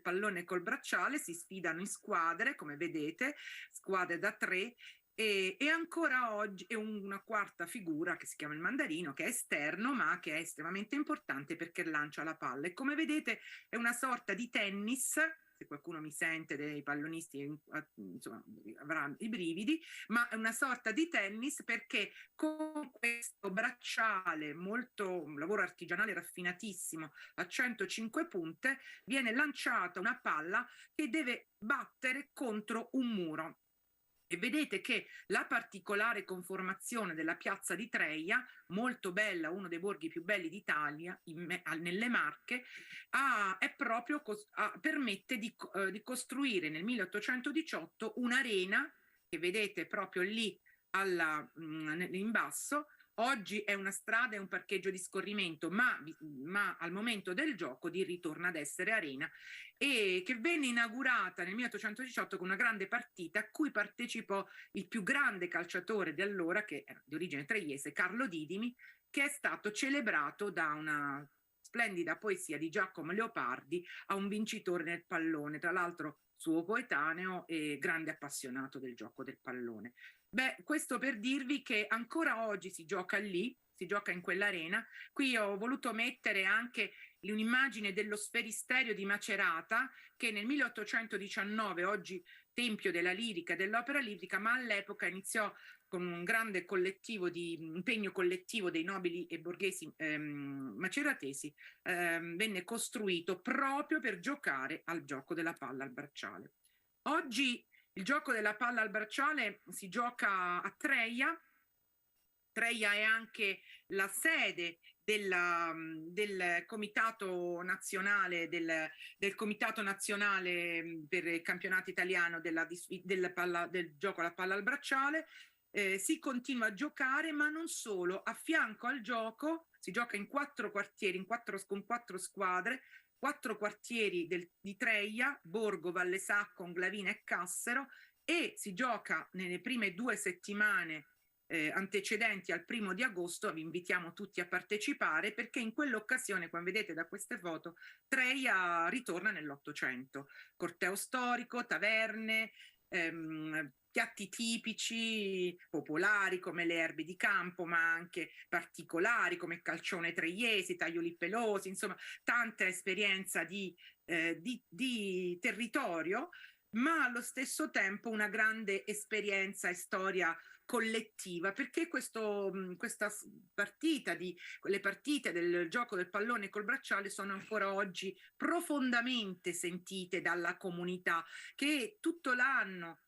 pallone col bracciale si sfidano in squadre, come vedete, squadre da 3, e ancora oggi è una quarta figura che si chiama il mandarino, che è esterno ma che è estremamente importante perché lancia la palla, e come vedete è una sorta di tennis. Se qualcuno mi sente dei pallonisti, insomma, avrà i brividi, ma è una sorta di tennis perché con questo bracciale un lavoro artigianale raffinatissimo a 105 punte, viene lanciata una palla che deve battere contro un muro. E vedete che la particolare conformazione della piazza di Treia, molto bella, uno dei borghi più belli d'Italia, nelle Marche, permette di costruire nel 1818 un'arena che vedete proprio lì in basso. Oggi è una strada e un parcheggio di scorrimento, ma al momento del gioco ritorna ad essere arena, e che venne inaugurata nel 1818 con una grande partita a cui partecipò il più grande calciatore di allora, che era di origine treiese, Carlo Didimi, che è stato celebrato da una splendida poesia di Giacomo Leopardi a un vincitore nel pallone, tra l'altro suo coetaneo e grande appassionato del gioco del pallone. Beh, questo per dirvi che ancora oggi si gioca lì, si gioca in quell'arena. Qui ho voluto mettere anche un'immagine dello Sferisterio di Macerata, che nel 1819, oggi tempio della lirica e dell'opera lirica, ma all'epoca iniziò con un grande impegno collettivo dei nobili e borghesi maceratesi, venne costruito proprio per giocare al gioco della palla al bracciale. Oggi il gioco della palla al bracciale si gioca a Treia. Treia è anche la sede del Comitato Nazionale per il campionato italiano del gioco alla palla al bracciale. Si continua a giocare, ma non solo. A fianco al gioco si gioca in 4 quartieri, con 4 squadre, 4 quartieri di Treia, Borgo, Valle Sacco, Glavina e Cassero, e si gioca nelle prime 2 settimane antecedenti al 1° di agosto. Vi invitiamo tutti a partecipare, perché in quell'occasione, come vedete da queste foto, Treia ritorna nell'Ottocento. Corteo storico, taverne, piatti tipici popolari come le erbe di campo, ma anche particolari come calcione treiesi, taglioli pelosi, insomma tanta esperienza di territorio, ma allo stesso tempo una grande esperienza e storia collettiva, perché questa partita le partite del gioco del pallone col bracciale sono ancora oggi profondamente sentite dalla comunità, che tutto l'anno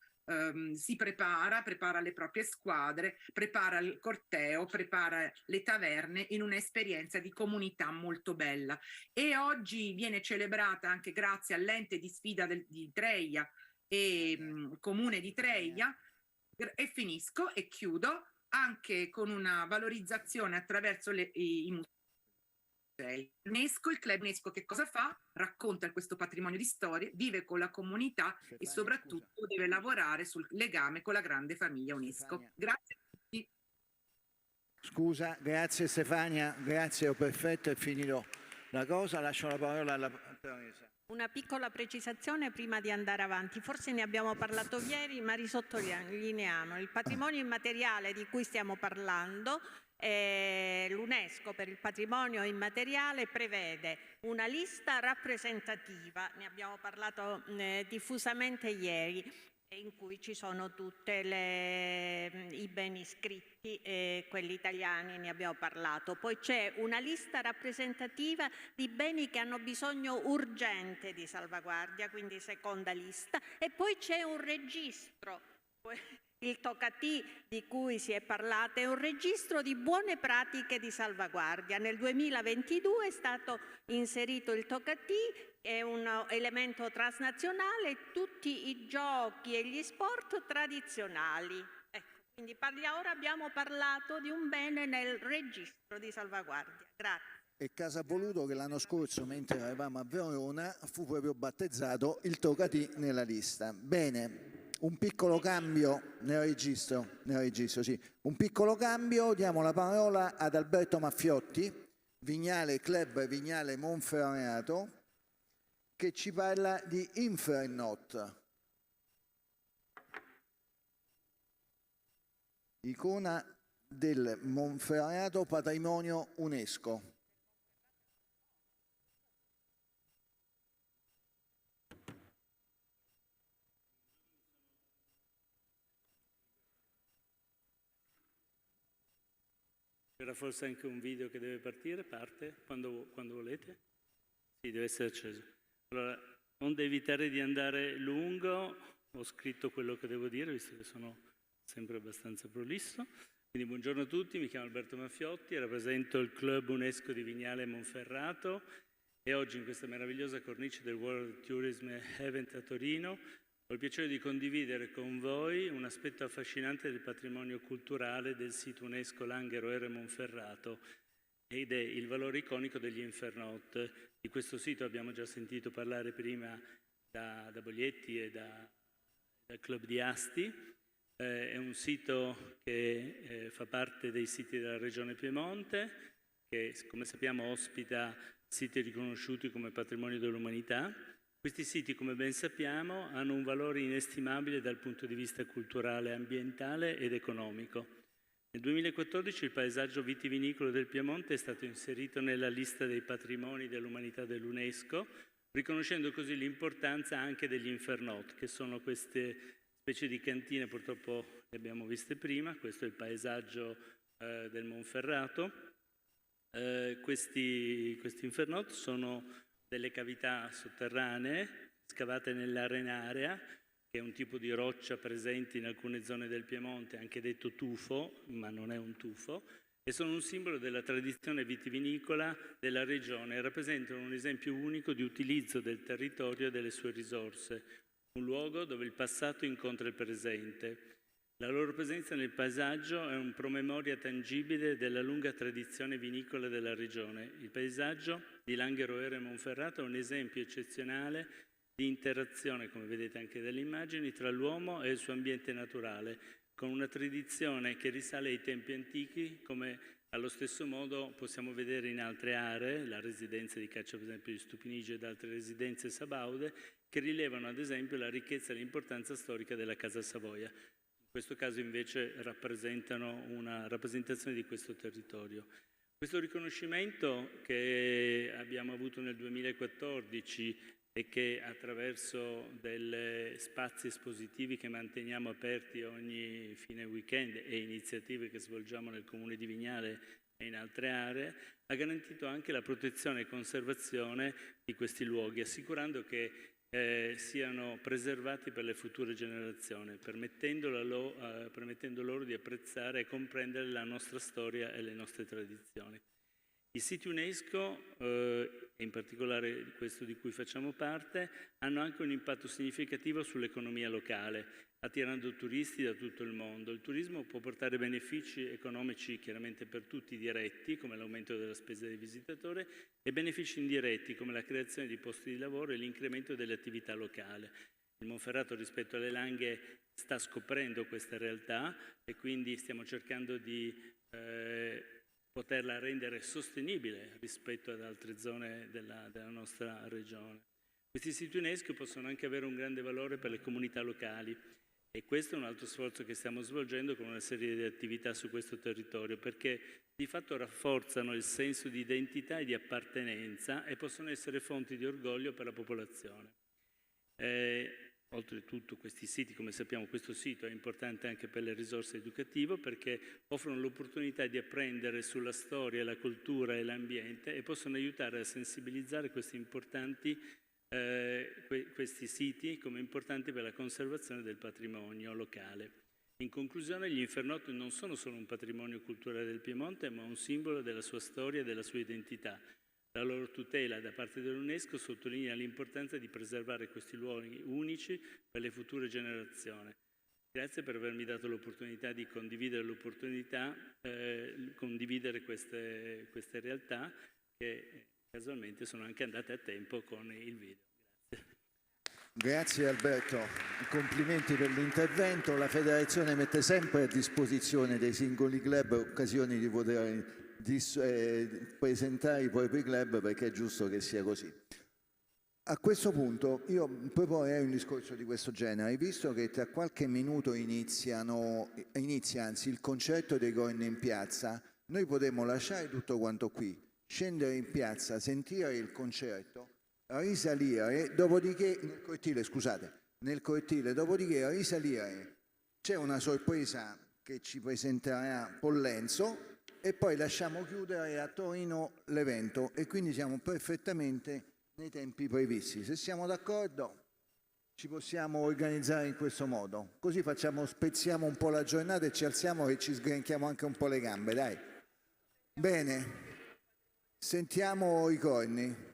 si prepara le proprie squadre, prepara il corteo, prepara le taverne in un'esperienza di comunità molto bella. E oggi viene celebrata anche grazie all'ente di sfida di Treia e Comune di Treia. E finisco e chiudo anche con una valorizzazione attraverso i musei. Il club UNESCO che cosa fa? Racconta questo patrimonio di storie, vive con la comunità e soprattutto deve lavorare sul legame con la grande famiglia UNESCO. Grazie a tutti. Scusa, grazie Stefania, grazie, ho perfetto, è finito la cosa, lascio la parola alla baronessa. Una piccola precisazione prima di andare avanti, forse ne abbiamo parlato ieri, ma risottolineiamo. Il patrimonio immateriale di cui stiamo parlando, l'UNESCO per il patrimonio immateriale prevede una lista rappresentativa, ne abbiamo parlato diffusamente ieri, in cui ci sono tutti i beni scritti, quelli italiani ne abbiamo parlato. Poi c'è una lista rappresentativa di beni che hanno bisogno urgente di salvaguardia, quindi seconda lista, e poi c'è un registro, il Tocatì di cui si è parlato, è un registro di buone pratiche di salvaguardia. Nel 2022 è stato inserito il Tocatì, è un elemento transnazionale, tutti i giochi e gli sport tradizionali. Ecco, quindi ora abbiamo parlato di un bene nel registro di salvaguardia. Grazie. E casa ha voluto che l'anno scorso, mentre eravamo a Verona, fu proprio battezzato il Tocatì nella lista. Bene, un piccolo cambio, ne registro, sì. Un piccolo cambio, diamo la parola ad Alberto Maffiotti, Club Vignale Monferrato, che ci parla di Infernote, icona del Monferrato patrimonio UNESCO. C'era forse anche un video che deve partire, parte quando volete? Sì, deve essere acceso. Allora, onde evitare di andare lungo, ho scritto quello che devo dire, visto che sono sempre abbastanza prolisso. Quindi buongiorno a tutti, mi chiamo Alberto Maffiotti, rappresento il Club UNESCO di Vignale Monferrato e oggi in questa meravigliosa cornice del World Tourism Event a Torino ho il piacere di condividere con voi un aspetto affascinante del patrimonio culturale del sito UNESCO Langhero Ere Monferrato ed è il valore iconico degli Infernote. Di questo sito abbiamo già sentito parlare prima da Boglietti e dal Club di Asti. È un sito che fa parte dei siti della Regione Piemonte, che come sappiamo ospita siti riconosciuti come patrimonio dell'umanità. Questi siti, come ben sappiamo, hanno un valore inestimabile dal punto di vista culturale, ambientale ed economico. Nel 2014 il paesaggio vitivinicolo del Piemonte è stato inserito nella lista dei patrimoni dell'umanità dell'UNESCO, riconoscendo così l'importanza anche degli Infernote, che sono queste specie di cantine, purtroppo le abbiamo viste prima. Questo è il paesaggio del Monferrato. Questi Infernote sono delle cavità sotterranee scavate nell'arenaria, che è un tipo di roccia presente in alcune zone del Piemonte, anche detto tufo, ma non è un tufo, e sono un simbolo della tradizione vitivinicola della regione e rappresentano un esempio unico di utilizzo del territorio e delle sue risorse, un luogo dove il passato incontra il presente. La loro presenza nel paesaggio è un promemoria tangibile della lunga tradizione vinicola della regione. Il paesaggio di Langhero Ere Monferrato è un esempio eccezionale di interazione, come vedete anche dalle immagini, tra l'uomo e il suo ambiente naturale, con una tradizione che risale ai tempi antichi, come allo stesso modo possiamo vedere in altre aree, la residenza di caccia per esempio di Stupinigi ed altre residenze sabaude, che rilevano ad esempio la ricchezza e l'importanza storica della Casa Savoia. In questo caso invece rappresentano una rappresentazione di questo territorio. Questo riconoscimento che abbiamo avuto nel 2014 e che attraverso degli spazi espositivi che manteniamo aperti ogni fine weekend e iniziative che svolgiamo nel Comune di Vignale e in altre aree, ha garantito anche la protezione e conservazione di questi luoghi, assicurando che siano preservati per le future generazioni, permettendo loro di apprezzare e comprendere la nostra storia e le nostre tradizioni. I siti UNESCO, e in particolare questo di cui facciamo parte, hanno anche un impatto significativo sull'economia locale, attirando turisti da tutto il mondo. Il turismo può portare benefici economici chiaramente per tutti diretti, come l'aumento della spesa dei visitatori, e benefici indiretti, come la creazione di posti di lavoro e l'incremento delle attività locali. Il Monferrato rispetto alle Langhe sta scoprendo questa realtà e quindi stiamo cercando di poterla rendere sostenibile rispetto ad altre zone della nostra regione. Questi siti UNESCO possono anche avere un grande valore per le comunità locali e questo è un altro sforzo che stiamo svolgendo con una serie di attività su questo territorio, perché di fatto rafforzano il senso di identità e di appartenenza e possono essere fonti di orgoglio per la popolazione. Oltretutto questi siti, come sappiamo, questo sito è importante anche per le risorse educative perché offrono l'opportunità di apprendere sulla storia, la cultura e l'ambiente e possono aiutare a sensibilizzare questi siti come importanti per la conservazione del patrimonio locale. In conclusione, gli Infernote non sono solo un patrimonio culturale del Piemonte, ma un simbolo della sua storia e della sua identità. La loro tutela da parte dell'UNESCO sottolinea l'importanza di preservare questi luoghi unici per le future generazioni. Grazie per avermi dato l'opportunità di condividere queste realtà che casualmente sono anche andate a tempo con il video. Grazie. Grazie Alberto, complimenti per l'intervento. La federazione mette sempre a disposizione dei singoli club occasioni di poter presentare i propri club, perché è giusto che sia così. A questo punto io proporrei un discorso di questo genere, visto che tra qualche minuto inizia il concerto dei Corni in piazza. Noi potremmo lasciare tutto quanto qui, scendere in piazza, sentire il concerto, risalire, dopodiché nel cortile, dopodiché risalire. C'è una sorpresa che ci presenterà Pollenzo e poi lasciamo chiudere a Torino l'evento, e quindi siamo perfettamente nei tempi previsti. Se siamo d'accordo ci possiamo organizzare in questo modo, così spezziamo un po' la giornata e ci alziamo e ci sgranchiamo anche un po' le gambe, dai. Bene, sentiamo i Corni.